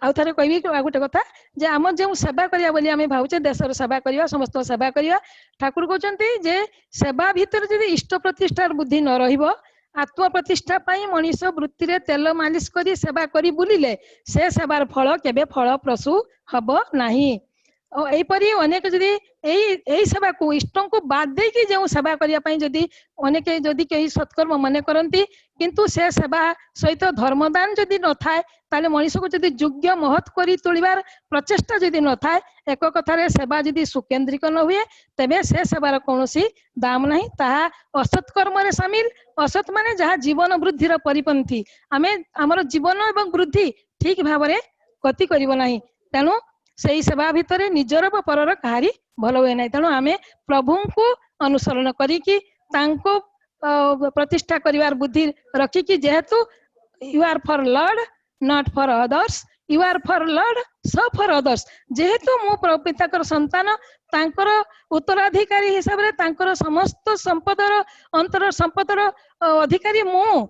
आउ थारे कहबी गोटे कथा जे आम जो सेवा करिया बोली आमे भाउचे देशर सेवा करिया समस्त सेवा करिया ठाकुर कहउचंती जे सेवा भीतर जदि इष्ट प्रतिष्ठार बुद्धि न रहिबो आत्म प्रतिष्ठा पाई मनीष वृत्ति रे तेल मालिश करी सेवा करी बुलिले से सेवार फल केबे फल प्रसू हबो नाही एहीपरि अनेक जदि एही सेवा को इष्टों को बाद दे कि जो सेवा करिया पई जदि अनेक जदि कई सत्कर्म मन करती किंतु से सेवा सहित धर्मदान जदि न थाए ताले मनीष को जदि योग्य महत् करी तोलिबार प्रचेष्टा जदि न थाए एक कथारे सेवा जदि सुकेन्द्रिक न हुए तेबे से सेवार कौनसी दाम नहीं ताहा असत कर्म रे शामिल असत माने जहाँ जीवन वृद्धिर परिपंथी आमे हमर जीवन एवं वृद्धि ठीक भावरे गति करिवो नाही तेणु सेई सेवा भितरे निजर व परर कहारी भल हुए ना तेणु आमे प्रभु को अनुसरण करिकी तांको प्रतिष्ठा करिवार बुद्धि रखिकी जेहेतु you are for lord not for others you are for lord so for others जेहेतु मु पिताकर संतान तांकर उत्तराधिकारी हिसाब रे तांकर समस्त संपदर अंतर संपदर अधिकारी मु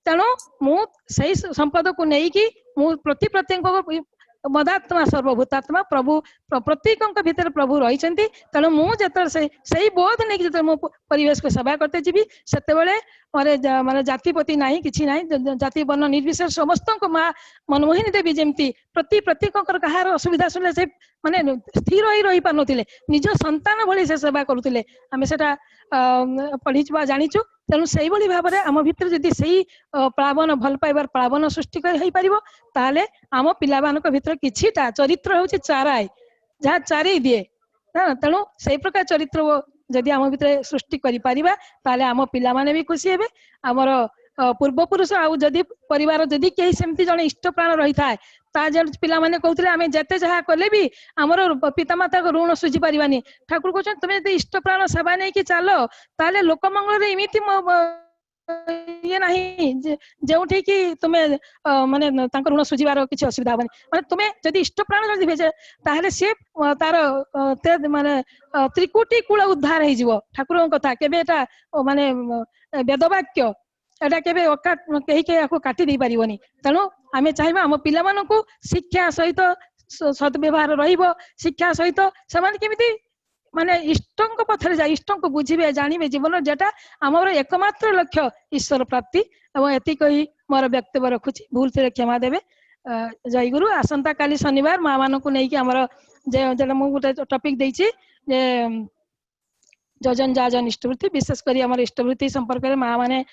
तेणु मु सही संपद को नेकी मु प्रत्येक मदात्मा सर्वभूतात्मा प्रभु प्रत्येक भितर प्रभु रही तेणु मुझे से बोध नहीं जो मो परिवेश को सेवा करते जीवी से माने जातिपति ना कि जाति वर्ण निर्विशेष समस्त माँ मनमोहिनी देवी जमती प्रत्येक कहार असुविधा सुनले से माने स्थिर ही रही पार नथिले निज संतान भली से सेवा करुले आम से पढ़ीचु जानीचु तेणु से भाव में आम भितर जदि से प्लावन भल पाइबार प्लावन सृष्टि ताले आम पिला भितर किछिटा चरित्र हूँ चाराए जहाँ चारे दिए तेणु से प्रकार चरित्र जदि आम भितर सृष्टि करें आम पिला माने भी खुशी हेबे आमर पूर्वपुरुष आउ जदि परिवार जदि कहीं सेमती जड़े इष्ट प्राण रही थाए पिला माने कहते आम जेते जहाँ कले भी आमर पितामाता ऋण सुझी पारिबानी ठाकुर कहते तुम जब इष्ट प्राण सेवा नहीं कि चल ताले लोकमंगल एमती ये नहीं जो कि तुम्हें माने ऋण सुझीबार किसी असुविधा हेनी माने तुम्हें जदि इष्ट प्राण जदि भेजे ताहले सी तार माने त्रिकोटी कूल उद्धार हो ठाकुर कथा केबे एटा माने वेदवाक्य एटा केबे कहीं काटी दे पारिबनी तेणु आमे चाहिए आम पिला मानकु शिक्षा सहित सद्व्यवहार रहिबो शिक्षा सहित समान केमिति माने इष्टों पथरे जा इष्टों को बुझे जानवे जीवन जेटा आमर एकमात्र लक्ष्य ईश्वर प्राप्ति और एति कही मोर व्यक्तव्य रखुची भूल से क्षमा देवे जय गुरु आसंता काली शनिवार माँ मान को लेकिन आमर जे मुझे टॉपिक देछि जे जजन जाजन इष्टवृत्ति विशेषकर आम इष्टवृत्ति संपर्क में माँ मैंने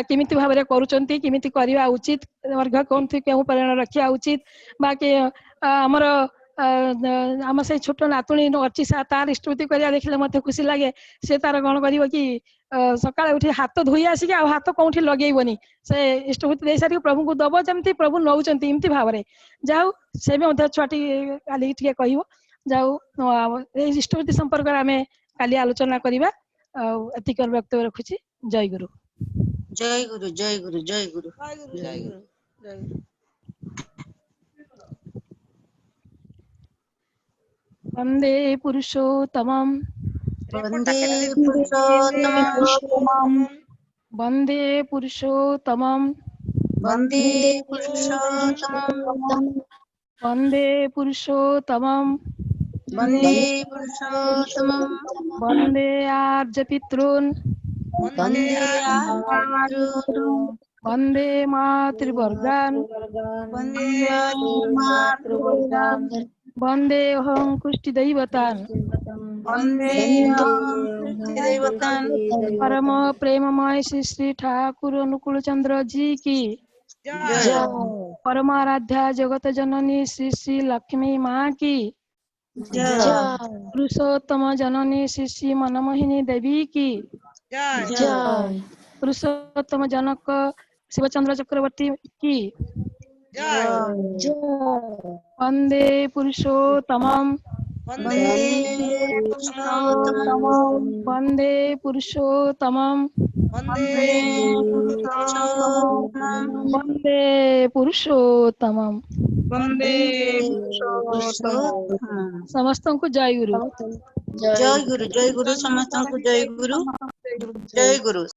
किमिति भाव में करुँच किमिति करवा उचित वर्ग कौन थी क्यों परिमाण रखा उचित बाकी आमर आम से छोट नातुणी अर्चिसा तार इष्टवृत्ति करवा देखले मत खुशी लगे से तार कौन कर कि सकाଳେ उठी हाथ धोई आसिक हाथ कौटी लगेबनी से इष्टवृत्ति दे सारी प्रभु को दब जमी प्रभु नौ इमती भाव में जाऊ से भी छुआटी काली टे कह जाऊ इष्टवृत्ति संपर्क आम काली आलोचना करवा एतिक व्यक्तव्य रखुची जय गुरु जय गुरु जय गुरु जय गुरु जय गुरु जय गुरु जय गुरु वंदे पुरुषोत्तमं वंदे पुरुषोत्तमं वंदे पुरुषोत्तमं वंदे पुरुषोत्तमं वंदे पुरुषोत्तमं वंदे पुरुषोत्तमं वंदे आर्य पितॄन् वंदे मातृन् वंदे मातृवर्गान् वंदे मातृवर्गान् वंदे अहं कुष्ठिदैवतान् वंदे देवतान् परम प्रेममय श्री श्री ठाकुर अनुकूल चंद्र जी की जय परमाराध्या जगत जननी श्री श्री लक्ष्मी माँ की जय पुरुषोत्तम जननी श्री श्री मनमोहिनी देवी की जय पुरुषोत्तम जनक शिवचंद्र चक्रवर्ती की वंदे पुरुषोत्तमं वंदे पुरुषोत्तमं वंदे पुरुषोत्तमं वंदे पुरुषोत्तमं वंदे पुरुषोत्तमं वंदे पुरुषोत्तमं समस्त को जय गुरु जय गुरु समस्त को जय गुरु जय गुरु।